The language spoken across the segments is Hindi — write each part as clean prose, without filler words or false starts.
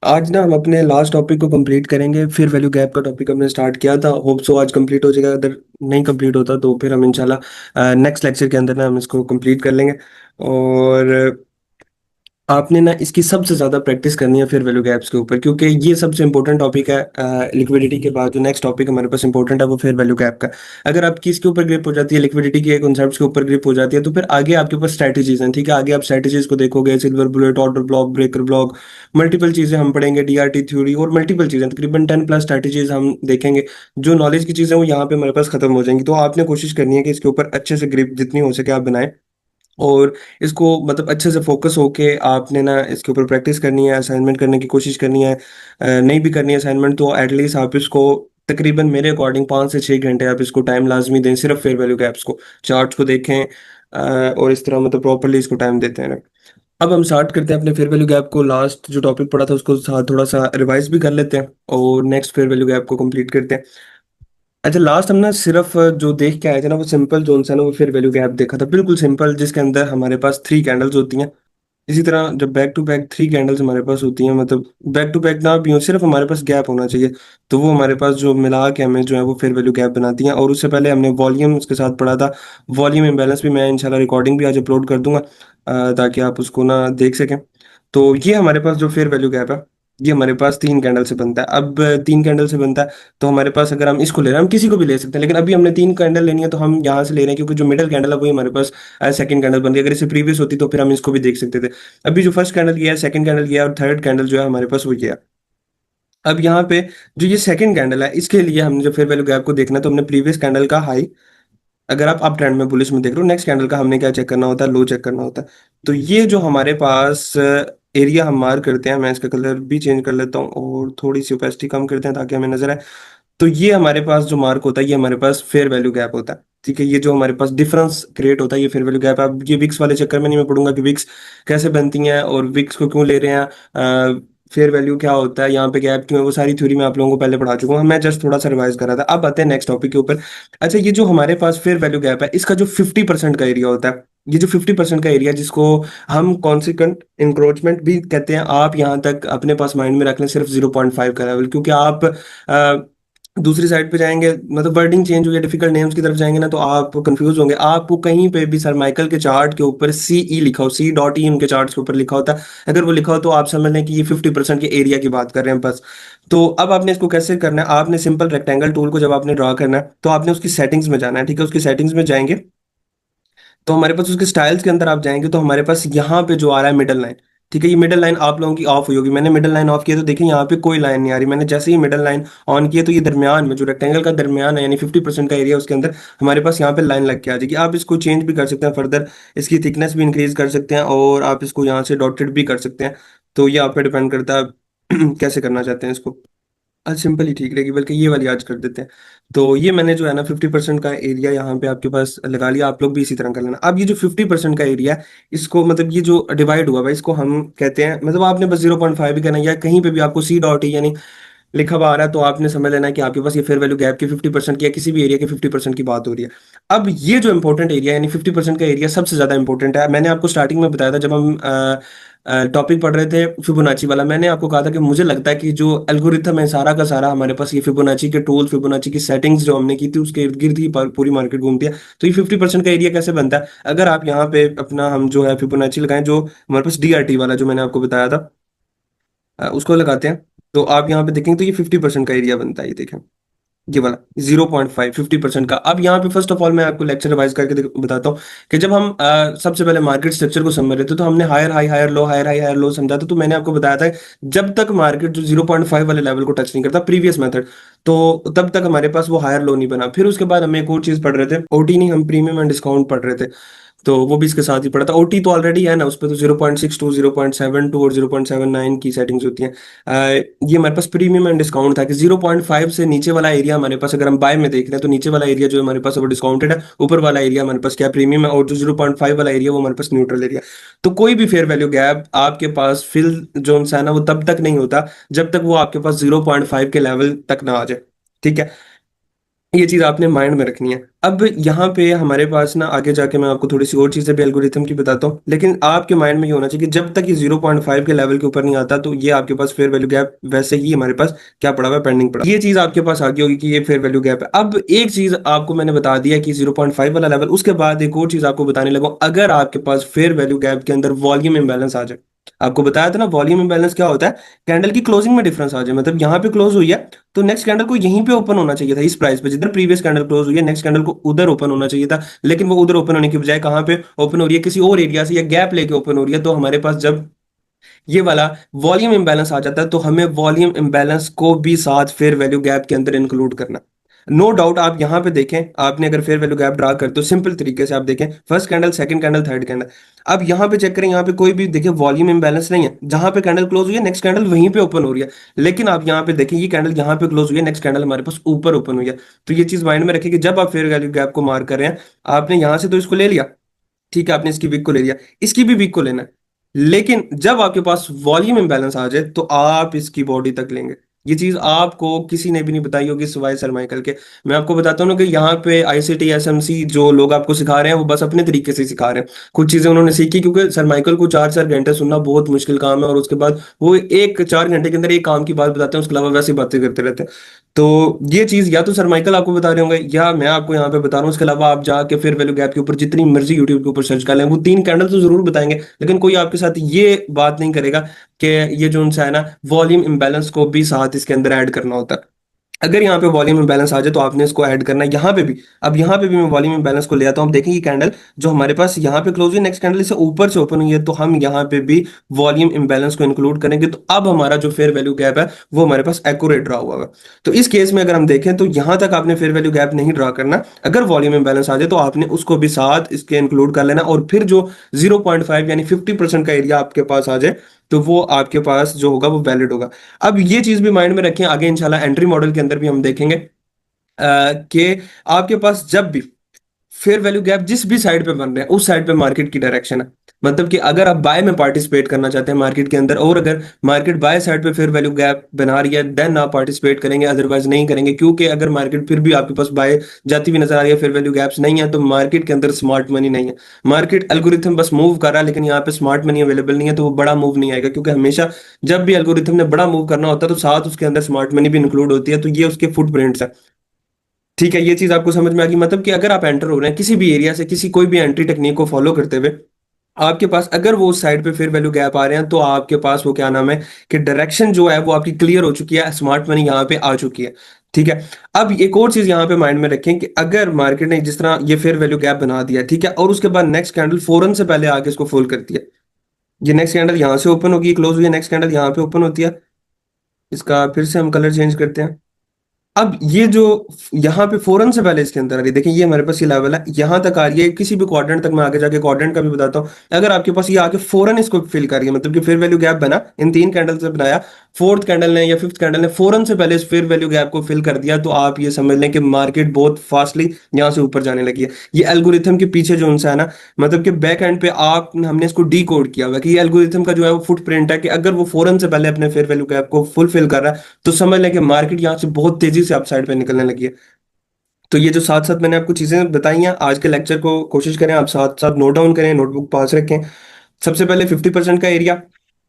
आज ना हम अपने लास्ट टॉपिक को कंप्लीट करेंगे। फिर वैल्यू गैप का टॉपिक हमने स्टार्ट किया था। होप सो आज कंप्लीट हो जाएगा। अगर नहीं कंप्लीट होता तो फिर हम इंशाल्लाह नेक्स्ट लेक्चर के अंदर ना हम इसको कंप्लीट कर लेंगे। और आपने ना इसकी सबसे ज्यादा प्रैक्टिस करनी है फिर वैल्यू गैप्स के ऊपर, क्योंकि ये सबसे इंपॉर्टेंट टॉपिक है। लिक्विडिटी के बाद जो नेक्स्ट टॉपिक हमारे पास इंपॉर्टेंट है वो फिर वैल्यू गैप का। अगर आपकी इसके ऊपर ग्रिप हो जाती है, लिक्विडिटी के कॉन्सेप्ट्स के ऊपर ग्रिप हो जाती है, तो फिर आगे आपके पास स्ट्रैटेजीज हैं। ठीक है, आगे आप स्ट्रैटेजीज को देखोगे, silver bullet, order block, breaker block, multiple चीजें हम पढ़ेंगे, डीआरटी थ्योरी और मल्टीपल चीजें, तकरीबन 10+ स्ट्रैटेजीज हम देखेंगे। जो नॉलेज की चीजें वो यहाँ पे हमारे पास खत्म हो जाएंगी। तो आपने कोशिश करनी है कि इसके ऊपर अच्छे से ग्रिप जितनी हो सके आप बनाएं। और इसको मतलब अच्छे से फोकस होके आपने ना इसके ऊपर प्रैक्टिस करनी है, असाइनमेंट करने की कोशिश करनी है। नहीं भी करनी है असाइनमेंट तो एटलीस्ट आप इसको तकरीबन मेरे अकॉर्डिंग 5 से 6 घंटे आप इसको टाइम लाजमी दें, सिर्फ फेयर वैल्यू गैप्स को, चार्ट्स को देखें। और इस तरह मतलब प्रॉपरली इसको टाइम देते हैं। अब हम स्टार्ट करते हैं अपने फेयर वैल्यू गैप को। लास्ट जो टॉपिक पढ़ा था उसको साथ थोड़ा सा रिवाइज भी कर लेते हैं और नेक्स्ट फेयर वैल्यू गैप को कंप्लीट करते हैं। अच्छा, लास्ट हम ना सिर्फ जो देख के आए थे ना वो सिंपल जोन सा ना वो फिर वैल्यू गैप देखा था, बिल्कुल सिंपल, जिसके अंदर हमारे पास 3 कैंडल्स होती हैं। इसी तरह जब बैक टू बैक 3 कैंडल्स हमारे पास होती हैं, मतलब बैक टू बैक ना भी हो, सिर्फ हमारे पास गैप होना चाहिए, तो वो हमारे पास जो मिला के हमें जो है वो फिर वैल्यू गैप बनाती हैं। और उससे पहले हमने वॉल्यूम उसके साथ पढ़ा था। वॉल्यूम इम्बैलेंस भी मैं इंशाल्लाह रिकॉर्डिंग भी आज अपलोड कर दूंगा, ताकि आप उसको ना देख सकें। तो ये हमारे पास जो फेयर वैल्यू गैप है, ये हमारे पास 3 कैंडल से बनता है। अब 3 कैंडल से बनता है तो हमारे पास अगर हम इसको ले रहे हैं, हम किसी को भी ले सकते हैं, लेकिन अभी हमने 3 कैंडल लेनी है तो हम यहाँ से ले रहे हैं, क्योंकि जो मिडिल कैंडल है वही हमारे पास सेकंड कैंडल बन रही है। अगर इससे प्रीवियस होती तो फिर हम इसको भी देख सकते थे। अभी जो फर्स्ट कैंडल किया है, सेकंड कैंडल किया है और थर्ड कैंडल जो है हमारे पास वो किया। अब यहाँ पे जो ये सेकंड कैंडल है, इसके लिए हमने जो फेयर वैल्यू गैप को देखना है तो हमने प्रीवियस कैंडल का हाई, अगर आप अप ट्रेंड में बुलिश में देख रहे हो, नेक्स्ट कैंडल का हमने क्या चेक करना होता है, लो चेक करना होता है। तो ये जो हमारे पास एरिया हम मार्क करते हैं, मैं इसका कलर भी चेंज कर लेता हूँ और थोड़ी सी ओपेसिटी कम करते हैं ताकि हमें नजर आए। तो ये हमारे पास जो मार्क होता है ये हमारे पास फेयर वैल्यू गैप होता है। ठीक है, ये जो हमारे पास डिफरेंस क्रिएट होता है ये फेयर वैल्यू गैप। अब ये विक्स वाले चक्कर में नहीं मैं पढ़ूंगा कि विक्स कैसे बनती हैं और विक्स को क्यों ले रहे हैं, फेयर वैल्यू क्या होता है, यहाँ पे गैप क्यों है, वो सारी थ्योरी मैं आप लोगों को पहले पढ़ा चुका हूँ। मैं जस्ट थोड़ा सा रिवाइज कर रहा था। अब आते हैं नेक्स्ट टॉपिक के ऊपर। अच्छा, ये जो हमारे पास फेयर वैल्यू गैप है, इसका जो 50% का एरिया होता है, ये जो 50% का एरिया जिसको हम कॉन्सिक्वेंट इंक्रोचमेंट भी कहते हैं, आप यहाँ तक अपने पास माइंड में रख लें, सिर्फ 0.5 का लेवल, क्योंकि आप दूसरी साइड पे जाएंगे, मतलब वर्डिंग चेंज हो गया, डिफिकल्ट नेम्स की तरफ जाएंगे ना तो आप कंफ्यूज होंगे। आपको कहीं पे भी सर माइकल के चार्ट के ऊपर सी ई लिखा हो, C.E उनके चार्ट के ऊपर लिखा होता है, अगर वो लिखा हो तो आप समझ लें कि ये 50% के एरिया की बात कर रहे हैं बस। तो अब आपने इसको कैसे करना है, आपने सिंपल रेक्टेंगल टूल को जब आपने ड्रा करना है तो आपने उसकी सेटिंग्स में जाना है। ठीक है, उसकी सेटिंग्स में जाएंगे तो हमारे पास उसके स्टाइल्स के अंदर आप जाएंगे तो हमारे पास यहाँ पे जो आ रहा है मिडल लाइन। ठीक है, ये मिडल लाइन आप लोगों की ऑफ हुई होगी, मैंने मिडल लाइन ऑफ किया तो देखिए यहाँ पे कोई लाइन नहीं आ रही। मैंने जैसे ही मिडल लाइन ऑन किया तो ये दरमियान में जो रेक्टेंगल का दरमियान है, यानी 50% का एरिया, उसके अंदर हमारे पास यहाँ पे लाइन लग के आ जाएगी। आप इसको चेंज भी कर सकते हैं फर्दर, इसकी थिकनेस भी इंक्रीज कर सकते हैं और आप इसको यहाँ से डॉटेड भी कर सकते हैं। तो ये आप पे डिपेंड करता है कैसे करना चाहते हैं इसको। आज सिंपल ही ठीक रहेगी, बल्कि ये वाली आज कर देते हैं। तो ये मैंने जो है ना 50% का एरिया यहाँ पे आपके पास लगा लिया, आप लोग भी इसी तरह कर लेना। अब ये जो 50% का एरिया है, इसको मतलब ये जो डिवाइड हुआ भाई, इसको हम कहते हैं, मतलब आपने बस 0.5 भी करना है, या कहीं पे भी आपको C.E यानी लिखा हुआ आ रहा है तो आपने समझ लेना है कि आपके पास ये फेयर वैल्यू गैप की 50% की या किसी भी एरिया के 50% की बात हो रही है। अब ये जो इंपॉर्टेंट एरिया यानी 50% का एरिया सबसे ज्यादा इंपॉर्टेंट है। मैंने आपको स्टार्टिंग में बताया था जब हम टॉपिक पढ़ रहे थे फिबोनाची वाला, मैंने आपको कहा था कि मुझे लगता है कि जो एल्गोरिथम है सारा का सारा हमारे पास ये फिबोनाची के टूल, फिबोनाची की सेटिंग्स जो हमने की थी उसके इर्द गिर्द ही पूरी मार्केट घूमती है। तो ये 50% का एरिया कैसे बनता है, अगर आप यहाँ पे अपना हम जो है फिबोनाची लगाएं, जो हमारे पास DRT वाला जो मैंने आपको बताया था, उसको लगाते हैं तो आप यहाँ पे देखेंगे तो ये 50% का एरिया बनता है। ये देखें, ये वाला 0.5 50% का। अब यहाँ पे फर्स्ट ऑफ ऑल मैं आपको लेक्चर रिवाइज करके बताता हूँ कि जब हम सबसे पहले मार्केट स्ट्रक्चर को समझ रहे थे तो हमने higher high higher low, higher high higher low समझा था। तो मैंने आपको बताया था जब तक मार्केट जो 0.5 वाले लेवल को टच नहीं करता प्रीवियस मेथड, तो तब तक हमारे पास वो हायर लो नहीं बना। फिर उसके बाद हम एक और चीज पढ़ रहे थे, ओटी नहीं, हम प्रीमियम एंड डिस्काउंट पढ़ रहे थे, तो वो भी इसके साथ ही पड़ा था। ओटी तो ऑलरेडी है ना, उस पर तो 0.62 0.72 और 0.79 की सेटिंग्स होती हैं। ये हमारे पास प्रीमियम एंड डिस्काउंट था कि 0.5 से नीचे वाला एरिया हमारे पास, अगर हम बाय में देख रहे हैं तो नीचे वाला एरिया जो हमारे पास है वो डिस्काउंटेड है, ऊपर वाला एरिया हमारे पास क्या प्रीमियम है, और जो 0.5 वाला एरिया वो हमारे पास न्यूट्रल एरिया। तो कोई भी फेयर वैल्यू गैप आपके पास फिल जोन है ना वो तब तक नहीं होता जब तक वो आपके पास 0.5 के लेवल तक ना आ जाए। ठीक है, ये चीज आपने माइंड में रखनी है। अब यहाँ पे हमारे पास ना आगे जाके मैं आपको थोड़ी सी और चीजें भी एल्गोरिथम की बताता हूँ, लेकिन आपके माइंड में ये होना चाहिए कि जब तक ये 0.5 के लेवल के ऊपर नहीं आता तो ये आपके पास फेयर वैल्यू गैप वैसे ही हमारे पास क्या पड़ा हुआ है, पेंडिंग पड़ा। ये चीज आपके पास आ गई होगी कि ये फेयर वैल्यू गैप है। अब एक चीज आपको मैंने बता दिया कि 0.5 वाला लेवल, उसके बाद एक और चीज आपको बताने लगा, अगर आपके पास फेयर वैल्यू गैप के अंदर वॉल्यूम इम्बैलेंस आ जाए। आपको बताया था ना वॉल्यूम इम्बैलेंस क्या होता है, कैंडल की क्लोजिंग में डिफरेंस आ जाए, मतलब यहाँ पे क्लोज हुई है तो नेक्स्ट कैंडल को यहीं पे ओपन होना चाहिए था, इस प्राइस पे जिधर प्रीवियस कैंडल क्लोज हुई है, नेक्स्ट कैंडल को उधर ओपन होना चाहिए था, लेकिन वो उधर ओपन होने की बजाय कहाँ पे ओपन हो रही है, किसी और एरिया से या गैप लेके ओपन हो रही है। तो हमारे पास जब ये वाला वॉल्यूम इंबैलेंस आ जाता है तो हमें वॉल्यूम इंबैलेंस को भी साथ फेयर वैल्यू गैप के अंदर इंक्लूड करना। नो डाउट आप यहां पे देखें, आपने अगर फेयर वैल्यू गैप ड्रा करते हो सिंपल तरीके से आप देखें first candle, second candle, third candle. अब यहां पे चेक करें, यहां पे कोई भी देखिए वॉल्यूम इंबैलेंस नहीं है, जहां पे कैंडल क्लोज हुई है नेक्स्ट कैंडल वहीं पे ओपन हो रही है। लेकिन आप यहां पे देखें ये कैंडल यहां पे क्लोज हुई है, नेक्स्ट कैंडल हमारे पास ऊपर ओपन हुई है। तो ये चीज माइंड में रखिए कि जब आप फेयर वैल्यू गैप को मार्क कर रहे हैं, आपने यहां से तो इसको ले लिया, ठीक है, आपने इसकी वीक को ले लिया, इसकी भी वीक को लेना है, लेकिन जब आपके पास वॉल्यूम इंबैलेंस आ जाए तो आप इसकी बॉडी तक लेंगे। ये चीज आपको किसी ने भी नहीं बताई होगी सिवाय सरमाइकल के। मैं आपको बताता हूँ ना कि यहाँ पे आईसीटी एसएमसी जो लोग आपको सिखा रहे हैं वो बस अपने तरीके से सिखा रहे हैं, कुछ चीजें उन्होंने सीखी, क्योंकि सरमाइकल को 4-4 घंटे सुनना बहुत मुश्किल काम है, और उसके बाद वो एक 4 घंटे के अंदर एक काम की बात बताते हैं, उसके अलावा वैसी बातें करते रहते हैं। तो ये चीज या तो सर माइकल आपको बता रहे होंगे या मैं आपको यहाँ पे बता रहा हूँ, उसके अलावा आप जाके फिर वैल्यू गैप के ऊपर जितनी मर्जी यूट्यूब के ऊपर सर्च कर लें, वो 3 कैंडल तो जरूर बताएंगे, लेकिन कोई आपके साथ ये बात नहीं करेगा कि ये जो उनसा है ना वॉल्यूम इंबैलेंस को भी साथ इसके अंदर ऐड करना होता है। अगर यहाँ पे वॉल्यूम इंबैलेंस आ जाए तो आपने इसको ऐड करना है यहाँ पे भी। अब यहाँ पे भी मैं वॉल्यूम इंबैलेंस को ले आता हूँ, आप देखें ये कैंडल जो हमारे पास यहाँ पे क्लोज हुई, नेक्स्ट कैंडल इससे ऊपर से ओपन हुई है, तो हम यहाँ पे भी वॉल्यूम इंबैलेंस को इंक्लूड करेंगे, तो अब हमारा जो फेयर वैल्यू गैप है वो हमारे पास एक्यूरेट ड्रा हुआ है। तो इस केस में अगर हम देखें तो यहाँ तक आपने फेयर वैल्यू गैप नहीं ड्रा करना, अगर वॉल्यूम इंबैलेंस आ जाए तो आपने उसको भी साथ इसके इंक्लूड कर लेना, और फिर जो 0.5 यानी 50% का एरिया आपके पास आ जाए तो वो आपके पास जो होगा वो वैलिड होगा। अब ये चीज भी माइंड में रखें, आगे इंशाल्लाह एंट्री मॉडल के अंदर भी हम देखेंगे कि आपके पास जब भी फेयर वैल्यू गैप जिस भी साइड पे बन रहे हैं उस साइड पे मार्केट की डायरेक्शन है, मतलब कि अगर आप बाय में पार्टिसिपेट करना चाहते हैं मार्केट के अंदर, और अगर मार्केट बाय साइड पे फेयर वैल्यू गैप बना रही है देन आप पार्टिसिपेट करेंगे, अदरवाइज नहीं करेंगे, क्योंकि अगर मार्केट फिर भी आपके पास बाय जाती हुई नजर आ रही है, फेयर वैल्यू गैप्स नहीं है, तो मार्केट के अंदर स्मार्ट मनी नहीं है। मार्केट एल्गोरिथम बस मूव कर रहा है, लेकिन यहाँ पे स्मार्ट मनी अवेलेबल नहीं है, तो वो बड़ा मूव नहीं आएगा, क्योंकि हमेशा जब भी एल्गोरिथम ने बड़ा मूव करना होता है तो साथ उसके अंदर स्मार्ट मनी भी इंक्लूड होती है, तो ये उसके फुटप्रिंट्स है। ठीक है, ये चीज आपको समझ में आ गई, मतलब कि अगर आप एंटर हो रहे हैं किसी भी एरिया से किसी कोई भी एंट्री टेक्निक को फॉलो करते हुए, आपके पास अगर वो उस साइड पे फिर वैल्यू गैप आ रहे हैं तो आपके पास वो क्या नाम है कि डायरेक्शन जो है वो आपकी क्लियर हो चुकी है, स्मार्ट मनी यहाँ पे आ चुकी है। ठीक है। अब एक और चीज यहाँ पे माइंड में रखें कि अगर मार्केट ने जिस तरह ये फेयर वैल्यू गैप बना दिया, ठीक है, और उसके बाद नेक्स्ट कैंडल फौरन से पहले आके इसको फॉल कर दिया, ये नेक्स्ट कैंडल यहाँ से ओपन होगी, क्लोज हुई है, नेक्स्ट कैंडल यहाँ पे ओपन होती है, इसका फिर से हम कलर चेंज करते हैं। अब ये जो यहाँ पे फौरन से पहले इसके अंदर आ रही है, देखिए ये हमारे पास ये लेवल है, यहाँ तक आ रही है, किसी भी क्वाड्रेंट तक मैं आगे जाके क्वाड्रेंट का भी बताता हूँ। अगर आपके पास ये आके फौरन इसको फिल कर रही है, मतलब कि फेयर वैल्यू गैप बना इन 3 कैंडल से बनाया, फोर्थ कैंडल ने या फिफ्थ कैंडल ने फौरन से पहले इस फेयर वैल्यू गैप को फिल कर दिया, तो आप ये समझ लें कि मार्केट बहुत फास्टली यहाँ से ऊपर जाने लगी है। ये एल्गोरिथम के पीछे जो उनसा है ना, मतलब कि बैक एंड पे आप हमने इसको डी कोड किया हुआ है कि ये एल्गोरिथम का जो है वो फुटप्रिंट है, कि अगर वो फौरन से पहले अपने फेयर वैल्यू गैप को फुलफिल कर रहा है तो समझ लें कि मार्केट यहाँ से बहुत तेजी से अपसाइड पे निकलने लगी है। तो ये जो साथ साथ मैंने आपको चीजें बताई हैं आज के लेक्चर को कोशिश करें आप साथ साथ नोट डाउन करें, नोटबुक पास रखें। सबसे पहले 50% का एरिया,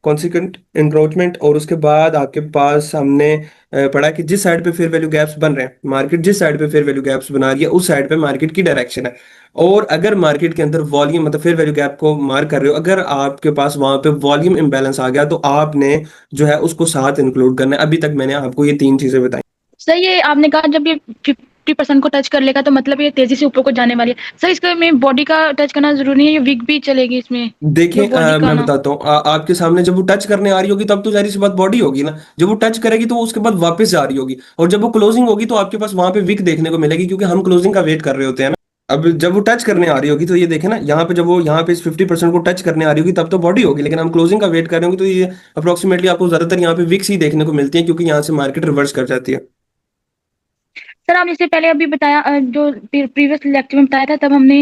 कॉन्सिक्वेंट इंक्रोचमेंट, और उसके बाद आपके पास हमने पढ़ा कि जिस साइड पे फेयर वैल्यू गैप्स बन रहे हैं, मार्केट जिस साइड पे फेयर वैल्यू गैप्स बना रही है उस साइड पे मार्केट की डायरेक्शन है। और अगर मार्केट के अंदर वॉल्यूम मतलब फेयर वैल्यू गैप को मार्क कर रहे हो, अगर आपके पास वहां पे वॉल्यूम इंबैलेंस आ गया तो आपने जो है उसको साथ इंक्लूड करना है। अभी तक मैंने आपको ये 3 चीजें बताई। सर ये आपने कहा जब ये 50% को टच कर लेगा तो मतलब ये तेजी से ऊपर को जाने वाली है। सर इसका में बॉडी का टच करना जरूरी है, ये वीक भी चलेगी इसमें देखिए जो बॉडी का मैं ना। बताता हूँ, आपके सामने जब वो टच करने आ रही होगी तब तो जाहिर सी बात बॉडी होगी ना, जब वो टच करेगी तो वो उसके बाद वापस जा रही होगी, और जब वो क्लोजिंग होगी तो आपके पास वहां पे विक देखने को मिलेगी, क्योंकि हम क्लोजिंग का वेट कर रहे होते हैं ना। अब जब वो टच करने आ रही होगी तो ये देखे ना, यहाँ पे जब वो यहाँ पे इस 50% को टच करने आ रही होगी तब तो बॉडी होगी, लेकिन हम क्लोजिंग का वेट कर रहे होंगे तो ये अप्रोक्सीमेटली आपको ज्यादातर यहाँ पे विक्स ही देखने को मिलती है, क्योंकि यहाँ से मार्केट रिवर्स कर जाती है। सर आपने इससे पहले अभी बताया जो प्रीवियस लेक्चर में बताया था तब हमने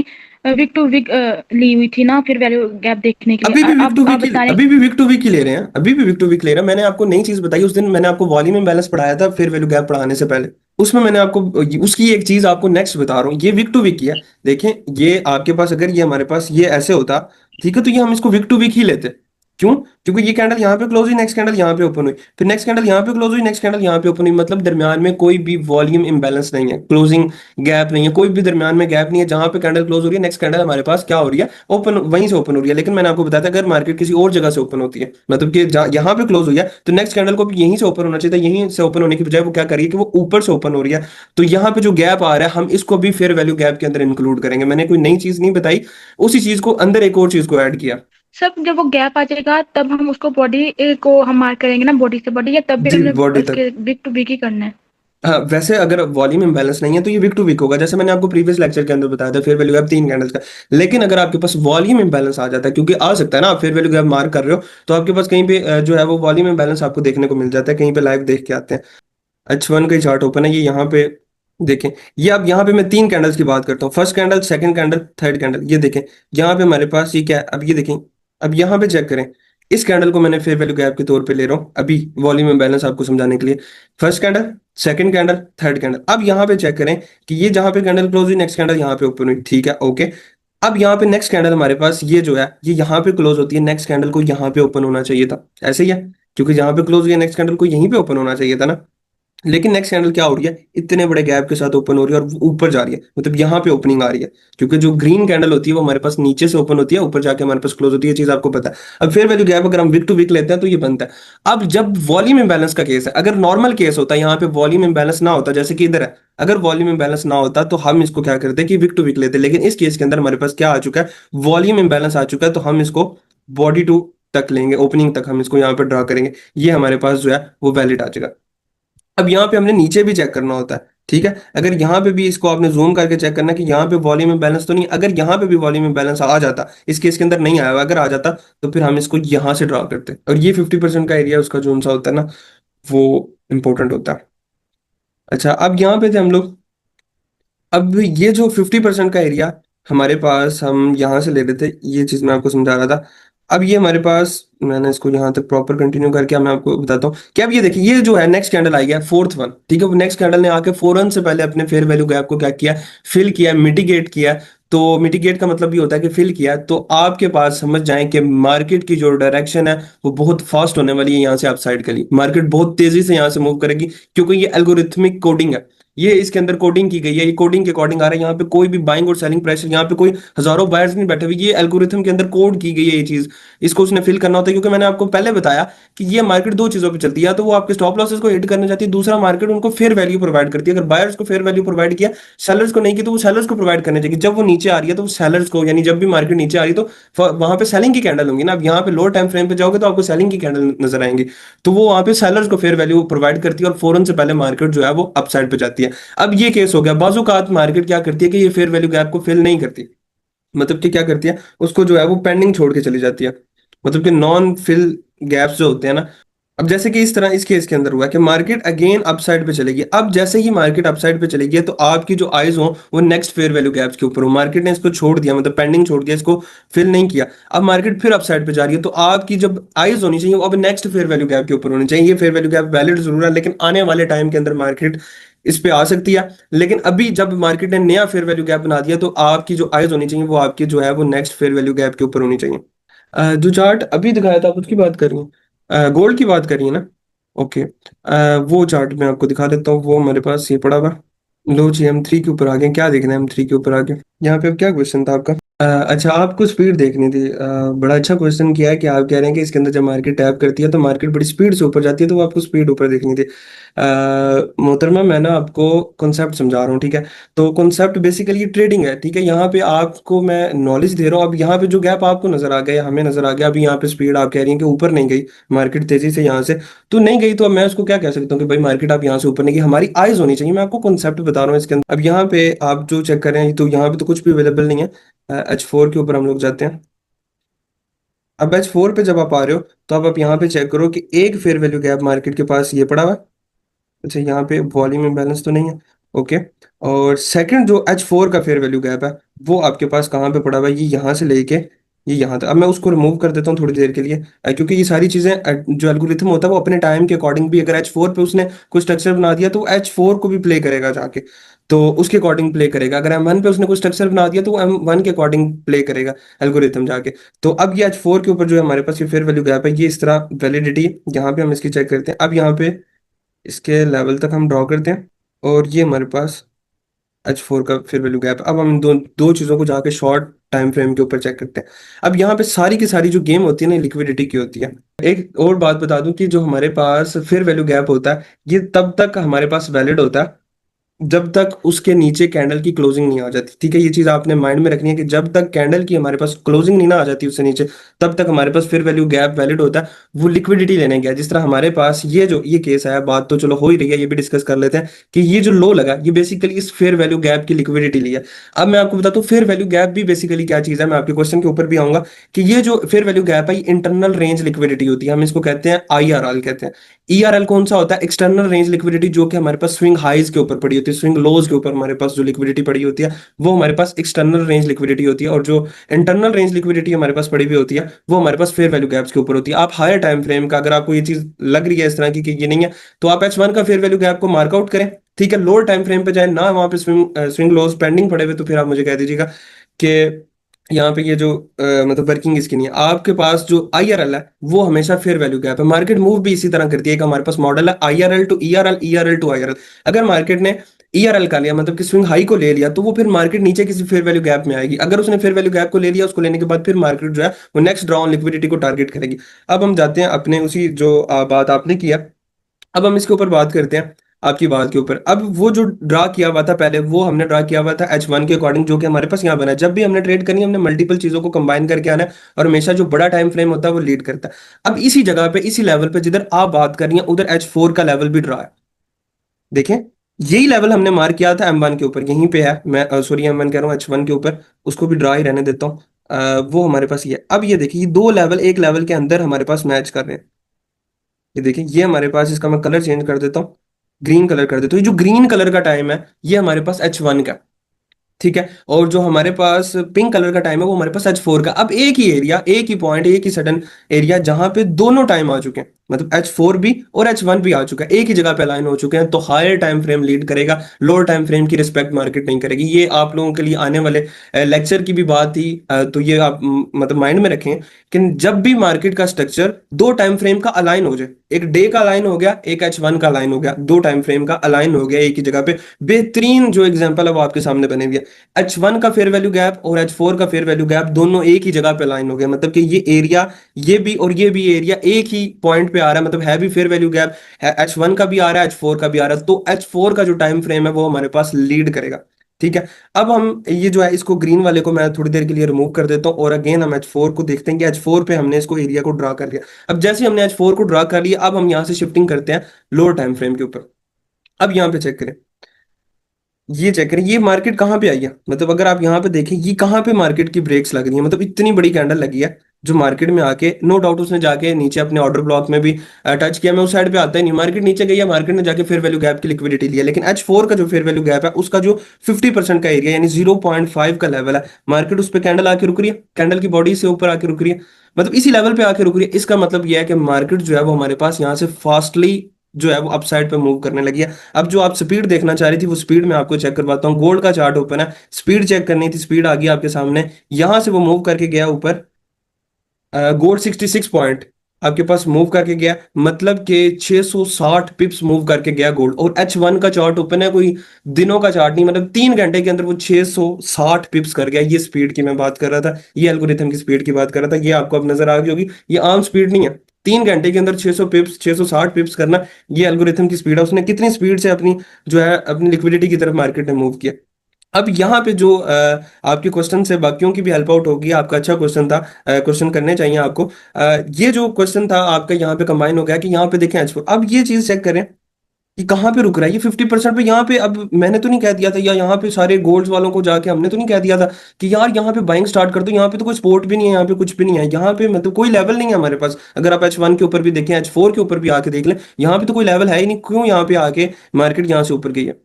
वीक टू वीक ली हुई थी ना फिर वैल्यू गैप देखने के लिए। अभी भी वीक अब टू आप वीक बता रहे अभी भी वीक टू वीक ही ले रहे हैं, अभी भी वीक टू वीक ले रहे हैं। मैंने आपको नई चीज बताई उस दिन, मैंने आपको वॉल्यूम इंबैलेंस पढ़ाया था फिर वैल्यू गैप पढ़ाने से पहले। उसमें मैंने आपको उसकी एक चीज आपको नेक्स्ट बता रहा हूँ, ये वीक टू वीक की है। देखें, ये आपके पास अगर ये हमारे पास ये ऐसे होता, ठीक है, तो ये हम इसको वीक टू वीक ही लेते। क्यों? क्योंकि ये कैंडल यहाँ पे क्लोज हुई, नेक्स्ट कैंडल यहाँ पे ओपन हुई, फिर नेक्स्ट कैंडल यहाँ पे क्लोज हुई, नेक्स्ट कैंडल यहाँ पे ओपन हुई, मतलब दरमियान में कोई भी वॉल्यूम इम्बैलेंस नहीं है, क्लोजिंग गैप नहीं है, कोई भी दरमियान में गैप नहीं है। जहां पे कैंडल क्लोज हो रही है, नेक्स्ट कैंडल हमारे पास क्या हो रही है, ओपन, वहीं से ओपन हो रही है। लेकिन मैंने आपको बताया था अगर मार्केट किसी और जगह से ओपन होती है, मतलब कि यहाँ पे क्लोज हुई है, तो नेक्स्ट कैंडल को भी यहीं से ओपन होना चाहिए था। यहीं से ओपन होने की बजाय वो क्या करिए कि वो ऊपर से ओपन हो रही है। तो यहाँ पे जो गैप आ रहा है, हम इसको भी फेयर वैल्यू गैप के अंदर इंक्लूड करेंगे। मैंने कोई नई चीज नहीं बताई, उसी चीज को अंदर एक और चीज को ऐड किया। सब जब वो गैप आ जाएगा तब हम उसको बॉडी को हम मार्क करेंगे ना, बॉडी से बॉडी, या तब भी जी, हमने बॉडी तक। उसके वीक टू वीक ही करना है? हाँ, वैसे अगर वॉल्यूम इम्बैलेंस नहीं है तो ये वीक टू वीक होगा, जैसे मैंने आपको प्रीवियस लेक्चर के अंदर बताया था फेयर वैल्यू गैप 3 कैंडल्स का। लेकिन अगर आपके पास वॉल्यूम इम्बैलेंस आ जाता है, क्योंकि आ सकता है ना, आप फेयर वैल्यू गैप मार्क कर रहे हो तो आपके पास कहीं पे जो है वो वॉल्यूम इम्बैलेंस आपको देखने को मिल जाता है, कहीं पे लाइव देख के आते हैं। H1 का ही चार्ट ओपन है, ये यहाँ पे देखें। ये अब यहाँ पे मैं 3 कैंडल्स की बात करता हूँ, first candle, second candle, third candle. ये देखें, यहाँ पे हमारे पास ये क्या है, अब ये देखें। अब यहाँ पे चेक करें, इस कैंडल को मैंने फेयर वैल्यू गैप के तौर पे ले रहा हूँ अभी वॉल्यूम इम्बैलेंस आपको समझाने के लिए। First candle, second candle, third candle. अब यहाँ पे चेक करें कि ये जहाँ पे कैंडल क्लोज हुई, नेक्स्ट कैंडल यहाँ पे ओपन हुई, ठीक है, ओके। अब यहाँ पे नेक्स्ट कैंडल हमारे पास ये जो है ये यहाँ पे क्लोज होती है, नेक्स्ट कैंडल को यहाँ पे ओपन होना चाहिए था, ऐसे ही है, क्योंकि यहाँ पे क्लोज हुई है नेक्स्ट कैंडल को यहीं पे ओपन होना चाहिए था ना। लेकिन नेक्स्ट कैंडल क्या हो रही है, इतने बड़े गैप के साथ ओपन हो रही है और वो ऊपर जा रही है, मतलब यहाँ पे ओपनिंग आ रही है। क्योंकि जो ग्रीन कैंडल होती है वो हमारे पास नीचे से ओपन होती है, ऊपर जाके हमारे पास क्लोज होती है, ये चीज आपको पता है। अब फेयर वैल्यू गैप अगर हम वीक टू वीक लेते हैं तो ये बनता है। अब जब वॉल्यूम इंबैलेंस का केस है, अगर नॉर्मल केस होता है यहाँ पे वॉल्यूम इंबैलेंस ना होता, जैसे कि इधर है, अगर वॉल्यूम इंबैलेंस ना होता तो हम इसको क्या करते कि वीक टू वीक लेते। लेकिन इस केस के अंदर हमारे पास क्या आ चुका है, वॉल्यूम इंबैलेंस आ चुका है, तो हम इसको बॉडी टू तक लेंगे, ओपनिंग तक हम इसको यहाँ पे ड्रा करेंगे, ये हमारे पास जो है वो वैलिड आ जाएगा। अब यहाँ पे हमने नीचे भी चेक करना होता है, ठीक है। अगर यहाँ पे भी इसको आपने जूम करके चेक करना है कि यहाँ पे वॉल्यूम में बैलेंस तो नहीं, अगर यहाँ पे भी वॉल्यूम में बैलेंस आ जाता, इस केस के अंदर नहीं आया हुआ, अगर आ जाता तो फिर हम इसको यहाँ से ड्रा करते। और ये 50% का एरिया उसका जोन सा होता है ना, वो इंपॉर्टेंट होता है। अच्छा, अब यहाँ पे थे हम लोग। अब ये जो 50% का एरिया हमारे पास हम यहाँ से ले रहे थे, ये चीज मैं आपको समझा रहा था। अब ये हमारे पास, मैंने इसको यहाँ तक प्रॉपर कंटिन्यू करके मैं आपको बताता हूँ कि अब ये देखिए, ये जो है नेक्स्ट कैंडल आई है, फोर्थ वन, ठीक है। वो नेक्स्ट कैंडल ने आके फौरन से पहले अपने फेयर वैल्यू गैप को क्या किया, फिल किया, मिटिगेट किया। तो मिटिगेट का मतलब ये होता है कि फिल किया, तो आपके पास समझ जाएं कि मार्केट की जो डायरेक्शन है वो बहुत फास्ट होने वाली है यहाँ से अपसाइड के लिए। मार्केट बहुत तेजी से यहाँ से मूव करेगी, क्योंकि ये एल्गोरिथमिक कोडिंग है, ये इसके अंदर कोडिंग की गई है, ये कोडिंग के अकॉर्डिंग आ रहा है। यहाँ पे कोई भी बाइंग और सेलिंग प्रेशर, यहाँ पे कोई हजारों बायर्स नहीं बैठे हुए, ये एल्गोरिथम के अंदर कोड की गई है ये चीज। इसको उसने फिल करना होता है, क्योंकि मैंने आपको पहले बताया कि ये मार्केट दो चीजों पे चलती है, या तो वो आपके स्टॉप लॉसेस को हिट करने जाती है, दूसरा मार्केट उनको फेयर वैल्यू प्रोवाइड करती है। अगर बायर्स को फेयर वैल्यू प्रोवाइड किया, सेलर्स को नहीं की, तो वो सेलर्स को प्रोवाइड करने चाहिए। जब वो नीचे आ रही है तो वो सेलर्स को, यानी जब भी मार्केट नीचे आ रही है तो वहां पे सेलिंग की कैंडल होंगी ना। अब यहाँ पे लो टाइम फ्रेम पे जाओगे तो आपको सेलिंग की कैंडल नजर आएंगी, तो वो वहां पे सेलर्स को फेयर वैल्यू प्रोवाइड करती है और फौरन से पहले मार्केट जो है वो अपसाइड पे जाती है। अब ये केस हो गया, बाजूकात मार्केट क्या करती है कि ये फेयर वैल्यू गैप को फिल नहीं करती, मतलब कि क्या करती है, उसको जो है वो पेंडिंग छोड़ के चली जाती है, मतलब कि नॉन फिल गैप्स जो होते हैं ना। अब जैसे कि इस तरह इस केस के अंदर हुआ कि मार्केट अगेन अपसाइड पे चलेगी। अब जैसे ही मार्केट अपसाइड पे चलेगी तो आपकी जो आइज हो वो नेक्स्ट फेयर वैल्यू गैप्स के ऊपर हो, मार्केट ने इसको छोड़ दिया, मतलब पेंडिंग छोड़ दिया, इसको फिल नहीं किया। अब मार्केट फिर अपसाइड पे जा रही है, तो आपकी जब आइज होनी चाहिए वो अब नेक्स्ट फेयर वैल्यू गैप के ऊपर होनी चाहिए। ये फेयर वैल्यू गैप वैलिड जरूर है, लेकिन आने वाले टाइम के अंदर मार्केट इस पे आ सकती है। लेकिन अभी जब मार्केट ने नया फेयर वैल्यू गैप बना दिया, तो आपकी जो आइज होनी चाहिए वो आपकी जो है वो नेक्स्ट फेयर वैल्यू गैप के ऊपर होनी चाहिए। जो चार्ट अभी दिखाया था आप उसकी बात कर रही हैं, गोल्ड की बात करिए ना। ओके, वो चार्ट मैं आपको दिखा देता हूँ, वो मेरे पास ये पड़ा हुआ। लो जी, M3 के ऊपर आ गए, क्या देखना है M3 के ऊपर आगे। यहाँ पे अब क्या क्वेश्चन था आपका? अच्छा, आपको स्पीड देखनी थी। बड़ा अच्छा क्वेश्चन किया है कि आप कह रहे हैं कि इसके अंदर जब मार्केट टैप करती है तो मार्केट बड़ी स्पीड से ऊपर जाती है, तो वो आपको स्पीड ऊपर देखनी थी। मोहतरमा, मैं ना आपको कॉन्सेप्ट समझा रहा हूँ, ठीक है। तो कॉन्सेप्ट बेसिकली ट्रेडिंग है, ठीक है। यहाँ पे आपको मैं नॉलेज दे रहा हूँ। अब यहाँ पे जो गैप आपको नजर आ गया, हमें नजर आ गया, अभी यहाँ पे स्पीड आप कह रही हैं कि ऊपर नहीं गई मार्केट तेजी से यहाँ से, तो नहीं गई। तो अब मैं उसको क्या कह सकता हूँ कि भाई मार्केट आप यहाँ से ऊपर नहीं गई, हमारी आइज होनी चाहिए। मैं आपको कॉन्सेप्ट बता रहा हूँ इसके अंदर। अब यहाँ पे आप जो चेक कर रहे हैं, तो यहाँ पे तो कुछ भी अवेलेबल नहीं है। H4 के ऊपर हम लोग जाते हैं। अब H4 पे जब आप आ रहे हो तो अब आप यहाँ पे चेक करो कि एक फेयर वैल्यू गैप मार्केट के पास ये पड़ा हुआ है। अच्छा, यहाँ पे वॉल्यूम इम्बैलेंस तो नहीं है, ओके। और सेकंड जो H4 का फेयर वैल्यू गैप है वो आपके पास कहाँ पे पड़ा हुआ है, ये यहाँ से लेके ये यहाँ था। अब मैं उसको रिमूव कर देता हूँ थोड़ी देर के लिए, क्योंकि ये सारी चीजें जो एल्गोरिथम होता है वो अपने टाइम के अकॉर्डिंग भी, अगर H4 पे उसने कुछ स्ट्रक्चर बना दिया तो H4 को भी प्ले करेगा जाके, तो उसके अकॉर्डिंग प्ले करेगा। अगर M1 पे उसने कुछ स्ट्रक्चर बना दिया तो वो M1 के अकॉर्डिंग प्ले करेगा एल्गोरिथम जाके। तो अब ये H4 के ऊपर जो है हमारे पास ये फेयर वैल्यू गैप है, ये इस तरह वैलिडिटी यहाँ पे हम इसकी चेक करते हैं। अब यहाँ पे इसके लेवल तक हम ड्रॉ करते हैं, और ये हमारे पास H4 का फिर वैल्यू गैप। अब हम दो दो चीजों को जाके शॉर्ट टाइम फ्रेम के ऊपर चेक करते हैं। अब यहाँ पे सारी की सारी जो गेम होती है ना, लिक्विडिटी की होती है। एक और बात बता दूं कि जो हमारे पास फिर वैल्यू गैप होता है, ये तब तक हमारे पास वैलिड होता है जब तक उसके नीचे कैंडल की क्लोजिंग नहीं आ जाती। ठीक है, ये चीज आपने माइंड में रखनी है कि जब तक कैंडल की हमारे पास क्लोजिंग नहीं ना आ जाती उससे नीचे, तब तक हमारे पास फिर वैल्यू गैप वैलिड होता है। वो लिक्विडिटी लेने गया, जिस तरह हमारे पास ये जो ये केस है, बात तो चलो हो ही रही है, ये भी डिस्कस कर लेते हैं कि ये जो लो लगा ये बेसिकली इस फेयर वैल्यू गैप की लिक्विडिटी ली है। अब मैं आपको बताता हूँ फेयर वैल्यू गैप भी बेसिकली क्या चीज है, मैं आपके क्वेश्चन के ऊपर भी आऊंगा कि ये जो फेयर वैल्यू गैप है ये इंटरनल रेंज लिक्विडिटी होती है, हम इसको कहते हैं IRL कहते हैं। ईआरएल कौन सा होता है? एक्सटर्नल रेंज लिक्विडिटी, जो कि हमारे पास स्विंग हाइज के ऊपर पड़ी होती है, स्विंग लोज के ऊपर हमारे पास जो लिक्विडिटी पड़ी होती है वो हमारे पास एक्सटर्नल रेंज लिक्विडिटी होती है। और जो इंटरनल रेंज लिक्विडिटी हमारे पास पड़ी हुई होती है वो हमारे पास फेयर वैल्यू गैप्स के ऊपर होती है। आप हायर टाइम फ्रेम का, अगर आपको ये चीज लग रही है इस तरह की कि ये नहीं है, तो आप H1 का फेयर वैल्यू गैप को मार्कआउट करें। ठीक है, लोअर टाइम फ्रेम पे जाए ना, वहां पे स्विंग स्विंग लोज पेंडिंग पड़े हुए, तो फिर आप मुझे कह दीजिएगा कि यहाँ पे ये जो मतलब वर्किंग इसकी नहीं है। आपके पास जो IRL है वो हमेशा फेयर वैल्यू गैप है। मार्केट मूव भी इसी तरह करती है, एक हमारे पास मॉडल है IRL to ERL, ERL to IRL। अगर मार्केट ने ERL का लिया, मतलब कि स्विंग हाई को ले लिया, तो वो फिर मार्केट नीचे किसी फेयर वैल्यू गैप में आएगी। अगर उसने फेयर वैल्यू गैप को ले लिया, उसको लेने के बाद फिर मार्केट जो है वो नेक्स्ट ड्रॉ ऑन लिक्विडिटी को टारगेट करेगी। अब हम जाते हैं अपने उसी जो बात आपने किया, अब हम इसके ऊपर बात करते हैं आपकी बात के ऊपर। अब वो जो ड्रा किया हुआ था पहले, वो हमने ड्रा किया हुआ था H1 के अकॉर्डिंग, जो कि हमारे पास यहाँ बना है। जब भी हमने ट्रेड करनी है, हमने मल्टीपल चीजों को कंबाइन करके आना है, और हमेशा जो बड़ा टाइम फ्रेम होता है वो लीड करता है। अब इसी जगह पे, इसी लेवल पे जिधर आप बात कर रही हैं, उधर H4 का लेवल भी ड्रा है। देखें, यही लेवल हमने मार्क किया था M1 के ऊपर, यहीं पे है। मैं सॉरी, M1 कह रहा हूँ, H1 के ऊपर, उसको भी ड्रा ही रहने देता हूँ। वो हमारे पास ये है। अब ये देखिए, ये दो लेवल एक लेवल के अंदर हमारे पास मैच कर रहे हैं। ये देखिए, ये हमारे पास, इसका मैं कलर चेंज कर देता हूँ, ग्रीन कलर कर देता हूँ। ये जो ग्रीन कलर का टाइम है ये हमारे पास H1 का, ठीक है। और जो हमारे पास पिंक कलर का टाइम है वो हमारे पास H4 का। अब एक ही एरिया, एक ही पॉइंट, एक ही सडन एरिया जहां पे दोनों टाइम आ चुके हैं, मतलब H4 भी और H1 भी आ चुका है, एक ही जगह पे अलाइन हो चुके हैं, तो हायर टाइम फ्रेम लीड करेगा, लोअर टाइम फ्रेम की रिस्पेक्ट मार्केट नहीं करेगी। ये आप लोगों के लिए आने वाले लेक्चर की भी बात थी, तो ये आप मतलब माइंड में रखें कि जब भी मार्केट का स्ट्रक्चर दो टाइम फ्रेम का अलाइन हो जाए, एक डे का अलाइन हो गया, एक H1 का अलाइन हो गया, दो टाइम फ्रेम का अलाइन हो गया एक ही जगह पे, बेहतरीन जो एग्जांपल है वो आपके सामने बने हुए। H1 का फेयर वैल्यू गैप और H4 का फेयर वैल्यू गैप दोनों एक ही जगह पे अलाइन हो गया, मतलब कि ये एरिया, ये भी और ये भी एरिया एक ही पॉइंट पे आ रहा है, मतलब है भी फेयर वैल्यू गैप है। H1 का भी आ रहा है, H4 का भी आ रहा है, तो H4 का जो टाइम फ्रेम है वो हमारे पास लीड करेगा। ठीक है, अब हम ये जो है इसको ग्रीन वाले को मैं थोड़ी देर के लिए रिमूव कर देता हूँ, और अगेन हम H4 को देखते हैं कि H4 पे हमने इसको एरिया को ड्रा कर लिया। अब जैसे ही हमने H4 को ड्रा कर लिया, अब हम यहाँ से शिफ्टिंग करते हैं लोअर टाइम फ्रेम के ऊपर। अब यहाँ पे चेक करें, ये चेक करें, ये मार्केट कहाँ पे आई है, मतलब अगर आप यहाँ पे देखें ये कहाँ पे मार्केट की ब्रेक्स लग रही है, मतलब इतनी बड़ी कैंडल लगी है जो मार्केट में आके, नो डाउट उसने जाके नीचे अपने ऑर्डर ब्लॉक में भी टच किया। मैं उस साइड पे आता ही नहीं, मार्केट नीचे गई है, मार्केट ने जाके फेयर वैल्यू गैप की लिक्विडिटी लिया। लेकिन H4 का जो फेयर वैल्यू गैप है उसका जो 50% का एरिया, यानी 0.5 का लेवल है, मार्केट उस पर कैंडल आके रुक रही है, कैंडल की बॉडी से ऊपर आके रुक रही है, मतलब इसी लेवल पे आके रुक रही है। इसका मतलब यह है कि मार्केट जो है वो हमारे पास यहाँ से फास्टली जो है वो अपसाइड पे मूव करने लगी है। अब जो आप स्पीड देखना चाह रही थी, वो स्पीड मैं आपको चेक करवाता हूँ। गोल्ड का चार्ट ओपन है, स्पीड चेक करनी थी, स्पीड आ गई आपके सामने। यहां से वो मूव करके गया ऊपर, गोल्ड 66 पॉइंट आपके पास मूव करके गया, मतलब कि 660 पिप्स मूव करके गया गोल्ड। और H1 का चार्ट ओपन है, कोई दिनों का चार्ट नहीं, मतलब 3 घंटे के अंदर वो 660 पिप्स कर गया। ये स्पीड की मैं बात कर रहा था, ये एल्गोरिथम की स्पीड की बात कर रहा था, ये आपको अब नजर आ गई होगी, ये आम स्पीड नहीं है। 3 घंटे के अंदर 600 पिप्स, 660 पिप्स करना, ये एल्गोरिथम की स्पीड है। उसने कितनी स्पीड से अपनी जो है अपनी लिक्विडिटी की तरफ मार्केट ने मूव किया। अब यहाँ पे जो आपके क्वेश्चन से बाकियों की भी हेल्प आउट होगी, आपका अच्छा क्वेश्चन था, क्वेश्चन करने चाहिए आपको। ये जो क्वेश्चन था आपका यहाँ पे कंबाइन हो गया कि यहाँ पे देखें H4। अब ये चीज चेक करें कि कहाँ पे रुक रहा है ये 50% पे। यहाँ पे अब मैंने तो नहीं कह दिया था, या यहाँ पे सारे गोल्ड्स वालों को जाके हमने तो नहीं कह दिया था कि यार यहाँ पे बाइंग स्टार्ट कर दो, यहाँ पे तो कोई सपोर्ट भी नहीं है, यहाँ पे कुछ भी नहीं है, यहाँ पे मतलब कोई लेवल नहीं है हमारे पास। अगर आप H1 के ऊपर भी देखें, H4 के ऊपर भी आके देख लें, यहाँ पे तो कोई लेवल है ही नहीं, क्यों यहाँ पे आके मार्केट यहाँ से ऊपर गई है।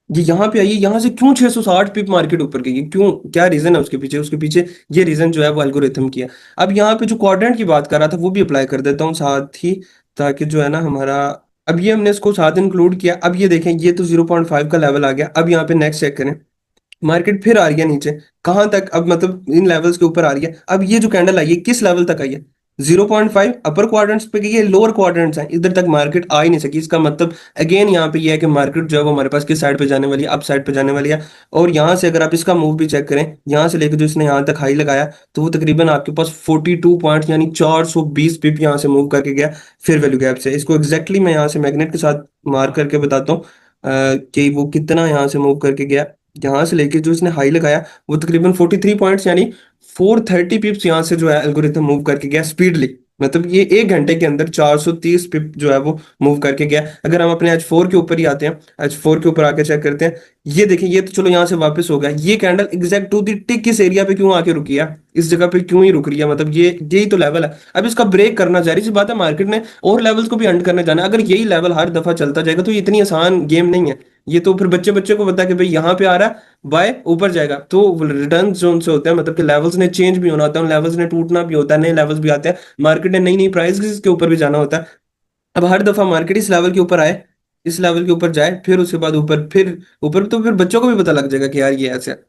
ये यहाँ पे आई है, यहाँ से क्यों 660 पिप मार्केट ऊपर गई है, क्यों, क्या रीजन है उसके पीछे, उसके पीछे ये रीजन जो है वो एल्गोरिथम की है। अब यहाँ पे जो क्वाड्रेंट की बात कर रहा था वो भी अप्लाई कर देता हूँ साथ ही, ताकि जो है ना हमारा, अब ये हमने इसको साथ इंक्लूड किया। अब ये देखें, ये तो 0.5 का लेवल आ गया। अब यहाँ पे नेक्स्ट चेक करें, मार्केट फिर आ रही है नीचे, कहां तक, अब मतलब इन लेवल्स के ऊपर आ रही है। अब ये जो कैंडल आई है किस लेवल तक आई है, 0.5 अपर क्वाड्रेंट्स पे गई है, लोअर क्वाड्रेंट्स हैं, इधर तक मार्केट आ ही नहीं सकी। इसका मतलब अगेन यहाँ पे ये है कि मार्केट जो है वो हमारे पास किस साइड पे जाने वाली है, अप साइड पे जाने वाली है। और यहाँ से अगर आप इसका मूव भी चेक करें, यहाँ से लेकर जो इसने यहाँ तक हाई लगाया, तो वो तकरीबन आपके पास 42 पॉइंट यानी 420 पिप यहाँ से मूव करके गया फिर वैल्यू गैप से। इसको एग्जैक्टली मैं यहाँ से मैग्नेट के साथ मार्क करके बताता हूँ कि वो कितना यहाँ से मूव करके गया। यहाँ से लेके जो इसने हाई लगाया वो तकरीबन 43 पॉइंट्स यानी 430 पिप्स यहाँ से जो है एल्गोरिथम मूव करके गया स्पीडली। मतलब ये 1 घंटे के अंदर 430 पिप जो है वो मूव करके गया। अगर हम अपने H4 के ऊपर ही आते हैं, H4 के ऊपर आके चेक करते हैं, ये देखिए, ये तो चलो यहाँ से वापस हो गया। ये कैंडल एग्जैक्ट टू दी टिक किस एरिया पे क्यों आके रुकी है, इस जगह पे क्यों ही रुक रही है, मतलब ये यही तो लेवल है। अब इसका ब्रेक करना, जाहिर सी बात है मार्केट ने और लेवल्स को भी हंट करने जाना है। अगर यही लेवल हर दफा चलता जाएगा तो ये इतनी आसान गेम नहीं है। ये तो फिर बच्चे बच्चे को पता है कि भाई यहाँ पे आ रहा है, बाय ऊपर जाएगा, तो रिटर्न जोन से होते हैं, मतलब कि लेवल्स ने चेंज भी होना होता है, लेवल्स ने टूटना भी होता है, नए लेवल्स भी आते हैं, मार्केट ने नई नई प्राइस के ऊपर भी जाना होता है। अब हर दफा मार्केट इस लेवल के ऊपर आए, इस लेवल के ऊपर जाए, फिर उसके बाद ऊपर, फिर ऊपर, तो फिर बच्चों को भी पता लग जाएगा कि यार ये ऐसे है।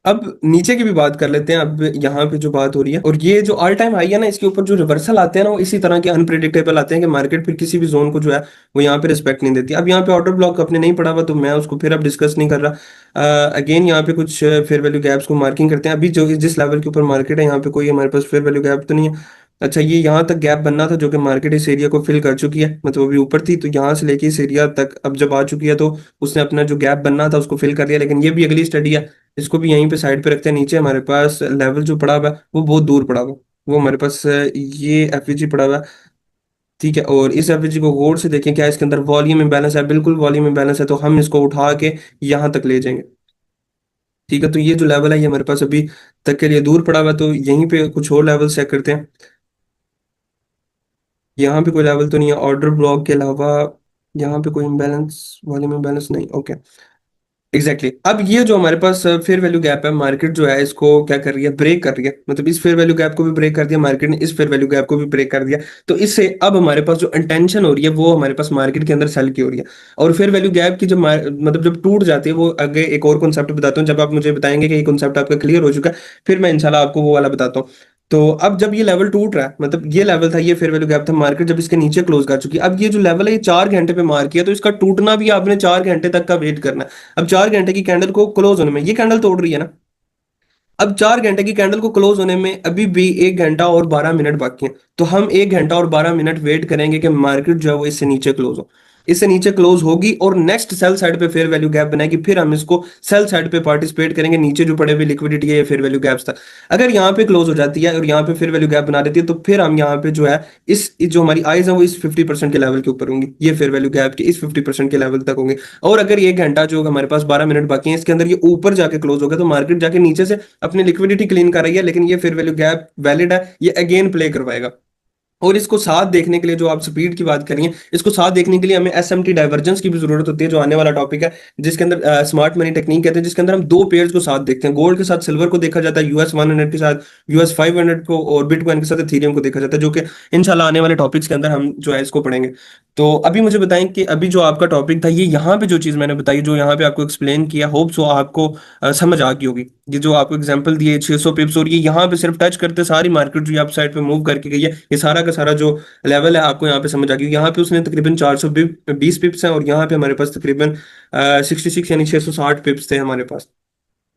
अब नीचे की भी बात कर लेते हैं। अब यहाँ पे जो बात हो रही है, और ये जो ऑल टाइम हाई है ना, इसके ऊपर जो रिवर्सल आते हैं ना, वो इसी तरह के अनप्रिडिक्टेबल आते हैं कि मार्केट फिर किसी भी जोन को जो है वो यहाँ पे रिस्पेक्ट नहीं देती। अब यहाँ पे ऑर्डर ब्लॉक अपने नहीं पड़ा हुआ, तो मैं उसको फिर अब डिस्कस नहीं कर रहा। अगेन यहाँ पे कुछ फेयर वैल्यू गैप्स को मार्किंग करते हैं। अभी जो जिस लेवल के ऊपर मार्केट है, यहाँ पे कोई हमारे पास फेयर वैल्यू गैप तो नहीं है। अच्छा, ये यहाँ तक गैप बनना था जो कि मार्केट इस एरिया को फिल कर चुकी है, मतलब अभी ऊपर थी, तो यहाँ से लेके इस एरिया तक अब जब आ चुकी है, तो उसने अपना जो गैप बनना था उसको फिल कर लिया। लेकिन ये भी अगली स्टडी है, इसको भी यहीं पे साइड पे रखते हैं। नीचे हमारे पास लेवल जो पड़ा हुआ है वो बहुत दूर पड़ा हुआ है। वो हमारे पास ये एफईजी पड़ा हुआ है, ठीक है। और इस एफईजी को गौर से देखें, क्या इसके अंदर वॉल्यूम इम्बैलेंस है, बिल्कुल वॉल्यूम इम्बैलेंस है, तो हम इसको उठा के यहाँ तक ले जाएंगे, ठीक है। तो ये जो लेवल है ये हमारे पास अभी तक के लिए दूर पड़ा हुआ है, तो यहीं पे कुछ और लेवल चेक करते हैं। यहाँ पे कोई लेवल तो नहीं है ऑर्डर ब्लॉक के अलावा, यहाँ पे कोई इम्बैलेंस, वॉल्यूम इम्बैलेंस नहीं, ओके। Exactly exactly। अब ये जो हमारे पास फेयर वैल्यू गैप है, मार्केट जो है इसको क्या कर रही है, ब्रेक कर रही है। मतलब इस फेयर वैल्यू गैप को भी ब्रेक कर दिया मार्केट ने, इस फेयर वैल्यू गैप को भी ब्रेक कर दिया। तो इससे अब हमारे पास जो इंटेंशन हो रही है वो हमारे पास मार्केट के अंदर सेल की हो रही है। और फेयर वैल्यू गैप की जब मतलब जब टूट जाती है, वो आगे एक और कॉन्सेप्ट बताता हूँ, जब आप मुझे बताएंगे कि ये कॉन्सेप्ट आपका क्लियर हो चुका है, फिर मैं इंशाल्लाह आपको वो वाला बताता हूँ। तो अब जब ये लेवल टूट रहा है, मतलब ये लेवल था, ये फेयर वैल्यू गैप था, मार्केट जब इसके नीचे क्लोज कर चुकी है, अब ये जो लेवल है ये 4 घंटे पे मार किया, तो इसका टूटना भी आपने 4 घंटे तक का वेट करना है। अब 4 घंटे की कैंडल को क्लोज होने में, ये कैंडल तोड़ रही है ना, अब 4 घंटे की कैंडल को क्लोज होने में अभी भी 1 घंटा और 12 मिनट बाकी है। तो हम 1 घंटा और 12 मिनट वेट करेंगे कि मार्केट जो है वो इससे नीचे क्लोज हो। इससे नीचे क्लोज होगी और नेक्स्ट सेल साइड पे फेयर वैल्यू गैप बनाएगी, फिर हम इसको सेल साइड पे पार्टिसिपेट करेंगे, नीचे जो पड़े हुए लिक्विडिटी है ये फेयर वैल्यू गैप्स था। अगर यहाँ पे क्लोज हो जाती है और यहाँ पे फेयर वैल्यू गैप बना देती है, तो फिर हम यहाँ पे जो है इस जो हमारी आइज है वो इस 50% के लेवल के ऊपर होंगी, ये फेयर वैल्यू गैप के इस 50% के लेवल तक होंगे। और अगर ये 1 घंटा जो हमारे पास 12 मिनट बाकी है इसके अंदर ये ऊपर जाके क्लोज होगा, तो मार्केट जाके नीचे से अपनी लिक्विडिटी क्लीन कर रही है, लेकिन ये फेयर वैल्यू गैप वैलिड है, ये अगेन प्ले करवाएगा। और इसको साथ देखने के लिए, जो आप स्पीड की बात कर रही हैं, इसको साथ देखने के लिए हमें एसएमटी डाइवर्जेंस की भी जरूरत होती है, जो आने वाला टॉपिक है, जिसके अंदर स्मार्ट मनी टेक्निक कहते हैं, जिसके अंदर हम दो पेयर्स को साथ देखते हैं। गोल्ड के साथ सिल्वर को देखा जाता है, US 100 के साथ US 500 को, और बिटकॉइन के साथ इथेरियम को देखा जाता है, जो कि इंशाल्लाह आने वाले टॉपिक्स के अंदर हम जो है इसको पढ़ेंगे। तो अभी मुझे बताएं कि अभी जो आपका टॉपिक था, ये यहाँ पे जो चीज़ मैंने बताई, जो यहाँ पे आपको एक्सप्लेन किया, होप सो आपको समझ आ गई होगी। ये जो आपको एग्जांपल दिए 600 पिप्स, और ये यहाँ पे सिर्फ टच करते सारी मार्केट जो आप साइड पे मूव करके गई है, ये सारा का सारा जो लेवल है आपको यहाँ पे समझ आ गई। यहाँ पे उसने तकरीबन 420 पिप्स हैं, और यहाँ पे हमारे पास तकरीबन 66 यानी 660 पिप्स थे हमारे पास।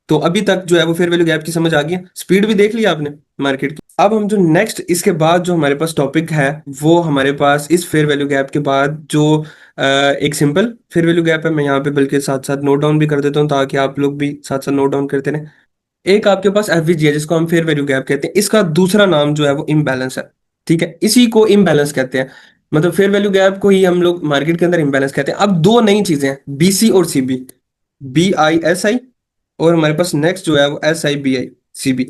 तो अभी तक जो है वो फेयर वैल्यू गैप की समझ आ गई है, स्पीड भी देख लिया आपने मार्केट की। अब हम जो नेक्स्ट इसके बाद जो हमारे पास टॉपिक है, वो हमारे पास इस फेयर वैल्यू गैप के बाद जो एक सिंपल फेयर वैल्यू गैप है, मैं यहाँ पे बल्कि साथ साथ नोट डाउन भी कर देता हूँ ताकि आप लोग भी साथ साथ नोट डाउन करते रहें। एक आपके पास एफवीजी है जिसको हम फेयर वैल्यू गैप कहते हैं, इसका दूसरा नाम जो है वो इम्बैलेंस है, ठीक है। इसी को इम्बैलेंस कहते हैं, मतलब फेयर वैल्यू गैप को ही हम लोग मार्केट के अंदर इम्बैलेंस कहते हैं। अब दो नई चीजें हैं, बीसी और सीबी, BISI, और हमारे पास नेक्स्ट जो है वो SIBI CB,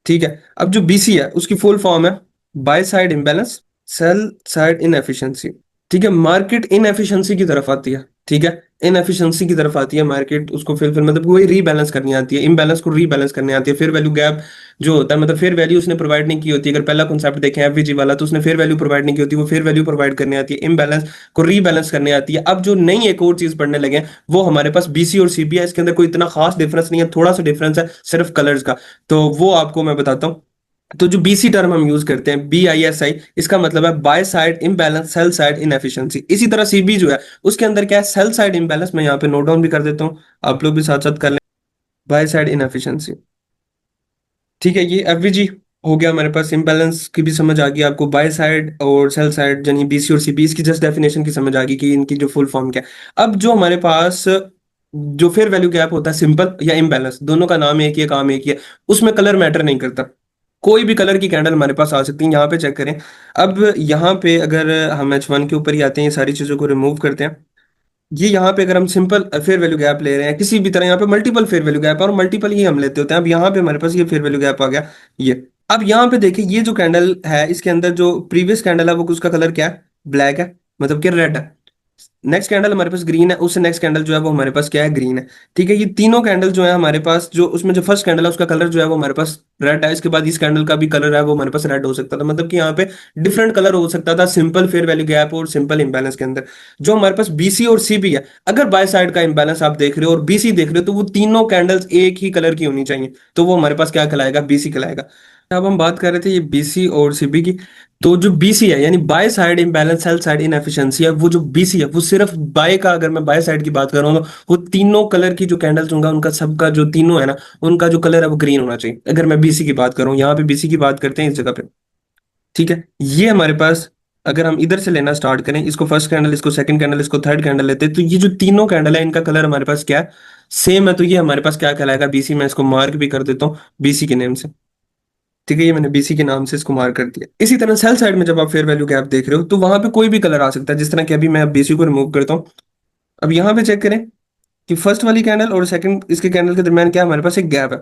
ठीक है। अब जो बीसी है उसकी फुल फॉर्म है by side imbalance, sell side inefficiency, ठीक है। मार्केट इनएफिशिएंसी की तरफ आती है, ठीक है। इनएफिशिएंसी की तरफ आती है मार्केट, उसको फिर मतलब वही रीबैलेंस करनी आती है, इम्बैलेंस को रीबैलेंस करनी आती है। फिर वैल्यू गैप जो होता है, मतलब फेयर वैल्यू उसने प्रोवाइड नहीं की होती। अगर पहला कॉन्सेप्ट देखें एफवीजी वाला, तो उसने फेयर वैल्यू प्रोवाइड नहीं की होती, वो फेयर वैल्यू प्रोवाइड करनी आती है, इम्बैलेंस को रीबैलेंस करनी आती है। अब जो नई एक और चीज पढ़ने लगे हैं, वो हमारे पास बीसी और सीबी है। इसके अंदर कोई इतना खास डिफरेंस नहीं है, थोड़ा सा डिफरेंस है सिर्फ कलर्स का। तो वो आपको मैं बताता हूँ। तो जो बीसी टर्म हम यूज करते हैं, BISI, इसका मतलब है by side imbalance, sell side inefficiency. इसी तरह सीबी जो है, उसके अंदर क्या है, सेल साइड इम्बैलेंस। मैं यहाँ पे नोट डाउन भी कर देता हूँ, आप लोग भी साथ साथ कर लें। बाय साइड इनएफिशिएंसी, ठीक है। ये एफवीजी हो गया हमारे पास, इम्बैलेंस की भी समझ आ गई आपको, बाय साइड और सेल साइड यानी बीसी और सीबी, इसकी जस्ट डेफिनेशन की समझ आ गई कि इनकी जो फुल फॉर्म क्या है। अब जो हमारे पास जो फेयर वैल्यू गैप होता है, सिंपल या इम्बैलेंस, दोनों का नाम एक ही है, काम एक ही है। उसमें कलर मैटर नहीं करता, कोई भी कलर की कैंडल हमारे पास आ सकती है। यहाँ पे चेक करें। अब यहाँ पे अगर हम H1 के ऊपर ही आते हैं, ये सारी चीजों को रिमूव करते हैं। ये यहाँ पे अगर हम सिंपल फेयर वैल्यू गैप ले रहे हैं किसी भी तरह, यहाँ पे मल्टीपल फेयर वैल्यू गैप है और मल्टीपल ही हम लेते होते हैं। अब यहाँ पे हमारे पास ये फेयर वैल्यू गैप आ गया, ये। अब यहाँ पे देखिए, ये जो कैंडल है, इसके अंदर जो प्रीवियस कैंडल है, वो उसका कलर क्या है, ब्लैक है, मतलब कि रेड है। नेक्स्ट कैंडल हमारे पास ग्रीन है, उससे नेक्स्ट कैंडल जो है वो हमारे पास क्या है, ग्रीन है। ठीक है, ये तीनों कैंडल जो है हमारे पास, जो उसमें जो फर्स्ट कैंडल है उसका कलर जो है वो हमारे पास रेड है। इसके बाद इस कैंडल का भी कलर है वो हमारे पास रेड हो सकता था, मतलब कि यहाँ पे डिफरेंट कलर हो सकता था सिंपल फेयर वैल्यू गैप और सिंपल इंबैलेंस के अंदर। जो हमारे पास बीसी और सीबी है, अगर बाय साइड का इंबैलेंस आप देख रहे हो और बीसी देख रहे हो, तो वो तीनों कैंडल्स एक ही कलर की होनी चाहिए, तो वो हमारे पास क्या कहलाएगा, बीसी कहलाएगा। अब हम बात कर रहे थे ये बीसी और सीबी की। तो जो बीसी है यानी by side imbalance, sell side inefficiency है, वो जो बीसी है वो सिर्फ बाय का, अगर मैं बाय साइड की बात कर रहा हूँ, तो वो तीनों कलर की जो कैंडल्स होंगे, उनका सबका जो तीनों है ना, उनका जो कलर है वो ग्रीन होना चाहिए। अगर मैं बीसी की बात करूँ, यहाँ पे बीसी की बात करते हैं इस जगह पे। ठीक है, ये हमारे पास, अगर हम इधर से लेना स्टार्ट करें, इसको फर्स्ट कैंडल, इसको सेकंड कैंडल, इसको थर्ड कैंडल लेते हैं, तो ये जो तीनों कैंडल है इनका कलर हमारे पास क्या है, सेम है। तो ये हमारे पास क्या कहलाएगा, बीसी। मैं इसको मार्क भी कर देता हूँ बीसी के नेम से। ठीक है, ये मैंने बीसी के नाम से इसको मार्क कर दिया। इसी तरह सेल साइड में जब आप फेयर वैल्यू गैप देख रहे हो, तो वहां पे कोई भी कलर आ सकता है, जिस तरह कि अभी मैं बीसी को रिमूव करता हूँ। अब यहाँ पे चेक करें कि फर्स्ट वाली कैंडल और सेकंड इसके कैंडल के दरमियान क्या है, हमारे पास एक गैप है।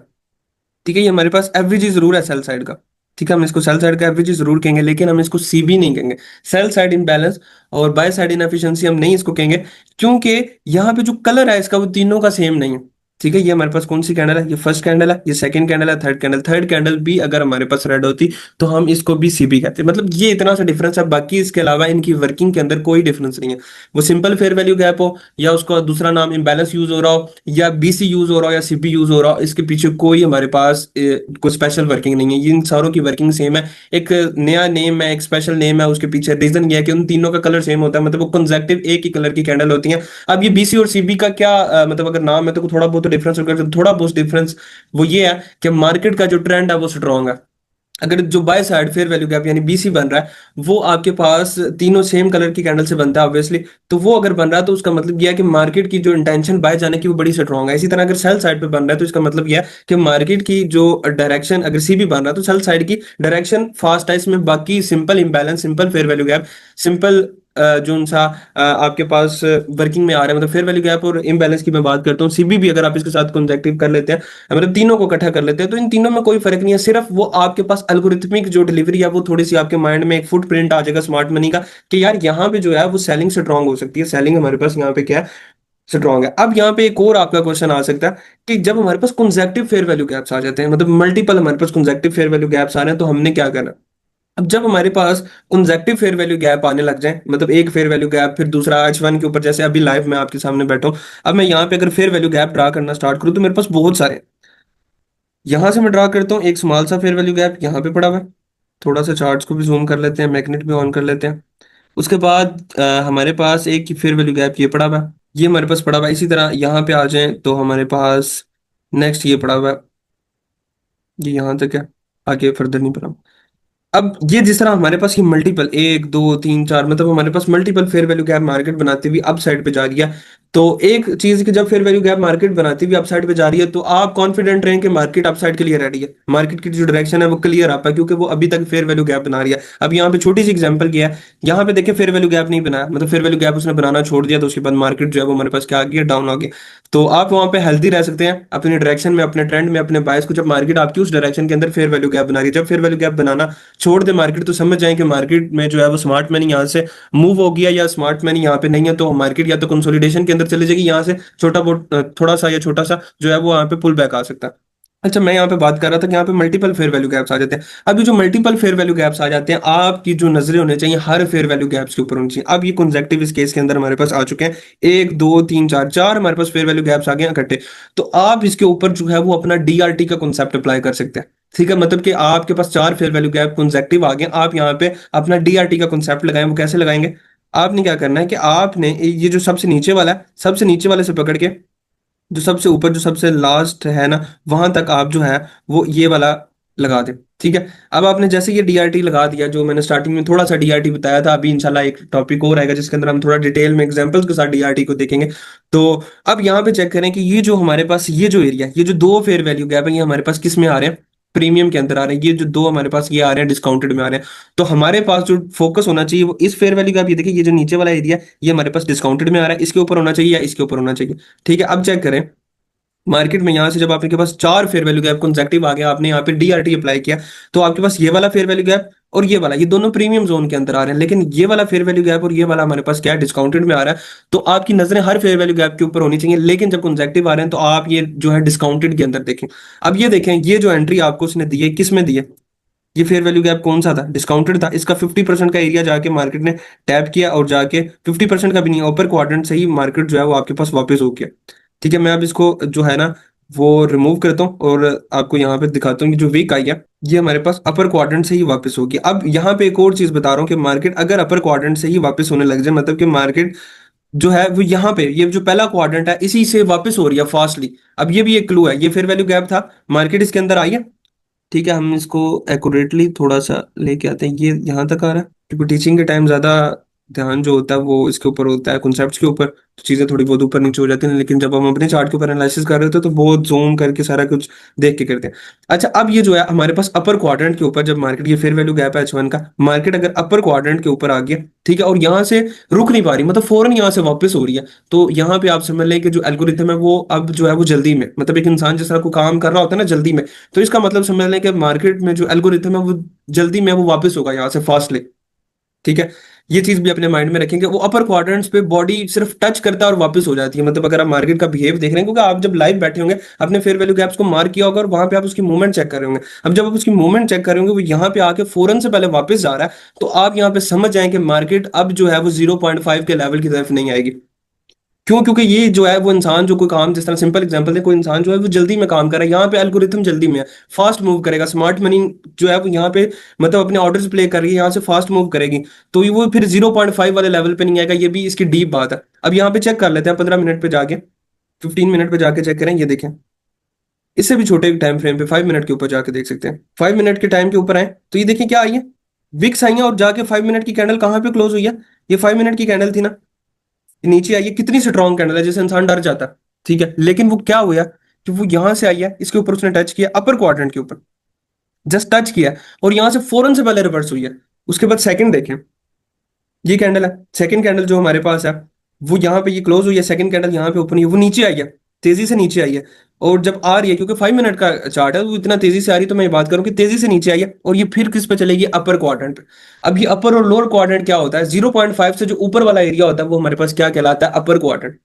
ठीक है, ये हमारे पास एवरेज जरूर है सेल साइड का। ठीक है, हम इसको सेल साइड का एवरेज जरूर कहेंगे, लेकिन हम इसको सीबी नहीं कहेंगे। सेल साइड इनबैलेंस और बाय साइड इनएफिशिएंसी हम नहीं इसको कहेंगे, क्योंकि यहाँ पे जो कलर है इसका वो तीनों का सेम नहीं है। ठीक है, ये हमारे पास कौन सी कैंडल है, ये फर्स्ट कैंडल है, ये सेकंड कैंडल है, थर्ड कैंडल। थर्ड कैंडल भी अगर हमारे पास रेड होती, तो हम इसको भी सीबी कहते हैं। मतलब ये इतना सा डिफरेंस है, बाकी इसके अलावा इनकी वर्किंग के अंदर कोई डिफरेंस नहीं है। वो सिंपल फेयर वैल्यू गैप हो, या उसका दूसरा नाम इम्बैलेंस यूज हो रहा हो, या बीसी यूज हो रहा हो, या सीबी यूज हो रहा हो, इसके पीछे कोई हमारे पास कोई स्पेशल वर्किंग नहीं है। ये इन सारों की वर्किंग सेम है। एक नया नेम है, एक स्पेशल नेम है, उसके पीछे रीजन ये है कि उन तीनों का कलर सेम होता है, मतलब वो कंसेक्टिव एक ही कलर की कैंडल होती है। अब ये बीसी और सीबी का क्या मतलब अगर नाम है तो थोड़ा बहुत डिफरेंस होगा, थोड़ा बहुत डिफरेंस वो ये है कि मार्केट का जो ट्रेंड है वो स्ट्रॉन्ग है। अगर जो by side fair value gap यानी बीसी बन रहा है, वो आपके पास तीनों सेम कलर की कैंडल से बनता है ऑब्वियसली, तो वो अगर बन रहा है तो उसका मतलब यह है कि मार्केट की जो इंटेंशन बाय जाने की वो बड़ी स्ट्रॉन्ग है। इसी तरह अगर सेल साइड पे बन रहा है, तो इसका मतलब यह है कि मार्केट की जो डायरेक्शन, अगर सीबी बन रहा है तो सेल साइड की डायरेक्शन फास्ट है। इसमें बाकी simple imbalance, simple fair value gap, simple जो उनसा आपके पास वर्किंग में आ रहा है, मतलब फेयर वैल्यू गैप और इम्बैलेंस की मैं बात करता हूँ। सीबी भी अगर आप इसके साथ कंजेक्टिव कर लेते हैं, मतलब तीनों को इकट्ठा कर लेते हैं, तो इन तीनों में कोई फर्क नहीं है। सिर्फ वो आपके पास एल्गोरिथमिक जो डिलीवरी है, वो थोड़ी सी आपके माइंड में एक फुटप्रिंट आ जाएगा स्मार्ट मनी का, कि यार यहाँ पे जो है वो सेलिंग स्ट्रांग हो सकती है। सेलिंग हमारे पास यहाँ पे क्या है, स्ट्रांग है। अब यहाँ पे एक और आपका क्वेश्चन आ सकता है कि जब हमारे पास कंसेक्टिव फेयर वैल्यू गैप्स आ जाते हैं, मतलब मल्टीपल हमारे पास कंसेक्टिव फेयर वैल्यू गैप्स आ रहे हैं, तो हमने क्या करना। अब जब हमारे पास कंसेक्टिव फेयर वैल्यू गैप आने लग जाए, मतलब एक फेयर वैल्यू गैप फिर दूसरा H1 के ऊपर, जैसे अभी लाइव मैं आपके सामने बैठा हूं, अब मैं यहाँ पे अगर फेयर वैल्यू गैप ड्रा करना स्टार्ट करूँ, तो मेरे पास बहुत सारे। यहां से मैं ड्रा करता हूँ एक स्मॉल सा फेयर वैल्यू गैप यहाँ पे पड़ा हुआ है। थोड़ा सा चार्ट्स को भी जूम कर लेते हैं, मैग्नेट भी ऑन कर लेते हैं। उसके बाद हमारे पास एक फेयर वैल्यू गैप ये पड़ा हुआ है, ये हमारे पास पड़ा हुआ है। इसी तरह यहाँ पे आ जाए तो हमारे पास नेक्स्ट ये पड़ा हुआ है, ये यहाँ तक है, आगे फर्दर नहीं पड़ा। अब ये जिस तरह हमारे पास ये मल्टीपल, एक दो तीन चार, मतलब हमारे पास multiple fair value gap market बनाती हुई अप साइड पे जा रही है, तो एक चीज की जब फेयर वैल्यू गैप मार्केट बनाती हुई अपसाइड पे जा रही है तो आप कॉन्फिडेंट रहें कि मार्केट अपसाइड के लिए रेडी है, मार्केट की जो डायरेक्शन है वो क्लियर आप है, क्योंकि वो अभी तक फेयर वैल्यू गैप बना रही है। अब यहाँ पे छोटी सी एग्जांपल किया है, यहाँ पे देखिए फेयर वैल्यू गैप नहीं बनाया, मतलब फेयर वैल्यू गैप उसने बनाना छोड़ दिया, तो उसके बाद मार्केट जो है वो हमारे पास क्या आ गया, डाउन आ गया। तो आप वहाँ पे हेल्दी रह सकते हैं अपनी डायरेक्शन में, अपने ट्रेंड में, अपने बायस को, जब मार्केट आपकी उस डायरेक्शन के अंदर फेयर वैल्यू गैप बना रही है। जब फेयर वैल्यू गैप बनाना छोड़ दे मार्केट, तो समझ जाए कि मार्केट में जो है वो स्मार्ट मनी यहाँ से मूव हो गया, या स्मार्ट मनी यहाँ पे नहीं है, तो मार्केट या तो कंसोलिडेशन के अंदर चली जाएगी, यहाँ से छोटा बहुत थोड़ा सा या छोटा सा जो है वो यहाँ पे पुल बैक आ सकता है। अच्छा, मैं यहाँ पे बात कर रहा था कि यहाँ पे मल्टीपल फेयर वैल्यू गैप्स आ जाते हैं। अब ये जो मल्टीपल फेयर वैल्यू गैप्स आ जाते हैं, आपकी जो नजरें होने चाहिए हर फेयर वैल्यू गैप्स के ऊपर होनी चाहिए। अब ये कंसेक्टिव इस केस के अंदर हमारे पास आ चुके हैं, एक दो तीन चार, चार हमारे पास फेयर वैल्यू गैप्स आ गए हैं इकट्ठे। तो आप इसके ऊपर जो है वो अपना डीआरटी का कॉन्सेप्ट अप्लाई कर सकते हैं। ठीक है, मतलब कि आपके पास चार फेयर वैल्यू गैप कंसेक्टिव आ गए, आप यहाँ पे अपना डीआरटी का कॉन्सेप्ट लगाएं। वो कैसे लगाएंगे? आपने क्या करना है कि आपने ये जो सबसे नीचे वाला है, सबसे नीचे वाले से पकड़ के जो सबसे ऊपर, जो सबसे लास्ट है ना, वहां तक आप जो है वो ये वाला लगा दें। ठीक है, अब आपने जैसे ये डीआरटी लगा दिया, जो मैंने स्टार्टिंग में थोड़ा सा डीआरटी बताया था, अभी इंशाल्लाह एक टॉपिक और आएगा जिसके अंदर हम थोड़ा डिटेल में एग्जांपल्स के साथ डीआरटी को देखेंगे। तो अब यहाँ पे चेक करें कि ये जो हमारे पास ये जो एरिया, ये जो दो फेयर वैल्यू गैप है, ये हमारे पास किस में आ रहे हैं? प्रीमियम के अंदर आ रहे हैं। ये जो दो हमारे पास ये आ रहे हैं डिस्काउंटेड में आ रहे हैं। तो हमारे पास जो फोकस होना चाहिए वो इस फेयर वैल्यू गैप, ये देखिए ये जो नीचे वाला एरिया, ये हमारे पास डिस्काउंटेड में आ रहा है, इसके ऊपर होना चाहिए या इसके ऊपर होना चाहिए। ठीक है, अब चेक करें मार्केट में, यहां से जब आपके पास चार फेयर वैल्यू गैप कंसेक्टिव आ गया, आपने यहाँ पे डीआरटी अप्लाई किया, तो आपके पास ये वाला फेयर वैल्यू गैप और ये वाला, ये दोनों प्रीमियम जोन के अंदर आ रहे हैं, लेकिन ये वाला फेयर वैल्यू गैप और ये वाला हमारे पास क्या है, डिस्काउंटेड में आ रहा है। तो आपकी नजरें हर फेयर वैल्यू गैप के ऊपर होनी चाहिए, लेकिन जब कंसेक्टिव आ रहे हैं तो आप ये जो है डिस्काउंटेड के अंदर देखें। अब ये देखें, ये जो एंट्री आपको उसने दी है, किस में दी है? ये फेयर वैल्यू गैप कौन सा था? डिस्काउंटेड था। इसका 50% का एरिया जाके मार्केट ने टैप किया, और जाके 50% का भी नहीं, ऊपर क्वाड्रेंट से ही मार्केट जो है वो आपके पास वापस हो गया। ठीक है, मैं अब इसको जो है ना वो रिमूव करता हूँ और आपको यहाँ पे दिखाता हूँ कि जो वीक आई है ये हमारे पास अपर क्वाड्रेंट से ही वापस होगी। अब यहाँ पे एक और चीज बता रहा हूँ कि मार्केट अगर अपर क्वाड्रेंट से ही वापस होने लग जाए, मतलब कि मार्केट जो है वो यहाँ पे, ये जो पहला क्वाड्रेंट है इसी से वापस हो रही है फास्टली। अब ये भी एक क्लू है, ये फेयर वैल्यू गैप था, मार्केट इसके अंदर आई है। ठीक है, हम इसको एक्यूरेटली थोड़ा सा लेके आते हैं, ये यहाँ तक आ रहा है, क्योंकि टीचिंग के टाइम ज्यादा ध्यान जो होता है वो इसके ऊपर होता है, कॉन्सेप्ट्स के ऊपर, तो चीजें थोड़ी बहुत ऊपर नीचे हो जाती हैं, लेकिन जब हम अपने चार्ट के ऊपर एनालिसिस कर रहे होते हैं तो बहुत जूम करके सारा कुछ देख के करते हैं। अच्छा, अब ये जो है हमारे पास अपर क्वाड्रेंट के ऊपर, जब मार्केट, ये फेयर वैल्यू गैप है H1 का, मार्केट अगर अपर क्वाड्रेंट के ऊपर आ गया, ठीक है, और यहाँ से रुक नहीं पा रही, मतलब फौरन यहाँ से वापस हो रही है, तो यहाँ पे आप समझ लें कि जो एल्गोरिथम है वो अब जो है वो जल्दी में, मतलब एक इंसान जिस तरह को काम कर रहा होता है ना जल्दी में, तो इसका मतलब समझ लें कि मार्केट में जो एल्गोरिथम है वो जल्दी में वो वापस होगा यहाँ से फास्टली। ठीक है, ये चीज भी अपने माइंड में रखेंगे। वो अपर क्वाड्रेंट्स पे बॉडी सिर्फ टच करता है और वापस हो जाती है, मतलब अगर आप मार्केट का बिहेव देख रहे हैं, क्योंकि आप जब लाइव बैठे होंगे अपने फेयर वैल्यू गैप्स को मार्क किया होगा और वहां पे आप उसकी मूवमेंट चेक कर रहे होंगे। अब जब आप उसकी मूवमेंट चेक कर रहे होंगे वो यहाँ पे आके फौरन से पहले वापस जा रहा है, तो आप यहाँ पे समझ जाएं कि मार्केट अब जो है वो 0.5 के लेवल की तरफ नहीं आएगी। क्यों? क्योंकि ये जो है वो इंसान जो कोई काम, जिस तरह सिंपल एग्जांपल है, कोई इंसान जो है वो जल्दी में काम कर रहा है, यहाँ पे एल्गोरिथम जल्दी में है, फास्ट मूव करेगा, स्मार्ट मनी जो है वो यहाँ पे मतलब अपने ऑर्डर्स प्ले कर रही है, यहाँ से फास्ट मूव करेगी, तो ये वो फिर 0.5 वाले लेवल पे नहीं आएगा। ये भी इसकी डीप बात है। अब यहाँ पे चेक कर लेते हैं 15 मिनट पे जाके, 15 मिनट पे जाके चेक करें, ये देखें, इससे भी छोटे टाइम फ्रेम पे 5 मिनट के ऊपर जाके देख सकते हैं। 5 मिनट के टाइम के ऊपर आए तो ये देखिए क्या आई है, विक्स आई है, और जाके 5 मिनट की कैंडल कहाँ पे क्लोज हुई है? ये 5 मिनट की कैंडल थी ना, नीचे आई है, कितनी स्ट्रॉन्ग कैंडल है, जैसे इंसान डर जाता है। ठीक है, लेकिन वो क्या हुआ कि वो यहां से आई है, इसके ऊपर उसने टच किया, अपर क्वाड्रेंट के ऊपर जस्ट टच किया, और यहां से फौरन से पहले रिवर्स हुई है। उसके बाद सेकंड देखें, ये कैंडल है, सेकंड कैंडल जो हमारे पास है वो यहाँ पे ये क्लोज हुई है, सेकंड कैंडल यहाँ पे ओपन हुई है, वो नीचे आई है, तेजी से नीचे आई है। और जब आ रही है, क्योंकि 5 मिनट का चार्ट है, वो इतना तेजी से आ रही है, तो मैं ये बात करूं कि तेजी से नीचे आई है, और ये फिर किस पे चलेगी? अपर क्वाड्रेंट पे। अब ये अपर और लोअर क्वाड्रेंट क्या होता है? 0.5 से जो ऊपर वाला एरिया होता है वो हमारे पास क्या कहलाता है? Upper quadrant.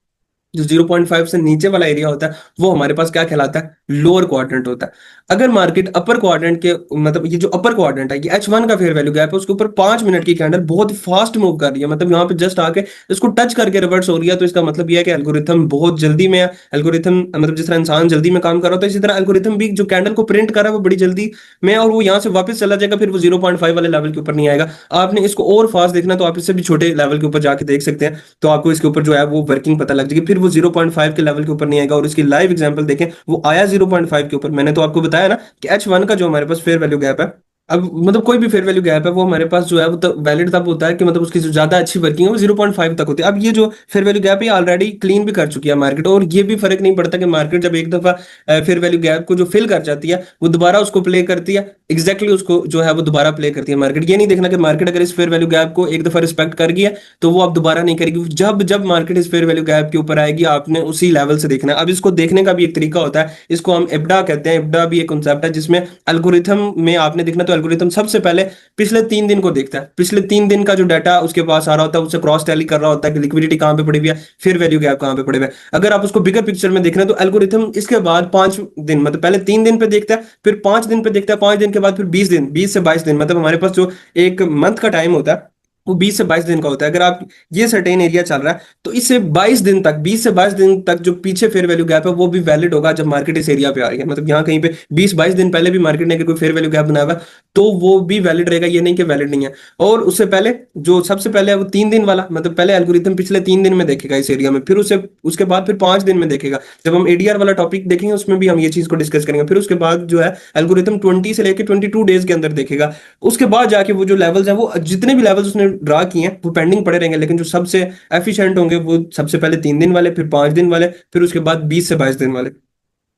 जो 0.5 से नीचे वाला एरिया होता है वो हमारे पास क्या कहलाता है? लोअर क्वाड्रेंट होता है। अगर मार्केट अपर क्वाड्रेंट के, मतलब ये जो अपर क्वाड्रेंट है, ये H1 का फेयर वैल्यू गैप है, उसके ऊपर 5 मिनट की कैंडल बहुत फास्ट मूव कर रही है, मतलब यहाँ पे जस्ट आके इसको टच करके रिवर्स हो रही है, तो इसका मतलब ये है कि एल्गोरिथम बहुत जल्दी में है। एल्गोरिथम मतलब जिस तरह इंसान जल्दी में काम कर रहा होता है, इसी तरह एल्गोरिथम भी जो कैंडल को प्रिंट कर रहा है वो बड़ी जल्दी में है, और वो यहाँ से वापस चला जाएगा, फिर वो 0.5 वाले लेवल के ऊपर नहीं आएगा। आपने इसको और फास्ट देखना तो आप इससे भी छोटे लेवल के ऊपर जाके देख सकते हैं, तो आपको इसके ऊपर जो है वो वर्किंग पता लग जाएगी, फिर वो 0.5 के लेवल के ऊपर नहीं आएगा। और इसकी लाइव एग्जांपल देखें, वो आया 0.5 के ऊपर। मैंने तो आपको बताया ना कि H1 का जो हमारे पास फेयर वैल्यू गैप है, अब मतलब कोई भी फेयर वैल्यू गैप है वो हमारे पास जो है वो वैलिड तब होता है कि मतलब उसकी जो ज्यादा अच्छी वर्किंग है वो 0.5 तक होती है। अब ये जो फेयर वैल्यू गैप है ऑलरेडी क्लीन भी कर चुकी है मार्केट, और ये भी फर्क नहीं पड़ता कि मार्केट जब एक दफा फेयर वैल्यू गैप को जो फिल कर जाती है वो दोबारा उसको प्ले करती है, एग्जैक्टली उसको जो है वो दोबारा प्ले करती है मार्केट। ये नहीं देखना कि मार्केट अगर इस फेयर वैल्यू गैप को एक दफा रिस्पेक्ट कर गया तो वो अब दोबारा नहीं करेगी। जब जब मार्केट इस फेयर वैल्यू गैप के ऊपर आएगी आपने उसी लेवल से देखना है। अब इसको देखने का भी एक तरीका होता है, इसको हम एबडा कहते हैं। एबडा भी एक कॉन्सेप्ट है जिसमें एल्गोरिथम में आपने देखना, तो एल्गोरिथम सबसे पहले पिछले 3 दिन को देखता है। पिछले 3 दिन का जो डाटा उसके पास आ रहा होता है उससे क्रॉस टैली कर रहा होता है कि लिक्विडिटी कहां पे पड़ी हुई है, फिर वैल्यू गैप कहां पे पड़े हुए हैं। अगर आप उसको बिगर पिक्चर में देख रहे हैं तो एल्गोरिथम इसके बाद 5 दिन, मतलब पहले 3 दिन पे देखता है, फिर 5 दिन पे देखता है, 5 दिन के बाद फिर 20 दिन, 20 से 22 दिन, मतलब हमारे पास जो एक मंथ का टाइम होता है वो 20 से 22 दिन का होता है। अगर आप ये सर्टेन एरिया चल रहा है तो इससे 22 दिन तक, 20 से 22 दिन तक जो पीछे फेयर वैल्यू गैप है वो भी वैलिड होगा जब मार्केट इस एरिया पे आ रही है। मतलब यहाँ कहीं पे 20-22 दिन पहले भी मार्केट ने अगर कोई फेयर वैल्यू गैप बनाया हुआ है तो वो भी वैलिड रहेगा, ये नहीं कि वैलिड नहीं है। और उससे पहले जो सबसे पहले है वो 3 दिन वाला, मतलब पहले एल्गोरिथम पिछले 3 दिन में देखेगा इस एरिया में, फिर उसे उसके बाद फिर 5 दिन में देखेगा। जब हम एडीआर वाला टॉपिक देखेंगे उसमें भी हम ये चीज को डिस्कस करेंगे। फिर उसके बाद जो है एल्गोरिथम 20 से लेकर 22 डेज के अंदर देखेगा। उसके बाद जाके वो जो लेवल्स हैं, वो जितने भी लेवल्स उसने ड्रा किए हैं वो पेंडिंग पड़े रहेंगे, लेकिन जो सबसे एफिशिएंट होंगे वो सबसे पहले 3 दिन वाले, फिर 5 दिन वाले, फिर उसके बाद 20 से 22 दिन वाले।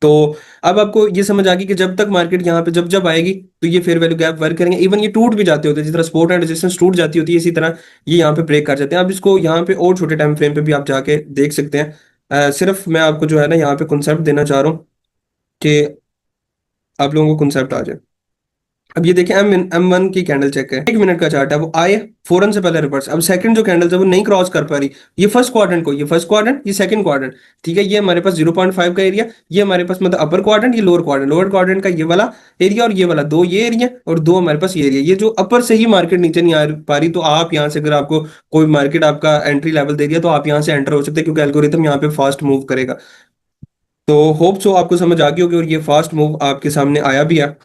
तो अब आपको ये समझ आ गई कि जब तक मार्केट यहाँ पे जब जब आएगी तो ये फेयर वैल्यू गैप वर्क करेंगे। इवन ये टूट भी जाते होते हैं, जिस तरह सपोर्ट एंड रेजिस्टेंस टूट जाती होती है इसी तरह ये यहाँ पे ब्रेक कर जाते हैं। अब इसको यहाँ पे और छोटे टाइम फ्रेम पे भी आप जाके देख सकते हैं। सिर्फ मैं आपको जो है ना यहाँ पे कॉन्सेप्ट देना चाह रहा हूँ कि आप लोगों को कॉन्सेप्ट आ जाए। अब ये देखिए M1 की कैंडल चेक है, 1 मिनट का चार्ट है, वो आए फौरन से पहले रिवर्स। अब सेकंड जो कैंडल है वो नहीं क्रॉस कर पा रही, ये फर्स्ट क्वाड्रेंट को, ये फर्स्ट क्वाड्रेंट, ये सेकंड क्वाड्रेंट, ठीक है। ये हमारे पास 0.5 का एरिया, ये हमारे पास मतलब अपर क्वाड्रेंट, ये लोअर क्वाड्रेंट। लोअर क्वाड्रेंट का ये वाला एरिया और ये वाला, दो ये एरिया और दो हमारे पास ये एरिया। ये जो अपर से ही मार्केट नीचे नहीं आ पा रही, तो आप यहाँ से अगर आपको कोई मार्केट आपका एंट्री लेवल दे दिया तो आप यहाँ से एंटर हो सकते हैं, क्योंकि एल्गोरिथम यहाँ पे फास्ट मूव करेगा। तो होप सो आपको समझ आ गई होगी और ये फास्ट मूव आपके सामने आया भी है।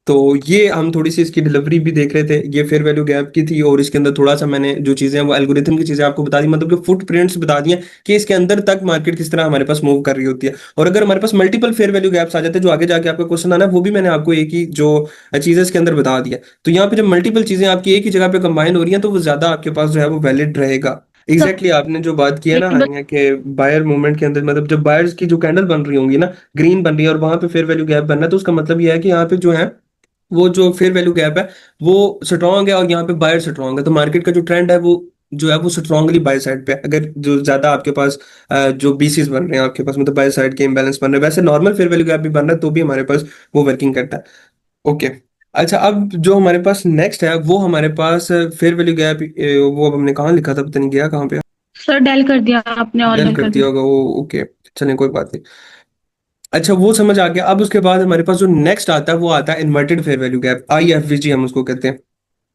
तो ये हम थोड़ी सी इसकी डिलीवरी भी देख रहे थे, ये फेयर वैल्यू गैप की थी, और इसके अंदर थोड़ा सा मैंने जो चीजें हैं वो एल्गोरिथम की चीजें आपको बता दी, मतलब कि फुटप्रिंट्स बता दिए कि इसके अंदर तक मार्केट किस तरह हमारे पास मूव कर रही होती है। और अगर हमारे पास मल्टीपल फेयर वैल्यू गैप्स आ जाते हैं, जो आगे जाके आपका क्वेश्चन आना है, वो भी मैंने आपको एक ही जो चीजें इसके अंदर बता दिया। तो यहाँ पे जब मल्टीपल चीजें आपकी एक ही जगह पे कंबाइन हो रही हैं तो वो ज्यादा आपके पास जो है वो वैलिड रहेगा। सब एग्जैक्टली आपने जो बात की है ना लेकिन बस हानिया, कि बायर मूवमेंट के अंदर मतलब जब बायर्स की जो कैंडल बन रही होंगी ना, ग्रीन बन रही है और वहां पे फेयर वैल्यू गैप बन रहा है, तो उसका मतलब ये है कि यहाँ पे जो है वो जो फेयर वैल्यू गैप है वो स्ट्रांग है और यहाँ पे बायर स्ट्रांग है। तो मार्केट का जो ट्रेंड है वो जो है वो स्ट्रांगली बाय साइड पे है। अगर जो ज्यादा आपके पास जो बीसीस बन रहे हैं आपके पास, मतलब बाय साइड के इम्बैलेंस बन रहे हैं, वैसे नॉर्मल फेयर वैल्यू गैप भी बन रहा है तो भी हमारे पास वो वर्किंग करता है। ओके। अच्छा, अब जो हमारे पास नेक्स्ट है वो हमारे पास फेयर वैल्यू गैप, वो अब हमने कहाँ लिखा था पता नहीं गया कहाँ पे, सर डेल कर दिया आपने, और डेल डेल कर कर दिया दिया। होगा वो। ओके, चलिए कोई बात नहीं। अच्छा, वो समझ आ गया। अब उसके बाद हमारे पास जो नेक्स्ट आता है वो आता है inverted fair value gap, IFVG हम उसको कहते हैं।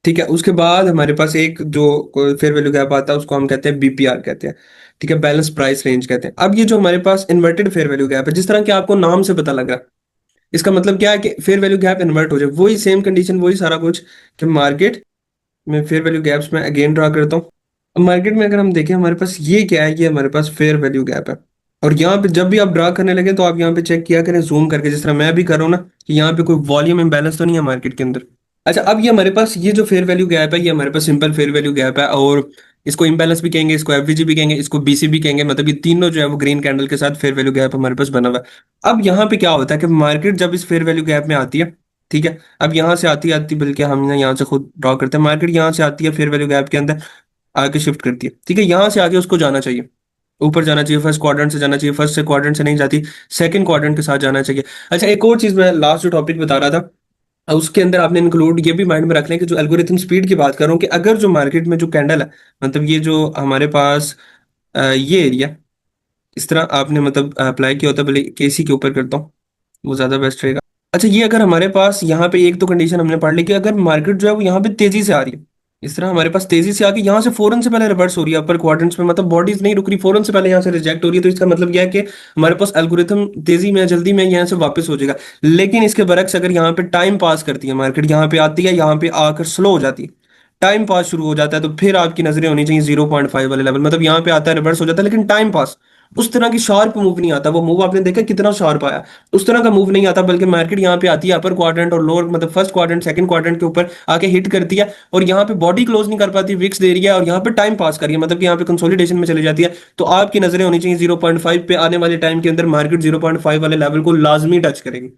ठीक है, उसके बाद हमारे पास एक जो फेयर वैल्यू गैप आता है उसको हम कहते हैं BPR कहते हैं। ठीक है, बैलेंस प्राइस रेंज कहते हैं। अब ये जो हमारे पास इन्वर्टेड फेयर वैल्यू गैप है, जिस तरह कि आपको नाम से पता लग रहा है, इसका मतलब क्या है कि फेयर वैल्यू गैप इन्वर्ट हो जाए, वही सेम कंडीशन, वही सारा कुछ कि मार्केट में फेयर वैल्यू गैप्स में अगेन ड्रा करता हूँ। अब मार्केट में अगर हम देखें हमारे पास ये क्या है, ये हमारे पास फेयर वैल्यू गैप है। और यहाँ पे जब भी आप ड्रा करने लगे तो आप यहाँ पे चेक किया करें जूम करके, जिस तरह मैं भी कर रहा हूँ ना, कि यहाँ पे कोई वॉल्यूम इम्बैलेंस तो नहीं है मार्केट के अंदर। अच्छा, अब ये हमारे पास ये जो फेयर वैल्यू गैप है ये हमारे पास सिंपल फेयर वैल्यू गैप है, और इसको इम्बैलेंस भी कहेंगे, इसको FVG भी कहेंगे, इसको BC भी कहेंगे। मतलब ये तीनों जो है वो ग्रीन कैंडल के साथ फेयर वैल्यू गैप हमारे पास बना हुआ है। अब यहाँ पे क्या होता है कि मार्केट जब इस फेयर वैल्यू गैप में आती है, ठीक है, अब यहाँ से आती आती, बल्कि हम ना यहाँ से खुद ड्रॉ करते हैं, मार्केट यहाँ से आती है फेयर वैल्यू गैप के अंदर आगे शिफ्ट करती है। ठीक है, यहाँ से आगे उसको जाना चाहिए, ऊपर जाना चाहिए, फर्स्ट क्वाड्रेंट से जाना चाहिए, फर्स्ट से क्वाड्रेंट से नहीं जाती, सेकंड क्वाड्रेंट के साथ जाना चाहिए। अच्छा, एक और चीज मैं लास्ट जो टॉपिक बता रहा था उसके अंदर आपने इंक्लूड ये भी माइंड में रख लें कि जो एल्गोरिथम स्पीड की बात कर रहा हूँ, कि अगर जो मार्केट में जो कैंडल है, मतलब ये जो हमारे पास ये एरिया इस तरह आपने मतलब अप्लाई किया होता है, भले KC के ऊपर करता हूँ वो ज्यादा बेस्ट रहेगा। अच्छा, ये अगर हमारे पास यहाँ पे एक तो कंडीशन हमने पढ़ ली कि अगर मार्केट जो है वो यहाँ पे तेजी से आ रही है, इस तरह हमारे पास तेजी से आके यहाँ से फौरन से पहले रिवर्स हो रही है अपर क्वाड्रेंट्स में, मतलब बॉडीज नहीं रुक रही, फौरन से पहले यहाँ से रिजेक्ट हो रही है, तो इसका मतलब यह है कि हमारे पास एल्गोरिथम तेजी में जल्दी में यहाँ से वापस हो जाएगा। लेकिन इसके बरक्स अगर यहाँ पे टाइम पास करती है मार्केट, यहाँ पे आती है, यहाँ पे आकर स्लो हो जाती है, टाइम पास शुरू हो जाता है, तो फिर आपकी नजरें होनी चाहिए 0.5 वाले लेवल, मतलब यहाँ पे आता है रिवर्स हो जाता है लेकिन टाइम पास उस तरह की शार्प मूव नहीं आता। वो मूव आपने देखा कितना शार्प आया, उस तरह का मूव नहीं आता, बल्कि मार्केट यहाँ पे आती है अपर क्वाड्रेंट और लोअर मतलब फर्स्ट क्वाड्रेंट सेकंड क्वाड्रेंट के ऊपर आके हिट करती है, और यहाँ पे बॉडी क्लोज नहीं कर पाती, विक्स दे रही है और यहाँ पे टाइम पास कर रही है, मतलब कि यहाँ पे कंसोलिडेशन में चली जाती है। तो आपकी नजरें होनी चाहिए 0.5 पे, आने वाले टाइम के अंदर मार्केट 0.5 वाले लेवल को लाजमी टच करेगी।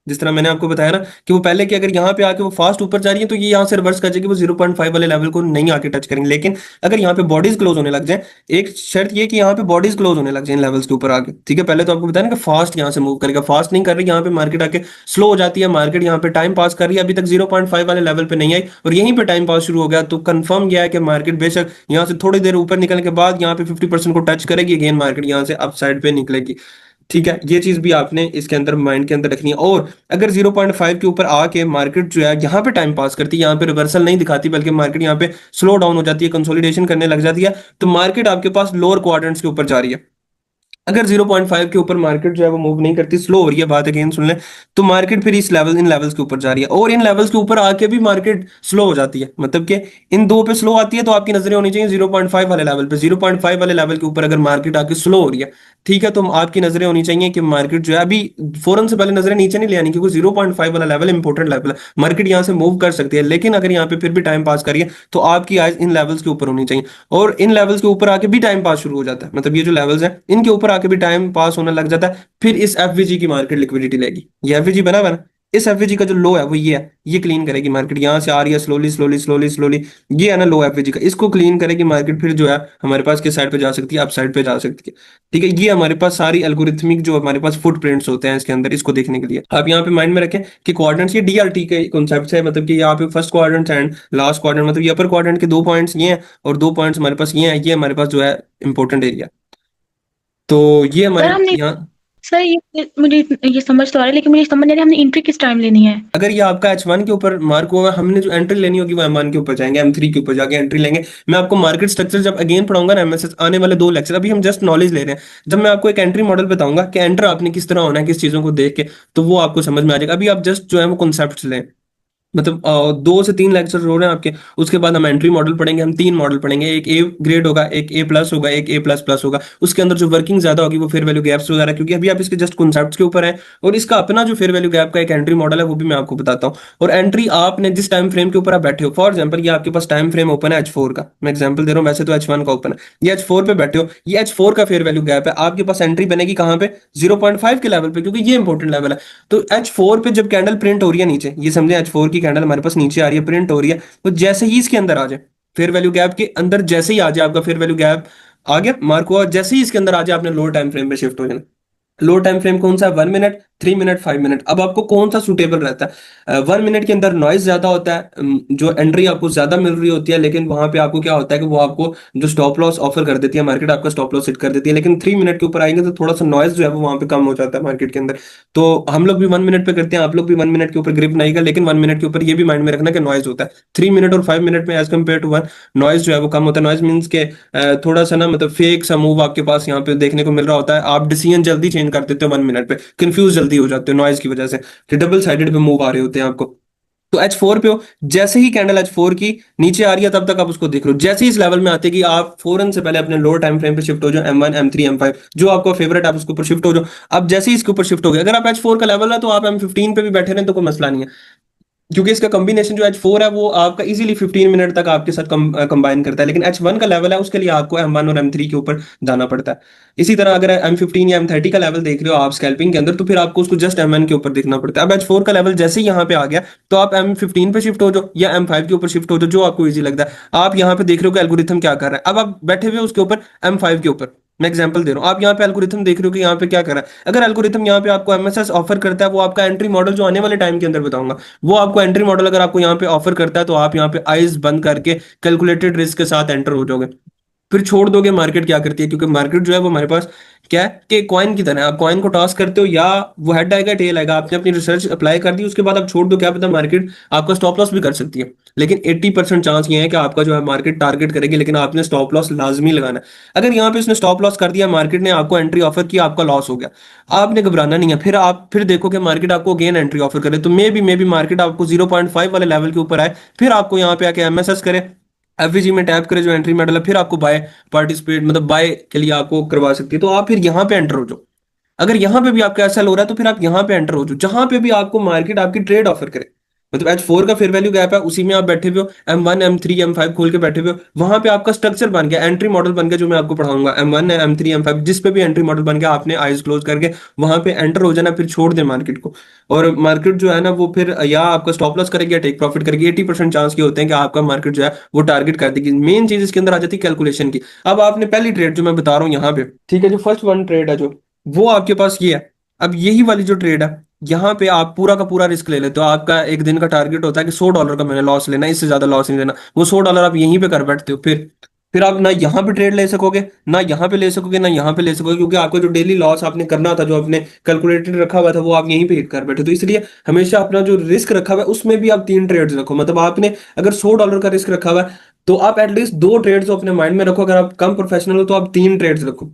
जिस तरह मैंने आपको बताया ना कि वो पहले कि अगर यहाँ पे आके वो फास्ट ऊपर जा रही है तो ये यहाँ से रिवर्स कर जाएगी, वो 0.5 वाले लेवल को नहीं आके टच करेंगे। लेकिन अगर यहाँ पे बॉडीज क्लोज होने लग जाए, एक शर्त ये कि यहाँ पे बॉडीज क्लोज होने लग जाए इन लेवल्स के ऊपर आके, ठीक है। पहले तो आपको बताया ना कि फास्ट यहाँ से मूव करेगा, फास्ट नहीं कर रही, यहाँ पे मार्केट आके स्लो हो जाती है, मार्केट यहाँ पे टाइम पास कर रही है, अभी तक 0.5 वाले लेवल पे नहीं आई और यहीं पे टाइम पास शुरू हो गया, तो कंफर्म गया है कि मार्केट बेशक यहाँ से थोड़ी देर ऊपर निकलने के बाद यहाँ पे 50% को टच करेगी, अगेन मार्केट यहाँ से अप साइड पे निकलेगी। ठीक है, ये चीज भी आपने इसके अंदर माइंड के अंदर रखनी है। और अगर 0.5 के ऊपर आके मार्केट जो है यहाँ पे टाइम पास करती है, यहाँ पे रिवर्सल नहीं दिखाती, बल्कि मार्केट यहाँ पे स्लो डाउन हो जाती है, कंसोलिडेशन करने लग जाती है, तो मार्केट आपके पास लोअर क्वाड्रेंट्स के ऊपर जा रही है। अगर 0.5 के ऊपर मार्केट जो है वो मूव नहीं करती, स्लो हो रही है, बात अगेन सुन लें, तो मार्केट फिर इस लेवल इन लेवल्स के ऊपर जा रही है, और इन लेवल्स के ऊपर आके भी मार्केट स्लो हो जाती है, मतलब कि इन दो पे स्लो आती है, तो आपकी नजरें होनी चाहिए 0.5 वाले लेवल पे। 0.5 वाले लेवल के ऊपर अगर मार्केट आके स्लो हो रही है, ठीक है, तो आपकी नजरें होनी चाहिए कि मार्केट जो है अभी फौरन से पहले नजरें नीचे नहीं ले आनी, क्योंकि 0.5 वाला लेवल इंपॉर्टेंट लेवल है, मार्केट यहाँ से मूव कर सकती है, लेकिन अगर यहाँ पे फिर भी टाइम पास करिए तो आपकी आइज इन लेवल्स के ऊपर होनी चाहिए। और इन लेवल्स के ऊपर आके भी टाइम पास शुरू हो जाता है, मतलब ये जो लेवल्स हैं इनके ऊपर आके भी टाइम पास होने लग जाता है, फिर इस एफवीजी की मार्केट लिक्विडिटी लेगी। ये एफवीजी बना हुआ है ना, इस एफवीजी का जो लो है वो ये है, ये क्लीन करेगी मार्केट, यहाँ से आ रही है स्लोली स्लोली स्लोली स्लोली, ये है ना लो एफवीजी का, इसको क्लीन करेगी मार्केट, फिर जो है हमारे पास किस साइड पे जा सकती है, अप साइड पे जा सकती है। ठीक है, ये हमारे पास सारी एल्गोरिथमिक जो हमारे पास फुटप्रिंट्स होते हैं इसके अंदर, इसको देखने के लिए आप यहाँ पे माइंड में रखें कि क्वाड्रेंट्स ये डीआरटी के कॉन्सेप्ट है, मतलब कि यहाँ पे first quadrant and last quadrant, मतलब ये अपर क्वाड्रेंट के 2 पॉइंट्स ये हैं और 2 पॉइंट्स हमारे पास ये हैं, ये हमारे पास जो है इंपॉर्टेंट एरिया। तो ये सर हमारे हमने यहाँ, सर मुझे ये समझ तो आ रहा है, लेकिन मुझे समझ नहीं आ रहा हमने एंट्री किस टाइम लेनी है। अगर ये आपका H1 के ऊपर मार्क हुआ, हमने जो एंट्री लेनी होगी वो M1 के ऊपर जाएंगे, M3 के ऊपर जाके एंट्री लेंगे। मैं आपको मार्केट स्ट्रक्चर जब अगेन पढ़ाऊंगा ना एमएसएस आने वाले 2 लेक्चर, अभी हम जस्ट नॉलेज ले रहे हैं, जब मैं आपको एक एंट्री मॉडल बताऊंगा कि एंटर आपने किस तरह होना है, किस चीजों को देख के, तो वो आपको समझ में आ जाएगा। अभी आप जस्ट जो है वो कॉन्सेप्ट लें, मतलब 2 से 3 लेक्चर हो रहे हैं आपके, उसके बाद हम एंट्री मॉडल पढ़ेंगे, हम 3 मॉडल पढ़ेंगे, एक ए ग्रेड होगा, एक ए प्लस होगा, एक ए प्लस प्लस होगा, उसके अंदर जो वर्किंग ज्यादा होगी वो फेयर वैल्यू गैप्स वगैरह, क्योंकि अभी आप इसके जस्ट कॉन्सेप्ट्स के ऊपर है, और इसका अपना जो फेयर वैल्यू गैप का एक एंट्री मॉडल है वो भी मैं आपको बताता हूँ। और एंट्री आपने जिस टाइम फ्रेम के ऊपर आप बैठे हो, फॉर एग्जाम्पल ये आपके पास टाइम फ्रेम ओपन है H4 का, मैं एग्जाम्पल दे रहा हूँ, वैसे तो H1 का ओपन है, ये H4 पे बैठे हो, ये H4 का फेयर वैल्यू गैप है, आपके पास एंट्री बनेगी कहाँ पे, 0.5 के लेवल पे, क्योंकि ये इंपॉर्टेंट लेवल है। तो H4 पे जब कैंडल प्रिंट हो रही है नीचे, ये समझे H4 की कैंडल हमारे पास नीचे आ रही है, प्रिंट हो रही है, तो जैसे ही इसके अंदर आ जाए, फेयर वैल्यू गैप के अंदर जैसे ही आ जाए, आपका फेयर वैल्यू गैप आ गया मार्क हुआ, जैसे ही इसके अंदर आ जाए आपने लोअर टाइम फ्रेम पे शिफ्ट हो जाना। लो टाइम फ्रेम कौन सा है, 1 मिनट, 3 मिनट, 5 मिनट। अब आपको कौन सा सुटेबल रहता है, 1 मिनट के अंदर नॉइज ज्यादा होता है, जो एंट्री आपको ज्यादा मिल रही होती है, लेकिन वहां पे आपको क्या होता है कि वो आपको जो स्टॉप लॉस ऑफर कर देती है मार्केट, आपका स्टॉप लॉस हिट कर देती है, लेकिन 3 मिनट के ऊपर आएंगे तो थोड़ा सा नॉइज जो है वो वहां पे कम हो जाता है मार्केट के अंदर। तो हम लोग भी 1 मिनट पे करते हैं, आप लोग भी 1 मिनट के ऊपर ग्रिप नहीं कर, लेकिन 1 मिनट के ऊपर ये भी माइंड में रखना कि नॉइज होता है। 3 मिनट और 5 मिनट में एज कम्पेयर टू 1, नॉइज जो है वो कम होता है। नॉइज मीन्स के थोड़ा सा ना मतलब फेक सा मूव आपके पास यहाँ पे देखने को मिल रहा होता है, आप डिसीजन जल्दी चेंज कर देते हो 1 मिनट पे, कंफ्यूज जल्दी हो जाते हो नॉइज की वजह से, डबल साइडेड पे मूव आ रहे होते हैं आपको। तो H4 पे हो, जैसे ही कैंडल H4 की नीचे आ रही है तब तक आप उसको देख रहे हो, जैसे ही इस लेवल में आते कि आप फौरन से पहले अपने लोअर टाइम फ्रेम पे शिफ्ट हो जाओ, M1 M3 M5 जो आपका फेवरेट, आप उसके ऊपर शिफ्ट हो जाओ। अब जैसे ही इसके ऊपर शिफ्ट हो गए, अगर आप H4 का लेवल है तो आप M15 पे भी बैठे रहें तो कोई मसला नहीं है, क्योंकि इसका कॉम्बिनेशन जो H4 है वो आपका इजीली 15 मिनट तक आपके साथ कंबाइन करता है। लेकिन H1 का लेवल है उसके लिए आपको M1 और M3 के ऊपर जाना पड़ता है। इसी तरह अगर M15 या M30 का लेवल देख रहे हो आप स्कैल्पिंग के अंदर, तो फिर आपको उसको जस्ट M1 के ऊपर देखना पड़ता है। अब H4 का लेवल जैसे ही यहाँ पे आ गया तो आप M15 पे शिफ्ट हो जाओ या M5 के ऊपर शिफ्ट हो जाओ, जो आपको ईजी लगता है। आप यहाँ पे देख रहे हो कि एल्गोरिथम क्या कर रहा है, अब आप बैठे हुए उसके ऊपर M5 के ऊपर, मैं एग्जांपल दे रहा हूँ, आप यहाँ पे एल्गोरिथम देख रहे हो कि यहाँ पे क्या कर रहा है। अगर एल्गोरिथम यहाँ पे आपको एमएसएस ऑफर करता है, वो आपका एंट्री मॉडल जो आने वाले टाइम के अंदर बताऊंगा, वो आपको एंट्री मॉडल अगर आपको यहाँ पे ऑफर करता है, तो आप यहाँ पे आइज बंद करके कैलकुलेटेड रिस्क के साथ एंटर हो जाओगे, फिर छोड़ दोगे। मार्केट क्या करती है, क्योंकि मार्केट जो है वो हमारे पास क्या है कि कॉइन की तरह है, आप कॉइन को टॉस करते हो, या वो हेड आएगा टेल आएगा, आपने अपनी रिसर्च अप्लाई कर दी उसके बाद आप छोड़ दो, क्या पता मार्केट आपका स्टॉप लॉस भी कर सकती है। लेकिन 80% चांस ये है कि आपका जो है मार्केट टारगेट करेगी, लेकिन आपने स्टॉप लॉस लाजमी लगाना है। अगर यहाँ पे उसने स्टॉप लॉस कर दिया, मार्केट ने आपको एंट्री ऑफर किया, आपका लॉस हो गया, आपने घबराना नहीं है, फिर आप फिर देखो कि मार्केट आपको अगेन एंट्री ऑफर करे, तो मे बी मार्केट आपको 0.5 वाले लेवल के ऊपर आए, फिर आपको यहाँ पे आके एमएसएस करे, एफवीजी में टैप करें जो एंट्री मॉडल है, फिर आपको बाय पार्टिसिपेट मतलब बाय के लिए आपको करवा सकती है, तो आप फिर यहाँ पे एंटर हो जाओ। अगर यहाँ पे भी आपका एसएल हो रहा है तो फिर आप यहाँ पे एंटर हो जाओ, जहां पे भी आपको मार्केट आपकी ट्रेड ऑफर करे। मतलब H4 का फेयर वैल्यू गैप है, उसी में आप बैठे हुए हो, M1 M3 M5 खोल के बैठे हुए हो, वहां पे आपका स्ट्रक्चर बन गया, एंट्री मॉडल बन गया, जो मैं आपको पढ़ाऊंगा M1 M3 M5 जिस पे भी एंट्री मॉडल बन गया, आपने आइज क्लोज करके वहां पे एंटर हो जाना, फिर छोड़ दे मार्केट को। और मार्केट जो है ना वो फिर या आपका स्टॉप लॉस करेगी या टेक प्रॉफिट करेगी, 80% चांस के होते हैं कि आपका मार्केट जो है वो टारगेट कर देगी। मेन चीज इसके अंदर आ जाती है कैलकुलेशन की। अब आपने पहली ट्रेड जो मैं बता रहा हूँ यहाँ पे, ठीक है, जो फर्स्ट वन ट्रेड है जो, वो आपके पास ये है। अब यही वाली जो ट्रेड है, यहाँ पे आप पूरा का पूरा रिस्क ले लेते हो। आपका एक दिन का टारगेट होता है कि $100 का मैंने लॉस लेना है, इससे ज्यादा लॉस नहीं लेना। वो $100 आप यहीं पे कर बैठते हो, फिर आप ना यहाँ पे ट्रेड ले सकोगे, ना यहाँ पे ले सकोगे, ना यहाँ पे ले सकोगे, क्योंकि आपको जो डेली लॉस आपने करना था, जो आपने कैलकुलेटेड रखा हुआ था, वो आप यहीं पे हिट कर बैठे। तो इसलिए हमेशा अपना जो रिस्क रखा हुआ है उसमें भी आप 3 ट्रेड्स रखो। मतलब आपने अगर $100 का रिस्क रखा हुआ है तो आप एटलीस्ट 2 ट्रेड्स अपने माइंड में रखो। अगर आप कम प्रोफेशनल हो तो आप 3 ट्रेड्स रखो।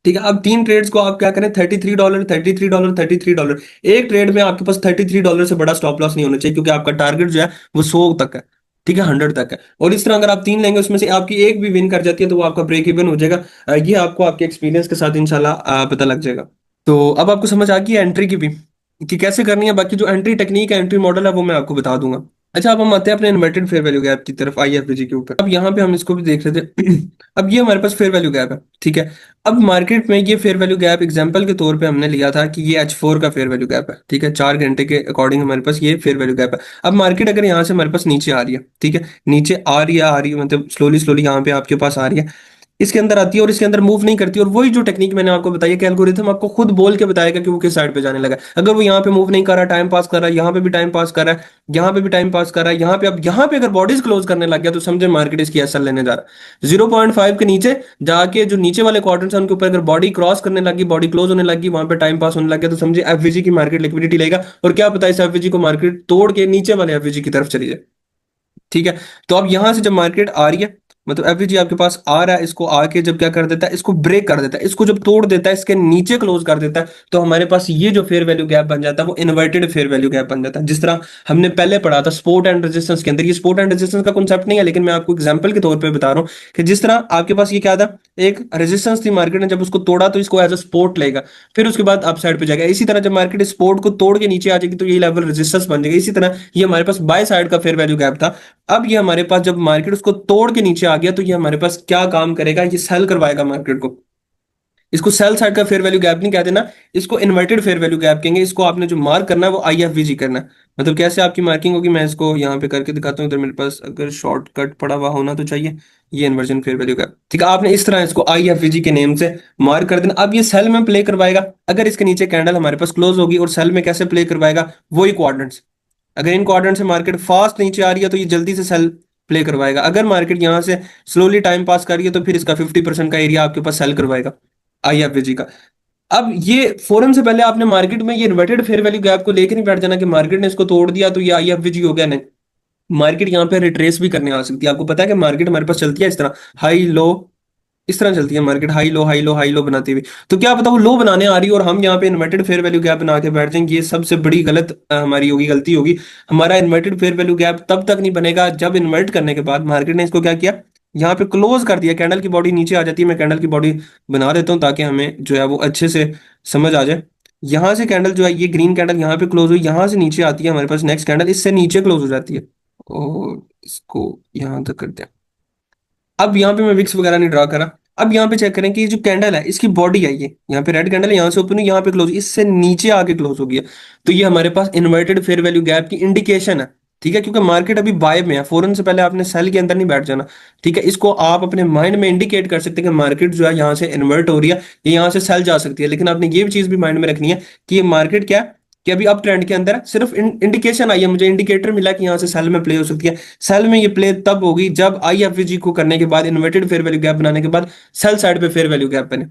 ठीक है, अब 3 ट्रेड्स को आप क्या करें, $33 $33 $33। एक ट्रेड में आपके पास $33 से बड़ा स्टॉप लॉस नहीं होना चाहिए, क्योंकि आपका टारगेट जो है वो 100 तक है। ठीक है, 100 तक है। और इस तरह अगर आप 3 लेंगे, उसमें से आपकी एक भी विन कर जाती है तो वो आपका ब्रेक इवन हो जाएगा। ये आपको आपके एक्सपीरियंस के साथ इंशाल्लाह पता लग जाएगा। तो अब आपको समझ आ गई है एंट्री की भी कि कैसे करनी है। बाकी जो एंट्री टेक्निक है, एंट्री मॉडल है, वो मैं आपको बता दूंगा। अच्छा, अब हम आते हैं अपने इन्वर्टेड फेयर वैल्यू गैप की तरफ, आईएफवीजी के ऊपर। अब यहाँ पे हम इसको भी देख रहे थे। अब ये हमारे पास फेयर वैल्यू गैप है, ठीक है। अब मार्केट में ये फेयर वैल्यू गैप एग्जांपल के तौर पे हमने लिया था कि ये H4 का फेयर वैल्यू गैप है, ठीक है। 4 घंटे के अकॉर्डिंग हमारे पास ये फेयर वैल्यू गैप है। अब मार्केट अगर यहाँ से हमारे पास नीचे आ रही है, ठीक है, नीचे आ रही है मतलब स्लोली स्लोली यहाँ पे आपके पास आ रही है, इसके अंदर आती है और इसके अंदर मूव नहीं करती। और वही जो टेक्निक मैंने आपको बताई है कि एल्गोरिथम आपको खुद बोल के बताएगा कि वो किस साइड पे जाने लगा है। अगर वो यहाँ पे मूव नहीं कर रहा, टाइम पास कर रहा है, यहाँ पे भी टाइम पास कर रहा है, यहाँ पे भी टाइम पास कर रहा है, यहाँ पे, अब यहाँ पे अगर बॉडीज क्लोज करने लग गया तो समझे मार्केट इसकी एसएल लेने जा रहा है। 0.5 के नीचे जाके जो नीचे वाले क्वाड्रेंट्स हैं उनके ऊपर अगर बॉडी क्रॉस करने लगी, बॉडी क्लोज होने लगी, वहां पे टाइम पास होने लग गया, तो समझे एफवीजी की मार्केट लिक्विडिटी लेगा। और क्या पता इस एफवीजी को मार्केट तोड़ के नीचे वाले एफवीजी की तरफ चली जाए। ठीक है, तो अब यहां से जब मार्केट आ रही है, मतलब एफवीजी आपके पास आ रहा है, इसको आके जब क्या कर देता है, इसको ब्रेक कर देता है, इसको जब तोड़ देता है, इसके नीचे क्लोज कर देता है, तो हमारे पास ये जो फेयर वैल्यू गैप बन जाता है वो इन्वर्टेड फेयर वैल्यू गैप बन जाता है। जिस तरह हमने पहले पढ़ा था सपोर्ट एंड रेजिस्टेंस के अंदर, ये सपोर्ट एंड रेजिस्टेंस का कॉन्सेप्ट नहीं है, लेकिन मैं आपको एग्जांपल के तौर पे बता रहा हूँ कि जिस तरह आपके पास ये क्या था, एक रेजिस्टेंस थी, मार्केट ने जब उसको तोड़ा तो इसको एज अ सपोर्ट लेगा, फिर उसके बाद अप साइड पे जाएगा। इसी तरह जब मार्केट सपोर्ट को तोड़ के नीचे आ जाएगी तो ये लेवल रेजिस्टेंस बन जाएगा। इसी तरह ये हमारे पास बाय साइड का फेयर वैल्यू गैप था। अब ये हमारे पास जब मार्केट उसको तोड़ के नीचे आ गया तो ये हमारे पास क्या काम करेगा, ये सेल करवाएगा मार्केट को। इसको सेल साइड का फेयर वैल्यू गैप नहीं कहते ना, इसको इन्वर्टेड फेयर वैल्यू गैप कहेंगे। इसको आपने जो मार्क करना है वो आईएफवीजी करना है। मतलब कैसे आपकी मार्किंग होगी, मैं इसको यहाँ पे करके दिखाता हूँ। इधर मेरे पास अगर शॉर्टकट पड़ा हुआ होना तो चाहिए, ये इन्वर्जन फेयर वैल्यू गैप, ठीक है। आपने इस तरह इसको आईएफवीजी के नेम से मार्क कर देना। अब ये सेल में प्ले करवाएगा, अगर इसके नीचे कैंडल हमारे पास क्लोज होगी। और सेल में कैसे प्ले करवाएगा, वही क्वाड्रेंट्स। अगर इन क्वाड्रेंट से मार्केट फास्ट नीचे आ रही है तो ये जल्दी से सेल प्ले करवाएगा। अगर मार्केट यहाँ से स्लोली टाइम पास कर रही है तो फिर इसका 50% का एरिया आपके पास सेल करवाएगा, आईएफवीजी का। अब ये फॉरन से पहले आपने मार्केट में ये इन्वर्टेड फेयर वैल्यू गैप को लेकर नहीं बैठ जाना कि मार्केट ने इसको तोड़ दिया तो ये आईएफवीजी हो गया। नहीं, मार्केट यहाँ पे रिट्रेस भी करने आ सकती है। आपको पता है कि मार्केट हमारे पास चलती है इस तरह, हाई लो, इस तरह चलती है market, high low high low high low बनाती हुई। तो क्या पता वो लो बनाने आ रही है और हम यहाँ पे इन्वर्टेड फेयर वैल्यू गैप बना के बैठ जाएंगे। ये सबसे बड़ी गलत हमारी होगी, गलती होगी। हमारा इन्वर्टेड फेयर वैल्यू गैप तब तक नहीं बनेगा जब इन्वर्ट करने के बाद मार्केट ने इसको क्या किया, यहाँ पे क्लोज कर दिया, कैंडल की बॉडी नीचे आ जाती है। मैं कैंडल की बॉडी बना देता हूँ ताकि हमें जो है वो अच्छे से समझ आ जाए। यहाँ से कैंडल जो है, ये ग्रीन कैंडल यहाँ पे क्लोज हुई, यहाँ से नीचे आती है हमारे पास नेक्स्ट कैंडल, इससे नीचे क्लोज हो जाती है। और इसको यहाँ तक करते हैं। अब यहाँ पे मैं विक्स वगैरह नहीं ड्रा करा। अब यहाँ पे चेक करें कि ये जो कैंडल है इसकी बॉडी है, ये यहाँ पे रेड कैंडल है, यहाँ से ओपन हुई, यहाँ पे क्लोज, इससे नीचे आके क्लोज हो गया। तो ये हमारे पास इन्वर्टेड फेयर वैल्यू गैप की इंडिकेशन है। ठीक है, क्योंकि मार्केट अभी बाय में है, फॉरन से पहले आपने सेल के अंदर नहीं बैठ जाना। ठीक है, इसको आप अपने माइंड में इंडिकेट कर सकते हैं कि मार्केट जो है यहाँ से इन्वर्ट हो रही है, ये यहाँ से सेल जा सकती है। लेकिन आपने ये भी चीज भी माइंड में रखनी है कि ये मार्केट क्या है, कि अभी अप ट्रेंड के अंदर है, सिर्फ इंडिकेशन आई है, मुझे इंडिकेटर मिला कि यहाँ से सेल में प्ले हो सकती है। सेल में ये प्ले तब होगी जब आईएफवीजी को करने के बाद, इन्वर्टेड फेयर वैल्यू गैप बनाने के बाद सेल साइड पे फेयर वैल्यू गैप बने।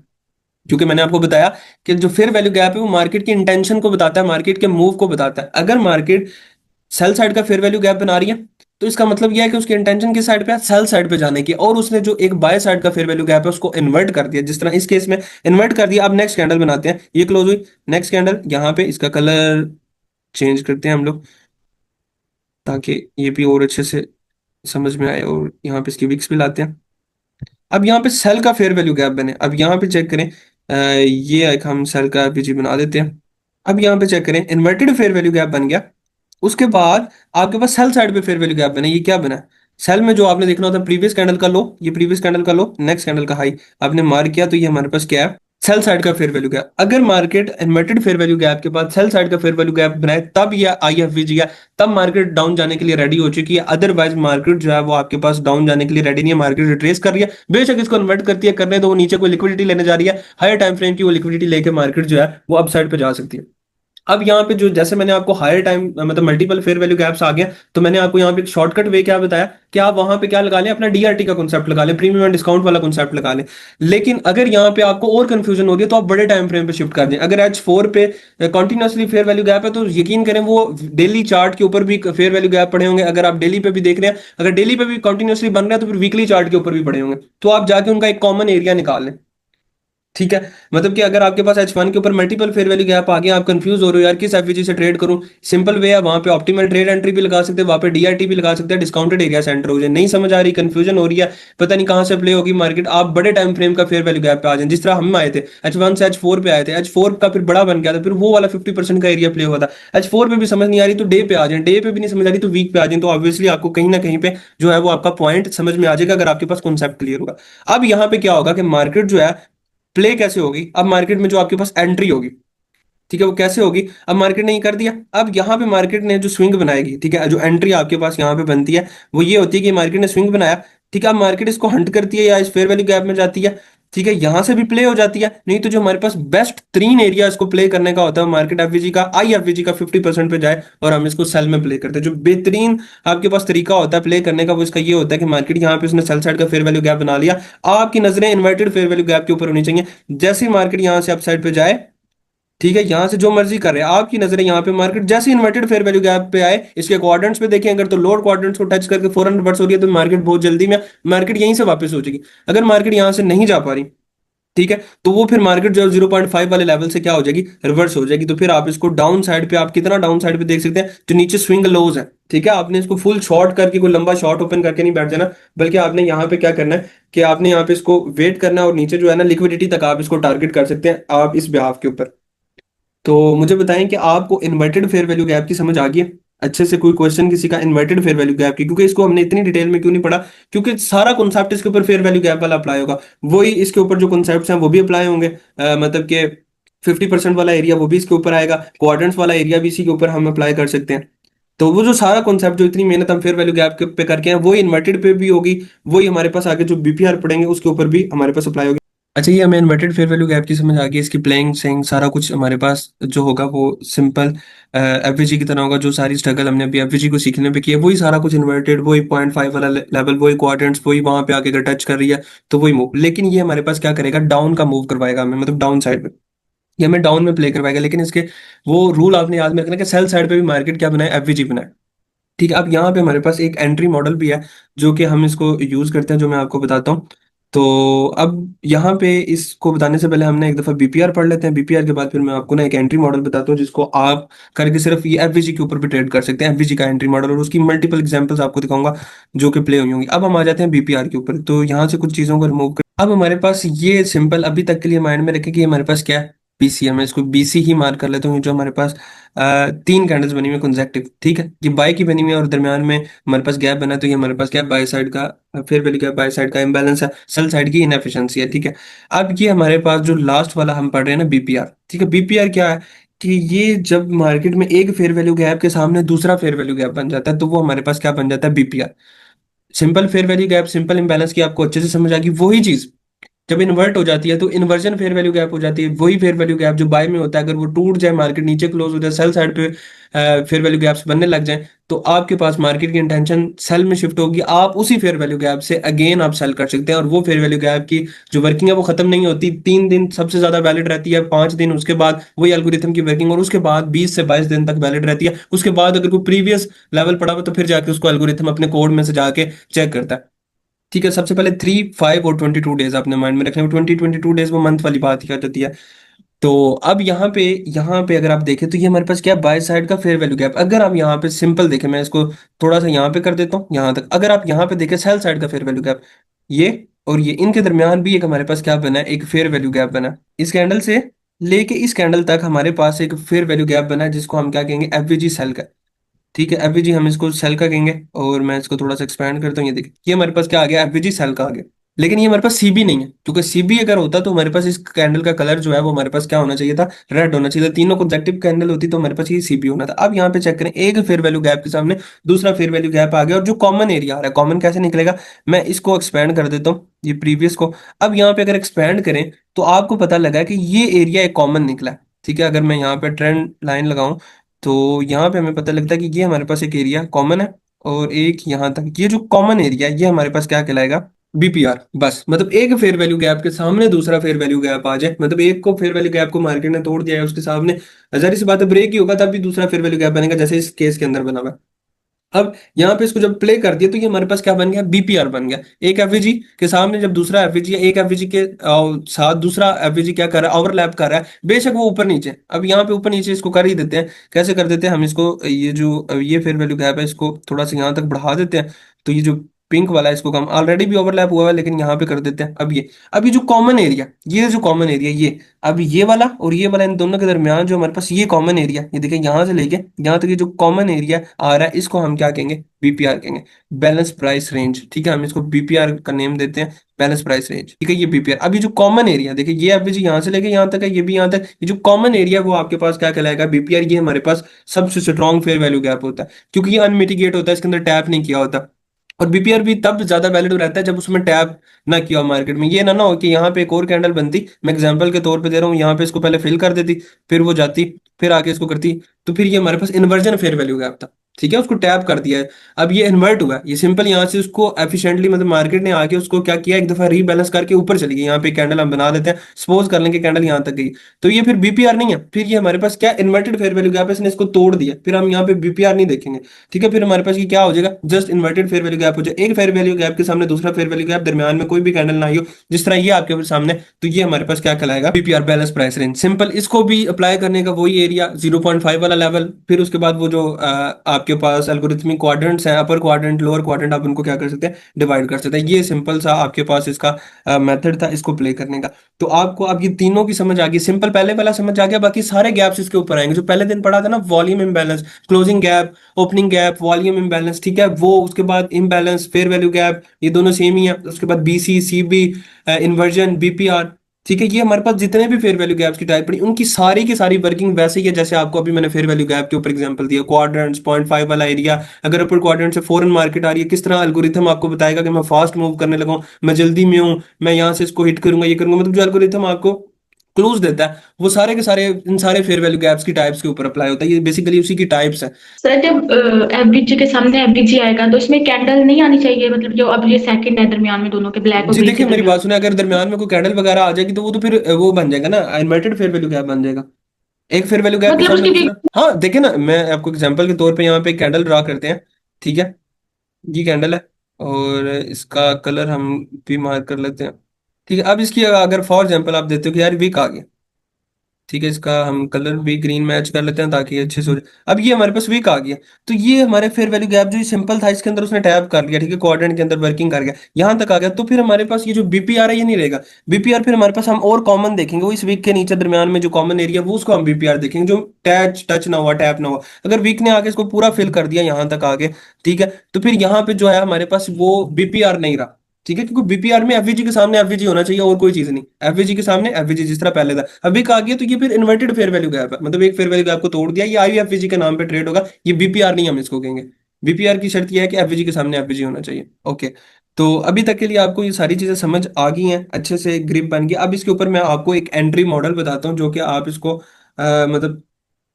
क्योंकि मैंने आपको बताया कि जो फेयर वैल्यू गैप है वो मार्केट की इंटेंशन को बताता है, मार्केट के मूव को बताता है। अगर मार्केट सेल साइड का फेयर वैल्यू गैप बना रही है तो इसका मतलब यह है कि उसकी इंटेंशन किस साइड पे है, सेल साइड पे जाने की। और उसने जो एक बाय साइड का फेयर वैल्यू गैप है उसको इन्वर्ट कर दिया, जिस तरह इस केस में इन्वर्ट कर दिया। अब नेक्स्ट कैंडल बनाते हैं, ये क्लोज हुई, नेक्स्ट कैंडल यहाँ पे इसका कलर चेंज करते हैं हम लोग ताकि ये भी और अच्छे से समझ में आए, और यहाँ पे इसकी विक्स भी लाते हैं। अब यहाँ पे सेल का फेयर वैल्यू गैप बने, अब यहाँ पे चेक करें, ये एक हम सेल का एफवीजी बना देते हैं। अब यहाँ पे चेक करें, इन्वर्टेड फेयर वैल्यू गैप बन गया। उसके बाद आपके पास सेल साइड पे फेयर वैल्यू गैप बना, ये क्या बना है? सेल में जो आपने देखना होता है प्रीवियस कैंडल का लो, ये प्रीवियस कैंडल का लो, नेक्स्ट कैंडल का हाई आपने मार्क किया, तो ये हमारे पास क्या है? सेल साइड का फेयर वैल्यू गैप। अगर market inverted fair value gap के बाद सेल साइड का फेयर वैल्यू गैप बनाए, तब ये आईएफवीजी है, तब मार्केट डाउन जाने के लिए रेडी हो चुकी है। अदरवाइज मार्केट जो है वो आपके पास डाउन जाने के लिए रेडी नहीं है, मार्केट रिट्रेस कर रही है। बेशक इसको इन्वर्ट करती है, करने तो वो नीचे कोई लिक्विडिटी लेने जा रही है, हायर टाइम फ्रेम की वो लिक्विडिटी लेके मार्केट जो है वो अप साइड पे जा सकती है। अब यहाँ पे जो जैसे मैंने आपको हायर टाइम मतलब मल्टीपल फेयर वैल्यू गैप्स आ गया, तो मैंने आपको यहाँ पे एक शॉर्टकट वे क्या बताया कि आप वहां पे क्या लगा लें, अपना डीआरटी का कॉन्सेप्ट लगा लें, प्रीमियम एंड डिस्काउंट वाला कॉन्सेप्ट लगा लें। लेकिन अगर यहाँ पे आपको और कंफ्यूजन हो रही है तो आप बड़े टाइम फ्रेम पे शिफ्ट कर दें। अगर H4 पे कंटिन्यूसली फेयर वैल्यू गैप है तो यकीन करें वो डेली चार्ट के ऊपर भी फेयर वैल्यू गैप पड़े होंगे। अगर आप डेली पे भी देख रहे हैं, अगर डेली पे भी कंटिन्यूसली बन रहे हैं तो फिर वीकली चार्ट के ऊपर भी पड़े होंगे। तो आप जाके उनका एक कॉमन एरिया निकाल लें। ठीक है, मतलब कि अगर आपके पास H1 के ऊपर मल्टीपल फेयर वैल्यू गैप आ गया, आप कंफ्यूज हो रहे हो यार किस एफवीजी से ट्रेड करूं, सिंपल वे है, वहां पे ऑप्टिमल ट्रेड एंट्री भी लगा सकते हैं, वहां पे डीआरटी भी लगा सकते हैं, डिस्काउंटेड एरिया सेंटर हो जाए। नहीं समझ आ रही, कंफ्यूजन हो रही है, पता नहीं कहां से प्ले होगी मार्केट, आप बड़े टाइम फ्रेम का फेयर वैल्यू गैप पे आ जाए। जिस तरह हम आए थे H1 से H4 पे आए थे, H4 का फिर बड़ा बन गया था, फिर वो वाला 50% का एरिया प्ले हुआ था। H4 पे भी समझ नहीं आ रही तो डे पे आ जाए, डे पे भी नहीं समझ आ रही तो वीक पे आ जाए। तो ऑब्वियसली आपको कहीं ना कहीं पे जो है वो आपका पॉइंट समझ में आ जाएगा अगर आपके पास कॉन्सेप्ट क्लियर होगा। अब यहाँ पे क्या होगा कि मार्केट जो है प्ले कैसे होगी, अब मार्केट में जो आपके पास एंट्री होगी, ठीक है, वो कैसे होगी? अब मार्केट ने ये कर दिया, अब यहाँ पे मार्केट ने जो स्विंग बनाएगी, ठीक है, जो एंट्री आपके पास यहाँ पे बनती है वो ये होती है कि मार्केट ने स्विंग बनाया, ठीक है, अब मार्केट इसको हंट करती है या इस फेयर वैल्यू गैप में जाती है, ठीक है, यहां से भी प्ले हो जाती है। नहीं तो जो हमारे पास बेस्ट 3 एरिया इसको प्ले करने का होता है मार्केट एफवीजी का, आई एफवीजी का 50% पे जाए और हम इसको सेल में प्ले करते हैं। जो बेहतरीन आपके पास तरीका होता है प्ले करने का वो इसका ये होता है कि मार्केट यहाँ पे उसने सेल साइड का फेयर वैल्यू गैप बना लिया, आपकी नजरें इन्वर्टेड फेयर वैल्यू गैप के ऊपर होनी चाहिए। जैसे ही मार्केट यहाँ से अपसाइड पे जाए, ठीक है, यहां से जो मर्जी कर रहे हैं, आपकी नजरें यहाँ पे मार्केट जैसे इन्वर्टेड फेयर वैल्यू गैप पे आए, इसके क्वाड्रेंट्स पे देखें, अगर तो लोअर क्वाड्रेंट्स को टच करके 400 रिवर्स हो रही है तो मार्केट बहुत जल्दी में मार्केट यहीं से वापस हो जाएगी। अगर मार्केट यहां से नहीं जा पा रही, ठीक है, तो वो फिर मार्केट जो 0.5 वाले लेवल से क्या हो जाएगी, रिवर्स हो जाएगी। तो फिर आप इसको डाउन साइड पे, आप कितना डाउन साइड पे देख सकते हैं, जो नीचे स्विंग लोज है, ठीक है, आपने इसको फुल शॉर्ट करके कोई लंबा शॉर्ट ओपन करके नहीं बैठ जाना, बल्कि आपने यहाँ पे क्या करना है कि आपने यहाँ पे इसको वेट करना है, और नीचे जो है ना लिक्विडिटी तक आप इसको टारगेट कर सकते हैं आप इस ब्याह के ऊपर। तो मुझे बताएं कि आपको इन्वर्टेड फेयर वैल्यू गैप की समझ आ गई है अच्छे से? कोई क्वेश्चन किसी का इन्वर्टेड फेयर वैल्यू गैप की, क्योंकि इसको हमने इतनी डिटेल में क्यों नहीं पढ़ा, क्योंकि सारा कॉन्सेप्ट इसके ऊपर फेयर वैल्यू गैप वाला अप्लाई होगा। वही इसके ऊपर जो कॉन्सेप्ट्स हैं वो भी अप्लाई होंगे, मतलब कि 50% वाला एरिया वो भी इसके ऊपर आएगा, क्वाड्रेंट्स वाला एरिया भी इसी के ऊपर हम अप्लाई कर सकते हैं। तो वो जो सारा कॉन्सेप्ट जो इतनी मेहनत हम फेयर वैल्यू गैप के पे करके हैं, वही इन्वर्टेड पे भी होगी, वही हमारे पास आगे जो बीपीआर पढ़ेंगे उसके ऊपर भी हमारे पास अप्लाई होगी। अच्छा, ये हमें इन्वर्टेड फेयर वैल्यू गैप की समझ आ गई, इसकी प्लेइंग सेइंग सारा कुछ हमारे पास जो होगा वो सिंपल एफवीजी की तरह होगा। जो सारी स्ट्रगल हमने अभी एफवीजी को सीखने पे की है वही सारा कुछ इन्वर्टेड, वही 0.5 वाला लेवल, वही क्वाड्रेंट्स, वही वहां पे आके अगर टच कर रही है तो वही मूव। लेकिन ये हमारे पास क्या करेगा, डाउन का मूव करवाएगा हमें, मतलब डाउन साइड में, ये हमें डाउन में प्ले करवाएगा। लेकिन इसके वो रूल आपने याद में रखना कि सेल साइड पे भी मार्केट क्या बनाए, एफवीजी बनाए। ठीक है, अब यहाँ पे हमारे पास एक एंट्री मॉडल भी है जो कि हम इसको यूज करते हैं, जो मैं आपको बताता हूँ। तो अब यहाँ पे इसको बताने से पहले हमने एक दफा बीपीआर पढ़ लेते हैं, बीपीआर के बाद फिर मैं आपको ना एक एंट्री मॉडल बताता हूँ जिसको आप करके सिर्फ ये एफवीजी के ऊपर भी ट्रेड कर सकते हैं, एफवीजी का एंट्री मॉडल, और उसकी मल्टीपल एग्जांपल्स आपको दिखाऊंगा जो कि प्ले हुई होंगी। अब हम आ जाते हैं बीपीआर के ऊपर, तो यहाँ से कुछ चीजों को रिमूव कर, अब हमारे पास ये सिंपल अभी तक के लिए माइंड में रखें कि हमारे पास क्या है, बीसी है। मैं इसको बीसी ही मार्क कर लेता हूँ, जो हमारे पास 3 कैंडल्स बनी हुई है कंसेक्टिव, ठीक है, ये बाय की बनी हुई है और दरमियान में हमारे पास गैप बना है, तो ये हमारे पास क्या है, बाय साइड का fair value gap, by side का इम्बैलेंस है, सेल साइड की इनएफिशिएंसी है। ठीक है, अब ये हमारे पास जो लास्ट वाला हम पढ़ रहे हैं ना बीपीआर, ठीक है, बीपीआर क्या है कि ये जब मार्केट में एक फेयर वैल्यू गैप के सामने दूसरा फेयर वैल्यू गैप बन जाता है तो वो हमारे पास क्या बन जाता है, BPR. Simple fair value gap, simple imbalance की आपको अच्छे से समझ आ गई। वही चीज जब इन्वर्ट हो जाती है तो इन्वर्जन फेयर वैल्यू गैप हो जाती है। वही फेयर वैल्यू गैप जो बाय में होता है, अगर वो टूट जाए, मार्केट नीचे क्लोज हो जाए, सेल साइड पे फेयर वैल्यू गैप्स बनने लग जाए, तो आपके पास मार्केट की इंटेंशन सेल में शिफ्ट होगी, आप उसी फेयर वैल्यू गैप से अगेन आप सेल कर सकते हैं। और वो फेयर वैल्यू गैप की जो वर्किंग है वो खत्म नहीं होती, 3 दिन सबसे ज्यादा वैलिड रहती है, 5 दिन उसके बाद वही एल्गोरिथम की वर्किंग, और उसके बाद 20 से 22 दिन तक वैलिड रहती है। उसके बाद अगर कोई प्रीवियस लेवल पड़ा हुआ तो फिर जाके उसको एल्गोरिथम अपने कोड में से जाके चेक करता है। ठीक है, सबसे पहले 3, 5 और 22 डेज आपने माइंड में रखना है। 20, 22 डेज वो मंथ वाली बात ही आ जाती है। तो अब यहाँ पे अगर आप देखें तो ये हमारे पास क्या है, बाय साइड का फेयर वैल्यू गैप। अगर आप यहाँ पे सिंपल देखें, मैं इसको थोड़ा सा यहाँ पे कर देता हूँ यहाँ तक। अगर आप यहाँ पे देखें सेल साइड का फेयर वैल्यू गैप, ये और ये इनके दरमियान भी एक हमारे पास क्या बना है, एक फेयर वैल्यू गैप बना है। इस कैंडल से लेके इस कैंडल तक हमारे पास एक फेयर वैल्यू गैप बना है, जिसको हम क्या कहेंगे, एफवीजी सेल का। ठीक है, एफवीजी हम इसको सेल का कहेंगे। और मैं इसको थोड़ा सा एक्सपैंड करता हूँ, ये देखिए ये हमारे पास क्या आ गया, एफवीजी सेल का आ गया। लेकिन ये हमारे पास सीबी नहीं है, क्योंकि सीबी अगर होता तो हमारे पास इस कैंडल का कलर जो है वो हमारे पास क्या होना चाहिए था, रेड होना चाहिए था। तीनों कंसेक्टिव कैंडल होती तो हमारे पास ये सीबी होना था। अब यहाँ पे चेक करें, एक फेयर वैल्यू गैप के सामने दूसरा फेयर वैल्यू गैप आ गया, और जो कॉमन एरिया आ रहा है, कॉमन कैसे निकलेगा, मैं इसको एक्सपैंड कर देता हूँ ये प्रीवियस को। अब यहाँ पे अगर एक्सपैंड करें तो आपको पता लगा कि ये एरिया एक कॉमन निकला है। ठीक है, अगर मैं यहाँ पे ट्रेंड लाइन लगाऊं तो यहाँ पे हमें पता लगता है कि ये हमारे पास एक एरिया कॉमन है, और एक यहाँ तक ये जो कॉमन एरिया है ये हमारे पास क्या कहलाएगा, बीपीआर। बस मतलब एक फेयर वैल्यू गैप के सामने दूसरा फेयर वैल्यू गैप आ जाए, मतलब एक को फेयर वैल्यू गैप को मार्केट ने तोड़ दिया है, उसके सामने जाहिर सी बात है ब्रेक ही होगा, तब भी दूसरा फेयर वैल्यू गैप बनेगा, जैसे इस केस के अंदर बना हुआ है। अब यहाँ पे इसको जब प्ले कर दिया तो ये हमारे पास क्या बन गया, बीपीआर बन गया। एक एफवीजी के सामने जब दूसरा एफवीजी, एक एफवीजी के साथ दूसरा एफवीजी क्या कर रहा है, ओवरलैप कर रहा है, बेशक वो ऊपर नीचे। अब यहाँ पे ऊपर नीचे इसको कर ही देते हैं। कैसे कर देते हैं, हम इसको ये जो ये फेयर वैल्यू गैप है इसको थोड़ा सा यहाँ तक बढ़ा देते हैं। तो ये जो पिंक वाला है इसको हम ऑलरेडी भी ओवरलैप हुआ है, लेकिन यहाँ पे कर देते हैं। अब ये जो कॉमन एरिया, ये जो कॉमन एरिया ये, अब ये वाला और ये वाला, इन दोनों के दरमियान जो हमारे पास ये कॉमन एरिया, ये देखिए यहाँ से लेके यहाँ तक ये जो कॉमन एरिया आ रहा है, इसको हम क्या कहेंगे, बीपीआर कहेंगे, बैलेंस प्राइस रेंज। ठीक है, हम इसको बीपीआर का नेम देते हैं, बैलेंस प्राइस रेंज। ठीक है, ये बीपीआर। अब ये जो कॉमन एरिया देखिए, ये एवरेज यहाँ से लेके यहाँ तक है, ये भी यहाँ तक, ये जो कॉमन एरिया वो आपके पास क्या कहलाएगा, बीपीआर। ये हमारे पास सबसे स्ट्रॉन्ग फेयर वैल्यू गैप होता है, क्योंकि ये अनमिटिगेट होता है, इसके अंदर टैप नहीं किया होता। और बीपीआर भी तब ज्यादा वैलिड रहता है जब उसमें टैप ना किया हो मार्केट में। ये ना हो कि यहाँ पे एक और कैंडल बनती, मैं एग्जांपल के तौर पे दे रहा हूँ, यहाँ पे इसको पहले फिल कर देती, फिर वो जाती, फिर आके इसको करती, तो फिर ये हमारे पास इन्वर्जन फेयर वैल्यू गैप था। ठीक है, उसको टैप कर दिया है, अब ये इन्वर्ट हुआ है। ये सिंपल यहाँ से उसको एफिशिएंटली, मतलब मार्केट ने आके उसको क्या किया, एक दफा रीबैलेंस करके ऊपर चली गई। यहाँ पे कैंडल हम बना देते हैं, सपोज कर लेंगे कैंडल यहाँ तक गई, तो ये फिर बीपीआर नहीं है, फिर ये हमारे पास क्या, इन्वर्टेड फेयर वैल्यू गैप है, इसने इसको तोड़ दिया, फिर हम यहाँ पे बीपीआर नहीं देखेंगे। ठीक है, फिर हमारे पास ये क्या हो जाएगा, just inverted fair value gap हो जाए, एक फेयर वैल्यू गैप के सामने दूसरा फेयर वैल्यू गैप, दरमियान में कोई भी कैंडल ना हो, जिस तरह ये आपके सामने, तो ये हमारे पास क्या कहलाएगा, BPR, balance price range. Simple, इसको भी अप्लाई करने का वही एरिया 0.5 वाला लेवल, फिर उसके बाद वो जो आपके पास एल्गोरिथमिक क्वाड्रेंट्स हैं, अपर क्वाड्रेंट लोअर क्वाड्रेंट, आप उनको क्या कर सकते हैं, डिवाइड कर सकते हैं। ये सिंपल सा आपके पास इसका मेथड था इसको प्ले करने का। तो आपको अब ये तीनों की समझ आ गई, सिंपल पहले वाला समझ आ गया, बाकी सारे गैप्स इसके ऊपर आएंगे। जो पहले दिन पढ़ा था ना, volume imbalance, closing gap, opening gap, volume imbalance, ठीक है वो, उसके बाद इम्बैलेंस, फेयर वैल्यू गैप, ये दोनों सेम ही है। उसके बाद बीसी, सीबी, इन्वर्जन, बीपीआर। ठीक है, ये हमारे पास जितने भी फेयर वैल्यू गैप्स की टाइप पड़ी, उनकी सारी की सारी वर्किंग वैसे ही है जैसे आपको अभी मैंने फेयर वैल्यू गैप के ऊपर एग्जांपल दिया। क्वाड्रेंट्स, 0.5 वाला एरिया, अगर अपर क्वाड्रेंट से फॉरेन मार्केट आ रही है, किस तरह एल्गोरिथम आपको बताएगा कि मैं फास्ट मूव करने लगा हूं, मैं जल्दी में हूं, मैं यहाँ से इसको हिट करूंगा, ये करूंगा, मतलब जो एल्गोरिथम आपको क्लूज देता है, वो सारे के सारे इन सारे फेयर वैल्यू गैप्स की टाइप्स के ऊपर अप्लाई होता है। ये बेसिकली उसी की टाइप्स है। सर जब एवरेज के सामने एवरेज ही आएगा तो इसमें कैंडल नहीं आनी चाहिए, मतलब जो अब ये सेकंड है दरमियान में दोनों के, ब्लैक और जी ग्रीन के देखिए, मेरी दरमियान। बात सुने, अगर दरमियान में कोई कैंडल वगैरह आ जाएगी तो वो तो फिर वो बन जाएगा ना, इन्वर्टेड फेयर वैल्यू गैप बन जाएगा। एक फेयर वैल्यू गैप के मतलब सामने उसकी भी। दूसरा, हाँ देखिए ना, मैं आपको एग्जांपल के तौर पे यहाँ पे एक कैंडल ड्रा करते हैं। ठीक है, ये कैंडल है, और इसका कलर हम भी मार्क कर लेते हैं। ठीक है, अब इसकी अगर फॉर एग्जांपल आप देते हो कि यार वीक आ गया, ठीक है, इसका हम कलर भी ग्रीन मैच कर लेते हैं ताकि ये अच्छे से हो जाए। अब ये हमारे पास वीक आ गया, तो ये हमारे फेयर वैल्यू गैप जो सिंपल था इसके अंदर उसने टैप कर लिया। ठीक है, क्वाड्रेंट के अंदर वर्किंग कर गया, यहाँ तक आ गया, तो फिर हमारे पास ये जो बीपीआर है ये नहीं रहेगा। बीपीआर फिर हमारे पास हम और कॉमन देखेंगे, वो इस वीक के नीचे दरमियान में जो कॉमन एरिया, वो उसको हम बीपीआर देखेंगे, जो टच ना हुआ, टैप ना हुआ। अगर वीक ने आके इसको पूरा फिल कर दिया यहाँ तक आगे, ठीक है, तो फिर यहाँ पे जो है हमारे पास वो बीपीआर नहीं रहा। ठीक है, क्योंकि बीपीआर में एफवीजी के सामने एफवीजी होना चाहिए, और कोई चीज नहीं, एफवीजी के सामने एफवीजी जिस तरह पहले था। अभी कहा गया तो ये फिर इन्वर्टेड फेयर वैल्यू गैप है, मतलब एक फेयर वैल्यू गैप को तोड़ दिया, ये आईवीएफवीजी के नाम पे ट्रेड होगा, ये बीपीआर नहीं हम इसको कहेंगे। बीपीआर की शर्त यह है कि एफवीजी के सामने एफवीजी होना चाहिए। ओके, तो अभी तक के लिए आपको ये सारी चीजें समझ आ गई हैं, अच्छे से ग्रिप बन गई। अब इसके ऊपर मैं आपको एक एंट्री मॉडल बताता हूँ, जो कि आप इसको मतलब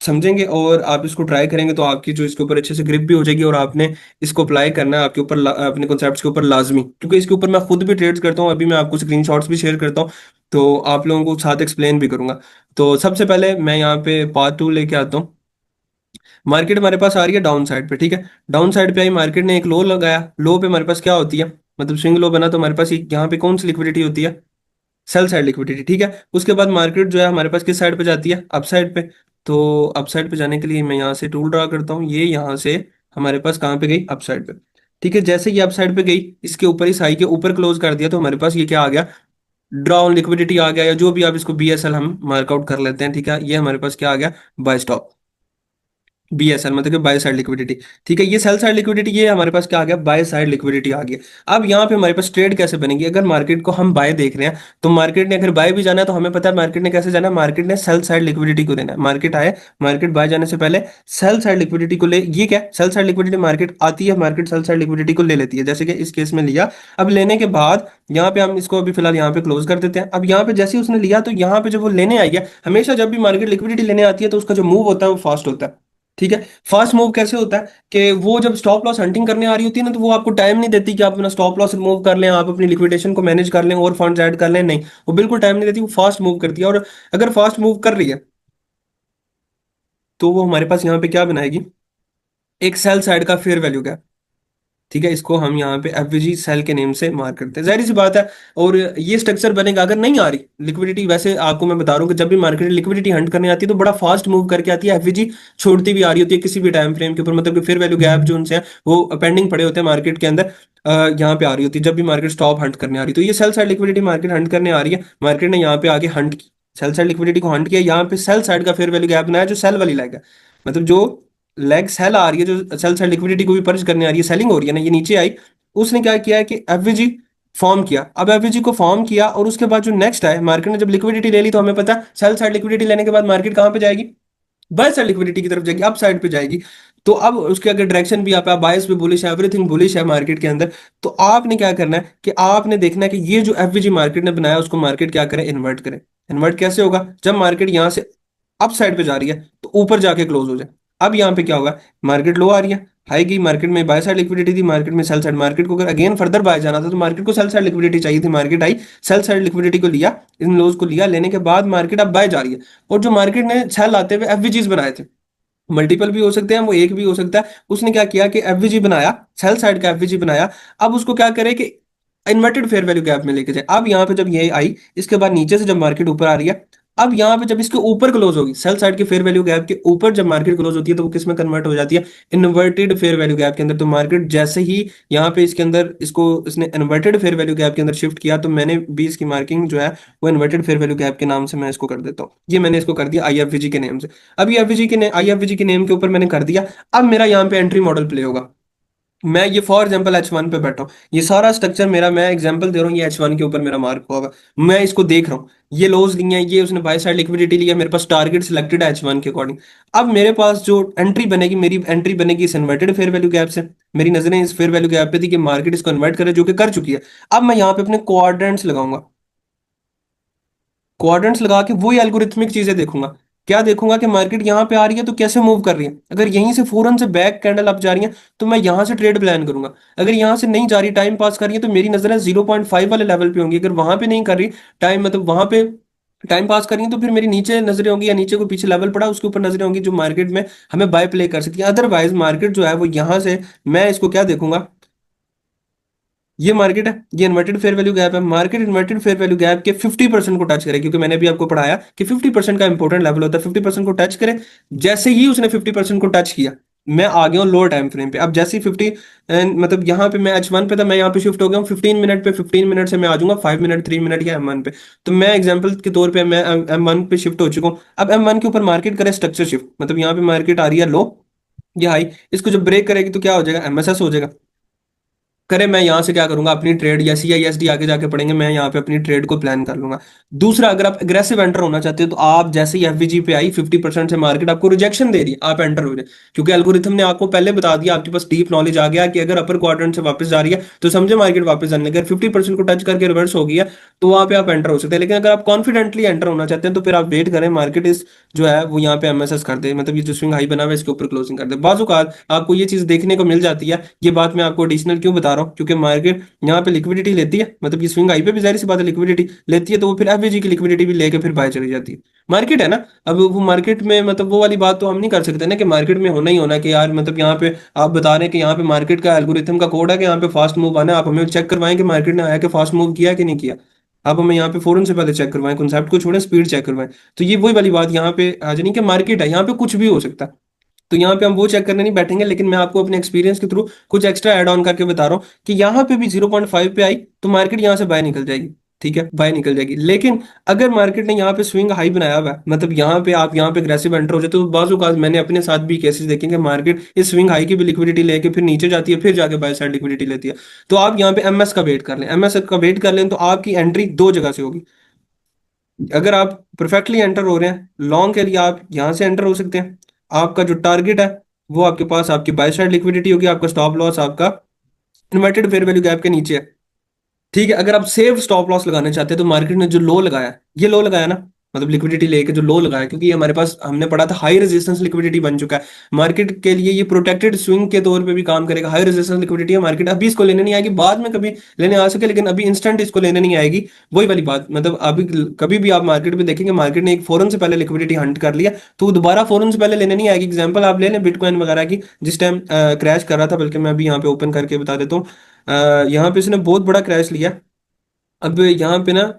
समझेंगे और आप इसको ट्राई करेंगे तो आपकी जो इसके ऊपर अच्छे से ग्रिप भी हो जाएगी, और आपने इसको अप्लाई करना है आपके ऊपर, अपने कॉन्सेप्ट्स के ऊपर लाजमी, क्योंकि इसके ऊपर मैं खुद भी ट्रेड्स करता हूँ, अभी मैं आपको स्क्रीनशॉट्स भी शेयर करता हूँ, तो आप लोगों को साथ एक्सप्लेन भी करूंगा। तो सबसे पहले मैं यहाँ पे पार्ट 2 लेके आता हूँ। मार्केट हमारे पास आ रही है डाउन साइड पे, ठीक है, डाउन साइड पे आई, मार्केट ने एक लो लगाया, लो पे हमारे पास क्या होती है, मतलब स्विंग लो बना, तो हमारे पास यहाँ पे कौन सी लिक्विडिटी होती है, सेल साइड लिक्विडिटी, ठीक है। उसके बाद मार्केट जो है हमारे पास किस साइड पे जाती है, अप साइड पे। तो अप साइड पे जाने के लिए मैं यहाँ से टूल ड्रा करता हूँ, ये यहाँ से हमारे पास कहाँ पे गई, अप साइड पे। ठीक है, जैसे ये अप साइड पे गई, इसके ऊपर इस हाई के ऊपर क्लोज कर दिया, तो हमारे पास ये क्या आ गया, ड्रॉ ऑन लिक्विडिटी आ गया, या जो भी आप इसको BSL हम मार्कआउट कर लेते हैं, ठीक है। ये हमारे पास क्या आ गया, बाय स्टॉप, BSL मतलब कि बाय साइड लिक्विडिटी। ठीक है, ये सेल साइड लिक्विडिटी, ये हमारे पास क्या आ गया, बाय साइड लिक्विडिटी आ गया। अब यहाँ पे हमारे पास ट्रेड कैसे बनेगी, अगर मार्केट को हम बाय देख रहे हैं, तो मार्केट ने अगर बाय भी जाना है तो हमें पता है मार्केट ने कैसे जाना है, मार्केट ने सेल साइड लिक्विडिटी को देना है। मार्केट आए, मार्केट बाय जाने से पहले सेल साइड लिक्विडिटी को ले, ये क्या सेल साइड लिक्विडिटी, मार्केट आती है, मार्केट सेल साइड लिक्विडिटी को ले लेती है, जैसे कि इस केस में लिया। अब लेने के बाद यहाँ पे हम इसको अभी फिलहाल यहाँ पे क्लोज कर देते हैं। अब यहाँ पे जैसे ही उसने लिया, तो यहाँ पे जब वो लेने आई है, हमेशा जब भी मार्केट लिक्विडिटी लेने आती है तो उसका जो मूव होता है वो फास्ट होता है। ठीक है, फास्ट मूव कैसे होता है कि वो जब स्टॉप लॉस हंटिंग करने आ रही होती है ना, तो वो आपको टाइम नहीं देती कि आप अपना स्टॉप लॉस रिमूव कर लें, आप अपनी लिक्विडेशन को मैनेज कर लें और फंड्स ऐड कर लें, नहीं, वो बिल्कुल टाइम नहीं देती, वो फास्ट मूव करती है। और अगर फास्ट मूव कर रही है, तो वो हमारे पास यहाँ पे क्या बनाएगी, एक सेल साइड का फेयर वैल्यू गैप। ठीक है, इसको हम यहाँ पे एफवीजी सेल के नेम से मार्क करते हैं, जाहिर सी बात है। और ये स्ट्रक्चर बनेगा अगर नहीं आ रही लिक्विडिटी, वैसे आपको मैं बता रहा हूँ कि जब भी मार्केट लिक्विडिटी हंट करने आती है तो बड़ा फास्ट मूव करके आती है, एफवीजी छोड़ती भी आ रही होती है किसी भी टाइम फ्रेम के ऊपर, मतलब कि फेयर वैल्यू गैप जो उनसे है वो पेंडिंग पड़े होते हैं मार्केट के अंदर, यहाँ पे आ रही होती है जब भी मार्केट स्टॉप हंट करने आ रही है। तो ये sell side liquidity market Hunt करने आ रही है, मार्केट ने यहाँ पे आके हंट की, सेल साइड लिक्विडिटी को हंट किया, यहाँ पे सेल साइड का फेयर वैल्यू गैप बनाया जो सेल वाली लेग है, मतलब जो लेग सेल आ रही है, जो सेल साइड लिक्विडिटी को भी पर्च करने आ रही है, सेलिंग हो रही है ना, ये नीचे आई, उसने क्या किया है कि एफवीजी फॉर्म किया। अब एफवीजी को फॉर्म किया और उसके बाद जो नेक्स्ट है, मार्केट ने जब लिक्विडिटी ले ली, तो हमें पता है सेल साइड लिक्विडिटी लेने के बाद मार्केट कहाँ पे जाएगी, बाय साइड लिक्विडिटी की तरफ जाएगी, अप साइड पे जाएगी। तो अब उसके अगर डायरेक्शन भी आप बायस भी बुलिश है, एवरीथिंग बुलिश है मार्केट के अंदर, तो आपने क्या करना है कि आपने देखना है कि ये जो एफवीजी मार्केट ने बनाया उसको मार्केट क्या करे, इन्वर्ट करे। इन्वर्ट कैसे होगा, जब मार्केट यहां से अप साइड पे जा रही है तो ऊपर जाके क्लोज हो जाए। अब यहाँ पे क्या होगा, मार्केट लो आ रही है, हाई की, मार्केट में बाय साइड लिक्विडिटी थी, मार्केट में सेल साइड, मार्केट को अगर अगेन फर्दर बाय जाना था तो मार्केट को सेल साइड लिक्विडिटी चाहिए थी, मार्केट आई, सेल साइड लिक्विडिटी को लिया, इन लोज को लिया, लेने के बाद मार्केट अब बाय जा रही है। और जो मार्केट ने सेल आते हुए एफवीजीज बनाए थे, मल्टीपल भी हो सकते हैं, वो एक भी हो सकता है, उसने क्या किया कि एफवीजी बनाया, सेल साइड का एफवीजी बनाया। अब उसको क्या करे कि इन्वर्टेड फेयर वैल्यू गैप में लेके जाए। अब यहाँ पे जब ये आई, इसके बाद नीचे से जब मार्केट ऊपर आ रही है, अब यहाँ पे जब इसके ऊपर क्लोज होगी, सेल साइड के फेयर वैल्यू गैप के ऊपर जब मार्केट क्लोज होती है, तो वो किस में कन्वर्ट हो जाती है, इन्वर्टेड फेयर वैल्यू गैप के अंदर। तो मार्केट जैसे ही यहाँ पे इसके अंदर इसको इसने इन्वर्टेड फेयर वैल्यू गैप के अंदर शिफ्ट किया, तो मैंने भी इसकी मार्किंग जो है वो इन्वर्टेड फेयर वैल्यू गैप के नाम से मैं इसको कर देता हूँ, ये मैंने इसको कर दिया IFVG के नेम से। अब ये एफवीजी के IFVG के नेम के ऊपर मैंने कर दिया। अब मेरा यहाँ पे एंट्री मॉडल प्ले होगा, मैं ये फॉर एग्जांपल H1 पे बैठा हूँ, ये सारा स्ट्रक्चर मेरा, मैं एग्जांपल दे रहा हूँ, ये H1 के ऊपर मेरा मार्क हुआ, मैं इसको देख रहा हूँ, ये लोज लिए हैं, ये उसने बाय साइड लिक्विडिटी लिया, मेरे पास टारगेट सिलेक्टेड है H1 के अकॉर्डिंग। अब मेरे पास जो एंट्री बनेगी, मेरी एंट्री बनेगी इस इन्वर्टेड फेयर वैल्यू गैप से, मेरी नजरें इस फेयर वैल्यू गैप पे थी कि मार्केट इसको कन्वर्ट करे, जो कि कर चुकी है। अब मैं यहाँ पे अपने क्वाड्रेंट्स लगाऊंगा, क्वाड्रेंट्स लगा के वही एल्गोरिथमिक चीजें देखूंगा। क्या देखूंगा कि मार्केट यहाँ पे आ रही है तो कैसे मूव कर रही है, अगर यहीं से फौरन से बैक कैंडल अप जा रही है तो मैं यहाँ से ट्रेड प्लान करूंगा। अगर यहाँ से नहीं जा रही, टाइम पास कर रही है, तो मेरी नजरें 0.5 वाले लेवल पे होंगी। अगर वहां पे नहीं कर रही, टाइम मतलब वहां पे टाइम पास कर रही है, तो फिर मेरी नीचे नजरें होंगी, या नीचे को पीछे लेवल पड़ा उसके ऊपर नजरें होंगी, जो मार्केट में हमें बाय प्ले कर सकती है। अदरवाइज मार्केट जो है वो यहाँ से, मैं इसको क्या देखूंगा, ये मार्केट है, ये इन्वर्टेड फेयर वैल्यू गैप है, market inverted fair value gap के 50% को टच करे, क्योंकि मैंने भी आपको पढ़ाया कि 50% का इंपॉर्टेंट लेवल होता है, 50% को टच करे। जैसे ही उसने 50% को टच किया, मैं आ गया हूँ लोअर टाइम फ्रेम पे। अब जैसे ही 50 मतलब यहाँ पे मैं H1 पे था, मैं यहाँ पे शिफ्ट हो गया हूँ 15 मिनट पे, 15 मिनट से मैं आ जाऊंगा 5 मिनट, 3 मिनट या M1 पे। तो मैं एग्जाम्पल के तौर पे मैं M1 पे शिफ्ट हो चुका हूँ। अब M1 के ऊपर मार्केट करे स्ट्रक्चर शिफ्ट, मतलब यहाँ पे मार्केट आ रही है लो, ये हाई, इसको जब ब्रेक करेगी तो क्या हो जाएगा, MSS हो जाएगा। करे, मैं यहाँ से क्या करूंगा, अपनी ट्रेड या CISD आगे जाके पढ़ेंगे, मैं यहाँ पे अपनी ट्रेड को प्लान कर लूंगा। दूसरा, अगर आप एग्रेसिव एंटर होना चाहते हो, तो आप जैसे ही एफवीजी पे आई 50% से मार्केट आपको रिजेक्शन दे रही है, आप एंटर हो जाए, क्योंकि एल्गोरिथम ने आपको पहले बता दिया, आपके पास डीप नॉलेज आ गया कि अगर अपर क्वाड्रेंट से वापस जा रही है तो समझे मार्केट वापस जाने, अगर 50% को टच करके रिवर्स हो गया तो वहां पे आप एंटर हो सकते हैं। लेकिन अगर आप कॉन्फिडेंटली एंटर होना चाहते हैं तो फिर आप वेट करें, मार्केट इस जो है वो यहाँ पे MSS कर दे, मतलब ये जो स्विंग हाई बना हुआ है इसके ऊपर क्लोजिंग कर दे। बाजुकात आपको ये चीज देखने को मिल जाती है। ये बात मैं आपको एडिशनल क्यों बता रहा हूँ, क्योंकि मार्केट यहाँ पे लिक्विडिटी लेती है, मतलब ये स्विंग हाई पे भी जाहिर सी बात है लिक्विडिटी लेती है, तो वो फिर एफवीजी की लिक्विडिटी भी लेके फिर बाय चली जाती है। मार्केट है ना, अब वो मार्केट में मतलब वो वाली बात तो हम नहीं कर सकते ना कि मार्केट में होना ही होना कि यार, मतलब यहाँ पे आप बता रहे हैं कि यहाँ पे मार्केट का एल्गोरिथम का कोड है कि यहाँ पे फास्ट मूव आना है, आप हमें चेक करवाएं कि मार्केट ने आया कि फास्ट मूव किया कि नहीं किया। आप हमें यहाँ पे फौरन से पहले चेक करवाएं, कॉन्सेप्ट को छोड़ें, स्पीड चेक करवाएं। तो ये वही वाली बात यहाँ पे आ जानी कि मार्केट है, यहाँ पे कुछ भी हो सकता है। तो यहाँ पे हम वो चेक करने नहीं बैठेंगे, लेकिन मैं आपको अपने एक्सपीरियंस के थ्रू कुछ एक्स्ट्रा ऐड ऑन करके बता रहा हूँ कि यहाँ पे भी 0.5 पे आई तो मार्केट यहाँ से बाय निकल जाएगी। ठीक है, बाय निकल जाएगी। लेकिन अगर मार्केट ने यहाँ पे स्विंग हाई बनाया हुआ है, मतलब यहाँ पे आप यहाँ पे अग्रेसिव एंटर हो जाए, तो बाजू मैंने अपने साथ भी केसेस देखे कि मार्केट इस स्विंग हाई की भी लिक्विडिटी लेके फिर नीचे जाती है, फिर जाके बाय साइड लिक्विडिटी लेती है। तो आप यहाँ पे एमएस का वेट कर लें, एमएस का वेट कर लें तो आपकी एंट्री दो जगह से होगी। अगर आप परफेक्टली एंटर हो रहे हैं लॉन्ग के लिए, आप यहां से एंटर हो सकते हैं। आपका जो टारगेट है वो आपके पास आपकी बाय साइड लिक्विडिटी होगी, आपका स्टॉप लॉस आपका इन्वर्टेड फेयर वैल्यू गैप के नीचे है। ठीक है, अगर आप सेफ स्टॉप लॉस लगाना चाहते हैं तो मार्केट ने जो लो लगाया है, ये लो लगाया ना, मतलब लिक्विडिटी लेके जो लो लगाया, क्योंकि ये हमारे पास हमने पढ़ा था हाई रेजिस्टेंस लिक्विडिटी बन चुका है मार्केट के लिए। ये प्रोटेक्टेड स्विंग के तौर पे भी काम करेगा। हाई रेजिस्टेंस लिक्विडिटी है, मार्केट अभी इसको लेने नहीं आएगी, बाद में कभी लेने आ सके, लेकिन अभी इंस्टेंट इसको लेने नहीं आएगी। वही वाली बात, मतलब अभी कभी भी आप मार्केट में देखेंगे मार्केट ने एक फौरन से पहले लिक्विडिटी हंट कर लिया तो दोबारा फौरन से पहले लेने नहीं आएगी। एग्जाम्पल आप ले लें बिटकॉइन वगैरह की, जिस टाइम क्रैश कर रहा था, बल्कि मैं अभी यहाँ पे ओपन करके बता देता हूँ। यहाँ पे इसने बहुत बड़ा क्रैश लिया। अब यहाँ पे ना,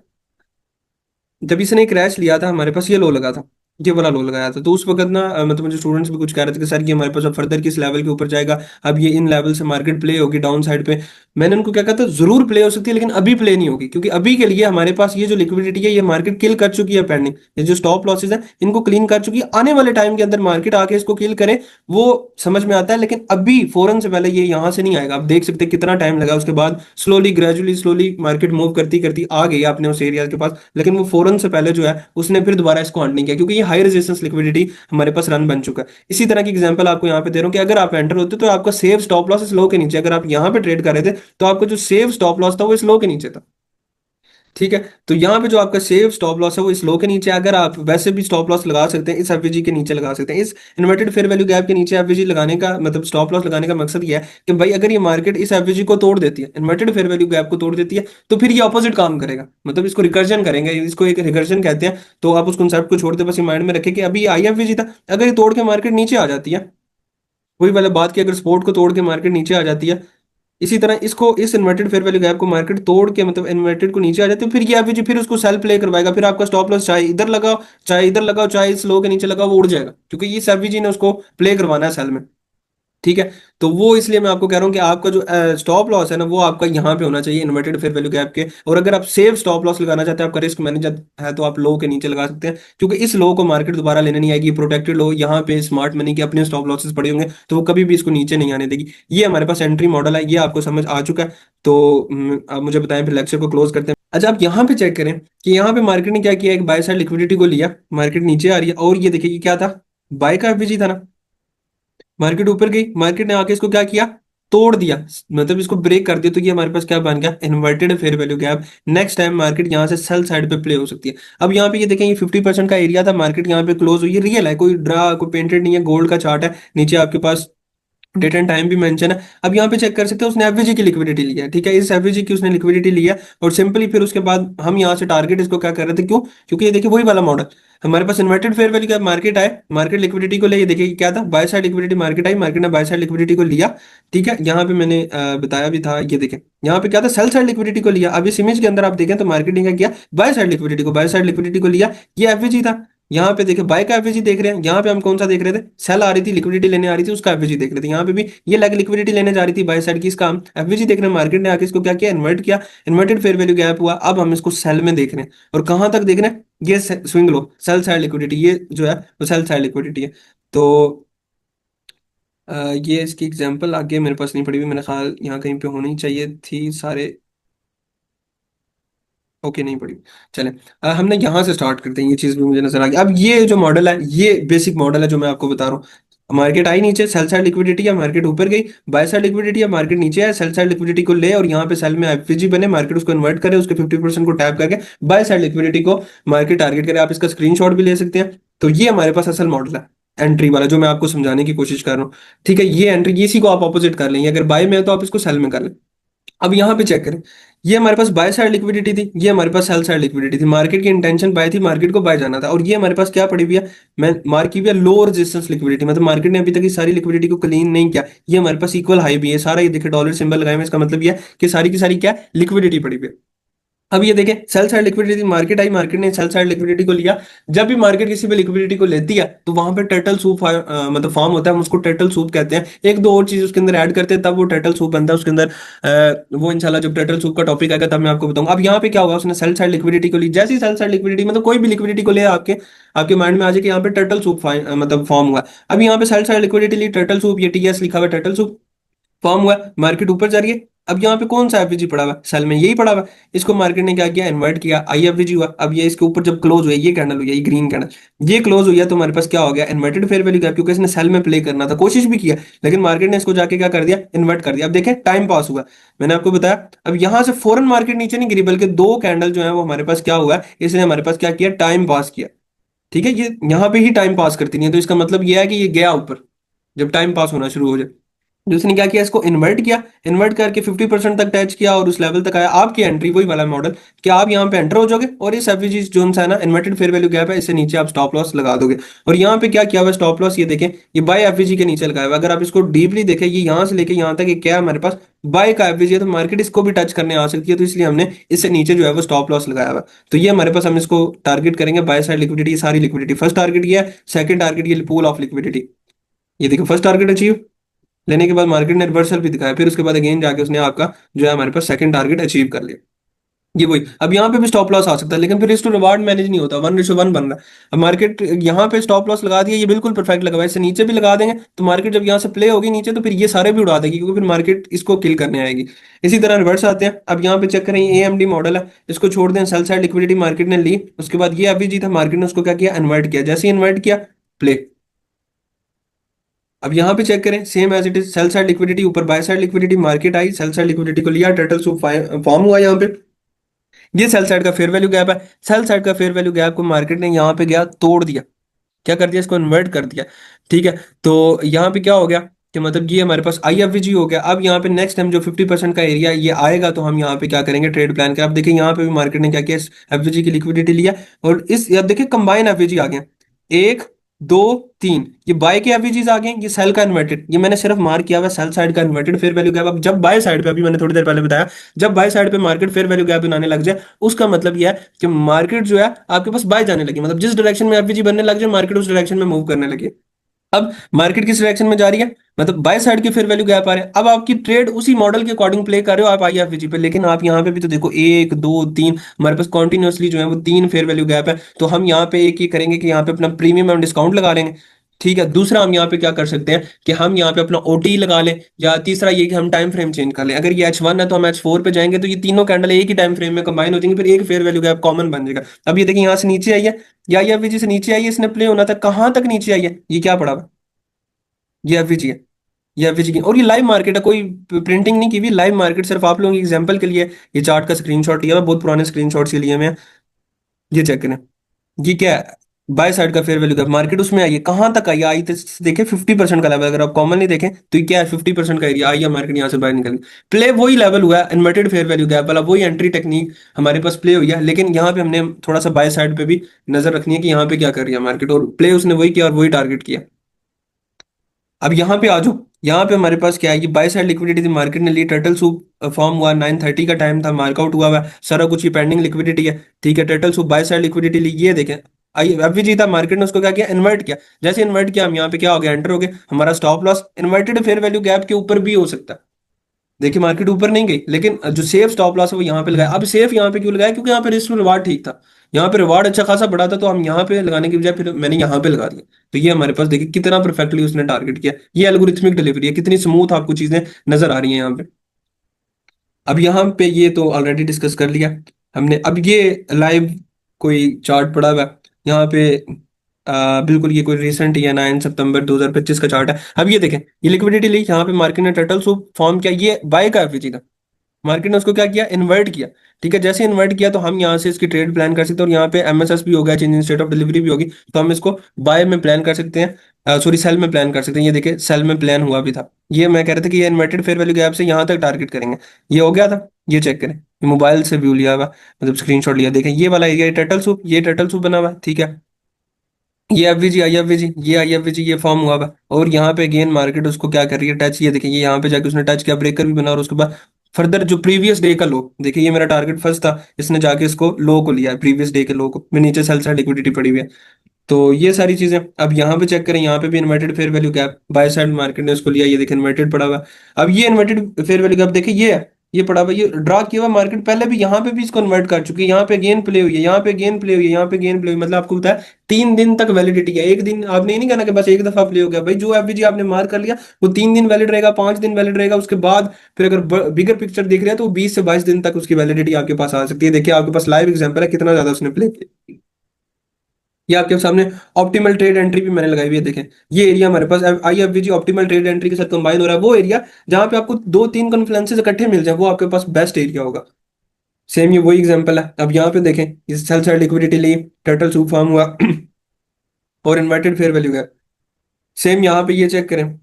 जब इसने क्रैश लिया था हमारे पास ये लो लगा था, ये वाला लो लगाया था। तो उस वक्त ना मतलब मुझे स्टूडेंट्स भी कुछ कह रहे थे कि सर ये हमारे पास अब फर्दर किस लेवल के ऊपर जाएगा, अब ये इन लेवल से मार्केट प्ले होगी डाउन साइड पे। मैंने उनको क्या कहा था, जरूर प्ले हो सकती है लेकिन अभी प्ले नहीं होगी, क्योंकि अभी के लिए हमारे पास ये जो लिक्विडिटी है ये मार्केट किल कर चुकी है पेंडिंग। ये जो स्टॉप लॉसेज है इनको क्लीन कर चुकी है। आने वाले टाइम के अंदर मार्केट आके इसको किल करे वो समझ में आता है, लेकिन अभी फौरन से पहले ये यहाँ से नहीं आएगा। आप देख सकते हैं कितना टाइम लगा, उसके बाद slowly gradually slowly market move करती करती आ गई अपने उस एरिया के पास, लेकिन वो फौरन से पहले जो है उसने फिर दोबारा इसको हंट नहीं किया, क्योंकि ये हाई रेजिस्टेंस लिक्विडिटी हमारे पास रन बन चुका है। इसी तरह की एग्जांपल आपको यहाँ पे दे रहा हूँ कि अगर आप एंटर होते तो आपका सेफ स्टॉप लॉस इस लो के नीचे, अगर आप यहाँ पे ट्रेड कर रहे थे तो आपका जो सेफ स्टॉप लॉस था वो इस लो के नीचे था। ठीक है, तो यहाँ पे जो आपका सेफ स्टॉप लॉस है वो इस लो के नीचे। अगर आप वैसे भी स्टॉप लॉस लगा सकते हैं इस एफवीजी के नीचे लगा सकते हैं, इस इन्वर्टेड फेयर वैल्यू गैप के नीचे एफवीजी लगाने का मतलब स्टॉप लॉस लगाने का मकसद ये है कि भाई अगर ये मार्केट इस एफवीजी को तोड़ देती है, इन्वर्टेड फेयर वैल्यू गैप को तोड़ देती है, तो फिर ये ऑपोजिट काम करेगा, मतलब इसको रिकर्जन करेंगे, इसको एक रिकर्जन कहते हैं। तो आप उस कॉन्सेप्ट को छोड़ते बस माइंड में रखें कि अभी आईएफवीजी था, अगर ये तोड़ के मार्केट नीचे आ जाती है, वही वाला बात की अगर सपोर्ट को तोड़ के मार्केट नीचे आ जाती है, इसी तरह इसको इस इन्वर्टेड फेयर वैल्यू गैप को मार्केट तोड़ के मतलब इन्वर्टेड को नीचे आ जाते हैं, फिर ये एवरेज फिर उसको सेल प्ले करवाएगा, फिर आपका स्टॉप लॉस चाहे इधर लगाओ चाहे इधर लगाओ चाहे इस लो के नीचे लगाओ वो उड़ जाएगा, क्योंकि इस एवरेज ने उसको प्ले करवाना है सेल में। ठीक है, तो वो इसलिए मैं आपको कह रहा हूँ कि आपका जो स्टॉप लॉस है ना वो आपका यहाँ पे होना चाहिए इन्वर्टेड फेयर वैल्यू गैप के। और अगर आप सेफ स्टॉप लॉस लगाना चाहते हैं, आपका रिस्क मैनेजर है, तो आप लो के नीचे लगा सकते हैं, क्योंकि इस लो को मार्केट दोबारा लेने नहीं आएगी। प्रोटेक्टेड लो यहाँ पे स्मार्ट मनी के अपने स्टॉप लॉसेस पड़े होंगे तो वो कभी भी इसको नीचे नहीं आने देगी। ये हमारे पास एंट्री मॉडल है, ये आपको समझ आ चुका है। तो आप मुझे बताएं, फिर लेक्चर को क्लोज करते हैं। अच्छा, आप यहाँ पे चेक करें कि यहाँ पे मार्केट ने क्या किया, एक बाय साइड लिक्विडिटी को लिया, मार्केट नीचे आ रही है और ये देखिए कि क्या था, बाय का एफवीजी था ना, मार्केट ऊपर गई, मार्केट ने आके इसको क्या किया, तोड़ दिया, मतलब इसको ब्रेक कर दिया। तो ये हमारे पास क्या बन गया, inverted fair value gap. Next time market यहाँ से सेल साइड पे प्ले हो सकती है। अब यहाँ पे ये देखें, ये 50% का एरिया था, मार्केट यहाँ पे क्लोज हुई है, रियल है, कोई ड्रा कोई पेंटेड नहीं है, गोल्ड का चार्ट है, नीचे आपके पास डेट एंड टाइम भी मेंशन है। अब यहाँ पे चेक कर सकते हैं उसने एफवीजी की लिक्विडिटी लिया है। ठीक है, इस एफवीजी की उसने लिक्विडिटी लिया और सिंपली फिर उसके बाद हम यहाँ से टारगेट इसको क्या कर रहे थे, क्यों, क्योंकि ये देखिए वही वाला मॉडल हमारे पास इन्वर्टेड फेयर वैल्यू का मार्केट आए, मार्केट लिक्विडिटी को ले, ये देखिए कि क्या था, बाय साइड लिक्विडिटी मार्केट आई, मार्केट ने बाय साइड लिक्विडिटी को लिया। ठीक है, यहाँ पे मैंने बताया भी था, ये देखें यहाँ पे क्या था, सेल साइड लिक्विडिटी को लिया। अब इस इमेज के अंदर आप देखें तो मार्केट ने क्या किया, बाय साइड लिक्विडिटी को, बाय साइड लिक्विडिटी को लिया, ये एफवीजी था। यहाँ पे देखिए बाय का एफवीजी देख रहे हैं, यहाँ पे हम कौन सा देख रहे थे, सेल आ रही थी लिक्विडिटी लेने आ रही थी उसका एफवीजी देख रहे थे। यहाँ पे भी ये लैग लिक्विडिटी लेने जा रही थी बाय साइड की, इसका हम एफवीजी देख रहे हैं। मार्केट ने आके इसको क्या किया, इन्वर्ट किया, इन्वर्टेड फेयर वैल्यू गैप हुआ। अब हम इसको सेल में देख रहे हैं और कहां तक देख रहे हैं, ये swing low cell side liquidity, ये जो है वो सेल साइड लिक्विडिटी है। तो ये इसकी एग्जांपल आगे मेरे पास नहीं पड़ी हुई, मेरे ख्याल यहाँ कहीं पे होनी चाहिए थी सारे। ओके, नहीं पड़ी, चलें। हमने यहाँ से स्टार्ट करते हैं, ये चीज़ भी मुझे नजर आ गई। अब ये जो मॉडल है ये बेसिक मॉडल है जो मैं आपको बता रहा हूँ। मार्केट आई नीचे, सेल साइड लिक्विडिटी है, मार्केट ऊपर गई, बाय साइड लिक्विडिटी है, मार्केट नीचे है, सेल साइड लिक्विडिटी को ले और यहाँ पे सेल में एफवीजी बने, मार्केट उसको इन्वर्ट करे, उसके 50% को टैप करके बाय साइड लिक्विडिटी को मार्केट टारगेट करे। आप इसका स्क्रीनशॉट भी ले सकते हैं। तो ये हमारे पास असल मॉडल है एंट्री वाला, जो मैं आपको समझाने की कोशिश कर रहा हूँ। ठीक है, ये एंट्री, इसी को आप ऑपोजिट कर लेंगे, अगर बाय में है तो आप इसको सेल में कर लें। अब यहाँ पे चेक करें, ये हमारे पास बाय साइड लिक्विडिटी थी, ये हमारे पास सेल साइड लिक्विडिटी थी, मार्केट की इंटेंशन बाय थी, मार्केट को बाय जाना था। और ये हमारे पास क्या पड़ी हुई है, मैं मार्क की हुई है लो रेजिस्टेंस लिक्विडिटी, मतलब मार्केट ने अभी तक इस सारी लिक्विडिटी को क्लीन नहीं किया। ये हमारे पास इक्वल हाई भी है सारा, ये देखिए डॉलर सिंबल लगाए हुए, इसका मतलब ये है कि सारी की सारी क्या लिक्विडिटी पड़ी हुई है। अब ये देखें सेल साइड लिक्विडिटी, मार्केट आई, मार्केट ने सेल साइड लिक्विडिटी को लिया। जब भी मार्केट किसी भी लिक्विडिटी को लेती है तो वहां पे टर्टल सूप मतलब फॉर्म होता है, हम उसको टर्टल सूप कहते हैं। एक दो और चीज उसके अंदर ऐड करते हैं तब वो टर्टल सूप बनता है उसके अंदर। वो इंशाल्लाह जब टर्टल सूप का टॉपिक आएगा तब मैं आपको बताऊंगा। अब यहाँ पे क्या होगा, उसने सेल साइड लिक्विडिटी को ली, जैसी सेल साइड लिक्विडिटी मतलब कोई भी लिक्विडिटी को ले आपके आपके माइंड में आ जाए कि यहाँ पे टर्टल सूप मतलब फॉर्म हुआ। अब यहाँ पे सेल साइड लिक्विडिटी ली, टर्टल सूप, ये टीएस लिखा हुआ है, टर्टल सूप फॉर्म हुआ, मार्केट ऊपर जा रही है। अब यहाँ पे कौन सा एफवीजी पड़ा हुआ है, सेल में यही पड़ा हुआ है। इसको मार्केट ने क्या किया, इन्वर्ट किया, आईएफवीजी हुआ। अब ये इसके ऊपर जब क्लोज हुआ, ये कैंडल हुई है, ये ग्रीन कैंडल, ये क्लोज हुई है तो हमारे पास क्या हो गया, इन्वर्टेड फेयर वैल्यू गैप, क्योंकि इसने सेल में प्ले करना था, कोशिश भी किया, लेकिन मार्केट ने इसको जाके क्या कर दिया, इन्वर्ट कर दिया। अब देखें टाइम पास हुआ, मैंने आपको बताया। अब यहाँ से फौरन मार्केट नीचे नहीं गिरी, बल्कि दो कैंडल जो है वो हमारे पास क्या हुआ, इसने हमारे पास क्या किया, टाइम पास किया। ठीक है, ये यहाँ पे ही टाइम पास करती नहीं है, तो इसका मतलब ये है कि ये गया ऊपर जब टाइम पास होना शुरू हो जाए। दूसरे ने क्या किया, इसको इन्वर्ट किया, इन्वर्ट करके 50% तक टच किया और उस लेवल तक आया। आपकी एंट्री वही वाला मॉडल कि आप यहाँ पे एंटर हो जाओगे और इस एफवीजी जोन सा है ना, इन्वर्टेड फेयर वैल्यू गैप है, इससे नीचे आप स्टॉप लॉस लगा दोगे। और यहाँ पे क्या किया हुआ स्टॉप लॉस, ये देखें, ये बाय एफवीजी के नीचे लगाया हुआ। अगर आप इसको डीपली देखें, ये यहाँ से लेके यहाँ तक ये क्या है हमारे पास, बाय का एफवीजी है, तो मार्केट इसको भी टच करने आ सकती है, तो इसलिए हमने इससे नीचे जो है वो स्टॉप लॉस लगाया हुआ। तो ये हमारे पास, हम इसको टारगेट करेंगे बाय साइड लिक्विडिटी, सारी लिक्विडिटी। फर्स्ट टारगेट ये है, सेकंड टारगेट ये पूल ऑफ लिक्विडिटी। ये देखो फर्स्ट टारगेट अचीव लेने के बाद मार्केट ने रिवर्सल भी दिखाया, फिर उसके बाद अगेन जाके उसने आपका जो है हमारे पास सेकंड टारगेट अचीव कर लिया। ये वही, अब यहाँ पे भी स्टॉप लॉस आ सकता है, लेकिन फिर रिस्क टू रिवार्ड मैनेज नहीं होता, 1:1 बन रहा है। अब मार्केट यहाँ पे स्टॉप लॉस लगा दिया, ये बिल्कुल परफेक्ट लगा हुआ है, इससे नीचे भी लगा देंगे तो मार्केट जब यहाँ से प्ले होगी नीचे तो फिर ये सारे भी उड़ा देगी, क्योंकि फिर मार्केट इसको किल करने आएगी। इसी तरह रिवर्स आते हैं। अब यहाँ पे चेक करें, एएमडी मॉडल है, इसको छोड़ दें, सेल साइड लिक्विडिटी मार्केट ने ली, उसके बाद ये अभी जी था, मार्केट ने उसको क्या किया, इन्वर्ट किया, जैसे इन्वर्ट किया प्ले। अब यहाँ पे चेक करें, same as it is, sell side liquidity ऊपर, बाय साइड लिक्विडिटी, मार्केट आई, सेल साइड लिक्विडिटी को लिया, टर्टल सूप फॉर्म हुआ यहाँ पे। ये सेल साइड का फेयर वैल्यू गैप है, सेल साइड का फेयर वैल्यू गैप को मार्केट ने यहाँ पे गया तोड़ दिया, क्या कर दिया, इसको इन्वर्ट कर दिया। ठीक है, तो यहाँ पे क्या हो गया कि मतलब ये हमारे पास आईएफवीजी हो गया। अब यहाँ पे नेक्स्ट टाइम जो 50% का एरिया ये आएगा तो हम यहाँ पे क्या करेंगे, ट्रेड प्लान का। अब देखिए यहाँ पे भी मार्केट ने क्या किया, एफवीजी की लिक्विडिटी लिया और इस, अब देखिए कंबाइन एफवीजी आ गया, एक दो तीन, ये बाय के एफवीजीज आ गए, ये सेल का इन्वर्टेड, ये मैंने सिर्फ मार्क किया हुआ सेल साइड का इन्वर्टेड फेयर वैल्यू गैप। अब जब बाय साइड पे, अभी मैंने थोड़ी देर पहले बताया, जब बाय साइड पे मार्केट फेयर वैल्यू गैप बनाने लग जाए, उसका मतलब यह है कि मार्केट जो है आपके पास बाय जाने लगी, मतलब जिस डायरेक्शन में एफवीजी बनने लग जाए मार्केट उस डायरेक्शन में मूव करने लगी। अब मार्केट किस डायरेक्शन में जा रही है, मतलब बाय साइड के फेयर वैल्यू गैप आ रहे हैं। अब आपकी ट्रेड उसी मॉडल के अकॉर्डिंग प्ले कर रहे हो आप आईएफवीजी पे, लेकिन आप यहाँ पे भी तो देखो, एक दो तीन, हमारे पास कॉन्टिन्यूअसली जो है वो तीन फेयर वैल्यू गैप है। तो हम यहाँ पे एक ही करेंगे कि यहाँ पे अपना प्रीमियम हम डिस्काउंट लगा लेंगे। ठीक है, दूसरा हम यहाँ पे क्या कर सकते हैं कि हम यहाँ पे अपना ओटी लगा लें, या तीसरा ये कि हम टाइम फ्रेम चेंज कर लें। अगर ये H1 है तो हम H4 पे जाएंगे, तो ये तीनों कैंडल एक ही टाइम फ्रेम में कंबाइन हो जाएंगे, फिर एक फेयर वैल्यू गैप कॉमन बन जाएगा। अब ये देखिए यहाँ से नीचे आई है, या ये एफवीजी से नीचे आई है, इसने प्ले होना था, कहाँ तक नीचे आई है, ये क्या पड़ा हुआ, ये एफवीजी है, ये एफवीजी की, और ये लाइव मार्केट है, कोई प्रिंटिंग नहीं की हुई, लाइव मार्केट, सिर्फ आप लोगों की एग्जांपल के लिए ये चार्ट का स्क्रीनशॉट लिया, मैं बहुत पुराने स्क्रीनशॉट्स लिए मैं, ये चेक करें, ये क्या है, बाय साइड का फेयर वैल्यू गैप, मार्केट उसमें आई है, कहाँ तक आई, आई तो देखे 50% का लेवल, अगर आप कॉमनली देखें तो ये क्या है, 50% का एरिया आई है, मार्केट यहाँ से बाहर निकल गई। प्ले वही लेवल हुआ है, इन्वर्टेड फेयर वैल्यू गैप वाला, वही एंट्री टेक्निक हमारे पास प्ले हुई है, लेकिन यहाँ पे हमने थोड़ा सा बाय साइड पे भी नजर रखनी है कि यहाँ पे क्या कर रही है मार्केट, और प्ले उसने वही किया और वही टारगेट किया। अब यहाँ पे आ जाओ, यहाँ पे हमारे पास क्या है, ये बाय साइड लिक्विडिटी थी, मार्केट ने ली, टर्टल सूप फॉर्म हुआ, 9:30 का टाइम था, मार्कआउट हुआ हुआ है, सारा कुछ ये पेंडिंग लिक्विडिटी है। ठीक है, turtle soup buy side liquidity ली, ये देखें आई एफवीजी था, मार्केट ने उसको क्या किया, इन्वर्ट किया, जैसे इन्वर्ट किया हम यहाँ पे क्या हो गया, एंटर हो गए, हमारा stop loss inverted fair value gap के ऊपर भी हो सकता है। देखिए मार्केट ऊपर नहीं गई, लेकिन जो सेफ स्टॉप लॉस है वो यहाँ पे लगाया। अब सेफ यहाँ पे क्यों लगाया, क्योंकि यहाँ पे रिस्क रिवार्ड ठीक था, यहाँ पे रिवार्ड अच्छा खासा बढ़ा था, तो हम यहाँ पे लगाने की बजाय फिर मैंने यहाँ पे लगा दिया। तो ये हमारे पास देखिए कितना परफेक्टली उसने टारगेट किया, ये एल्गोरिथमिक डिलीवरी है, कितनी स्मूथ आपको चीजें नजर आ रही हैं यहाँ पे। अब यहाँ पे ये तो ऑलरेडी डिस्कस कर लिया हमने। अब ये लाइव कोई चार्ट पड़ा हुआ है यहाँ पे, बिल्कुल ये कोई रिसेंट ही है, 9 सितंबर 2025 का चार्ट है। अब ये देखें, ये लिक्विडिटी ली, यहाँ पे मार्केट ने टर्टल सूप फॉर्म किया, ये बाय का एफवीजी था, मार्केट ने उसको क्या किया, इन्वर्ट किया। ठीक है, जैसे इन्वर्ट किया तो हम यहाँ से इसकी ट्रेड प्लान कर सकते हैं, और यहाँ पे एमएसएस भी हो गया, change in state of delivery भी होगी, तो हम इसको बाय में प्लान कर सकते हैं, सॉरी सेल में प्लान कर सकते हैं। ये देखिए सेल में प्लान हुआ भी था, ये मैं कह रहा था कि ये इन्वर्टेड फेयर वैल्यू गैप से यहाँ तक टारगेट करेंगे, ये हो गया था। ये चेक करें, ये मोबाइल से व्यू लिया हुआ, मतलब स्क्रीनशॉट लिया, देखें ये वाला एरिया टर्टल सूप, ये टर्टल सूप बना हुआ है। ठीक है, ये एफवीजी आईएफवीजी, ये आईएफवीजी ये फॉर्म हुआ हुआ, और यहाँ पे अगेन मार्केट उसको क्या कर रही है, टच, ये देखिए ये यहाँ पे जाके उसने टच किया, ब्रेकर भी बना, और उसके बाद फर्दर जो प्रीवियस डे का लो, देखिए ये मेरा टारगेट फर्स्ट था, इसने जाके इसको लो को लिया है, प्रीवियस डे के लो को, मैं नीचे सेल साइड लिक्विडिटी पड़ी हुई है। तो ये सारी चीजें अब यहाँ पे चेक करें, यहाँ पे भी inverted fair value gap, by side market ने इसको लिया, ये देखिए इन्वर्टेड पड़ा हुआ है। अब ये इन्वर्टेड फेयर वैल्यू गैप देखिए ये है, ये पड़ा हुआ है, ये ड्रा किया हुआ मार्केट पहले भी, यहाँ पे भी इसको इन्वर्ट कर चुकी है, यहाँ पे गेन प्ले हुई है, यहाँ पे गेन प्ले हुई है, यहाँ पे गेन प्ले हुई, मतलब आपको बताया 3 दिन तक वैलिडिटी है। एक दिन आपने ये नहीं कहना कि बस एक दफा प्ले हो गया भाई, जो एफवीजी आपने मार्क कर लिया वो 3 दिन वैलिड रहेगा, 5 दिन वैलिड रहेगा, उसके बाद फिर अगर बिगर पिक्चर देख रहे हैं तो 20 से 22 दिन तक उसकी वैलिडिटी आपके पास आ सकती है। देखिए आपके पास लाइव एग्जाम्पल है कितना ज्यादा उसने प्ले किया। ये आपके सामने ऑप्टिमल ट्रेड एंट्री भी मैंने लगाई हुई है, देखें ये एरिया हमारे पास आईएफवीजी ऑप्टिमल ट्रेड एंट्री के साथ कंबाइन हो रहा है, वो एरिया जहां पे आपको 2-3 कॉन्फ्लुएंसेस इकट्ठे मिल जाए वो आपके पास बेस्ट एरिया होगा। सेम ये वही एग्जांपल है। अब यहाँ पे देखें, इस सेल साइड लिक्विडिटी ली, टर्टल सूप फॉर्म हुआ और इन्वर्टेड फेयर वैल्यू है। सेम यहाँ पे ये चेक करें,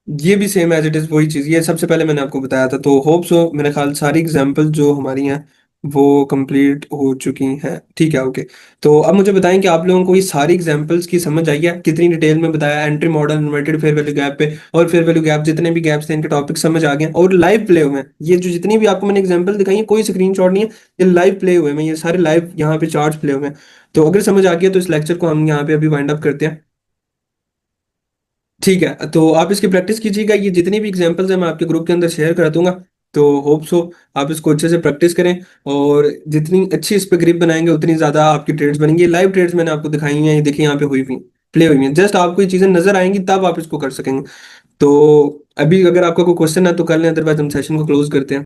ये भी सेम एज इट इज वही चीज, ये सबसे पहले मैंने आपको बताया था। तो होप सो मेरे ख्याल सारी एग्जांपल जो हमारी हैं वो कंप्लीट हो चुकी हैं, ठीक है ओके। तो अब मुझे बताएं कि आप लोगों को ये सारी एग्जांपल्स की समझ आई है, कितनी डिटेल में बताया entry model, inverted fair value gap पे और फेयर वैल्यू गैप, जितने भी गैप्स थे इनके टॉपिक समझ आ गए और लाइव प्ले हुए हैं। ये जो जितनी भी आपको मैंने एग्जाम्पल दिखाई है कोई स्क्रीनशॉट नहीं है, ये लाइव प्ले हुए हैं, ये सारे लाइव यहाँ पे चार्ट्स प्ले हुए हैं। तो अगर समझ आ गया तो इस लेक्चर को हम यहाँ पे अभी वाइंड अप करते हैं, ठीक है। तो आप इसकी प्रैक्टिस कीजिएगा, ये जितनी भी एग्जांपल्स हैं मैं आपके ग्रुप के अंदर शेयर कर दूंगा। तो होप सो आप इसको अच्छे से प्रैक्टिस करें, और जितनी अच्छी इस पे ग्रिप बनाएंगे उतनी ज्यादा आपकी ट्रेड्स बनेंगी। लाइव ट्रेड्स मैंने आपको दिखाई हैं, ये देखिए यहाँ पे हुई हुई प्ले हुई हैं, जस्ट आपको ये चीजें नजर आएंगी तब आप इसको कर सकेंगे। तो अभी अगर आपका कोई क्वेश्चन है तो कर लें, अदरवाइज हम सेशन को क्लोज करते हैं।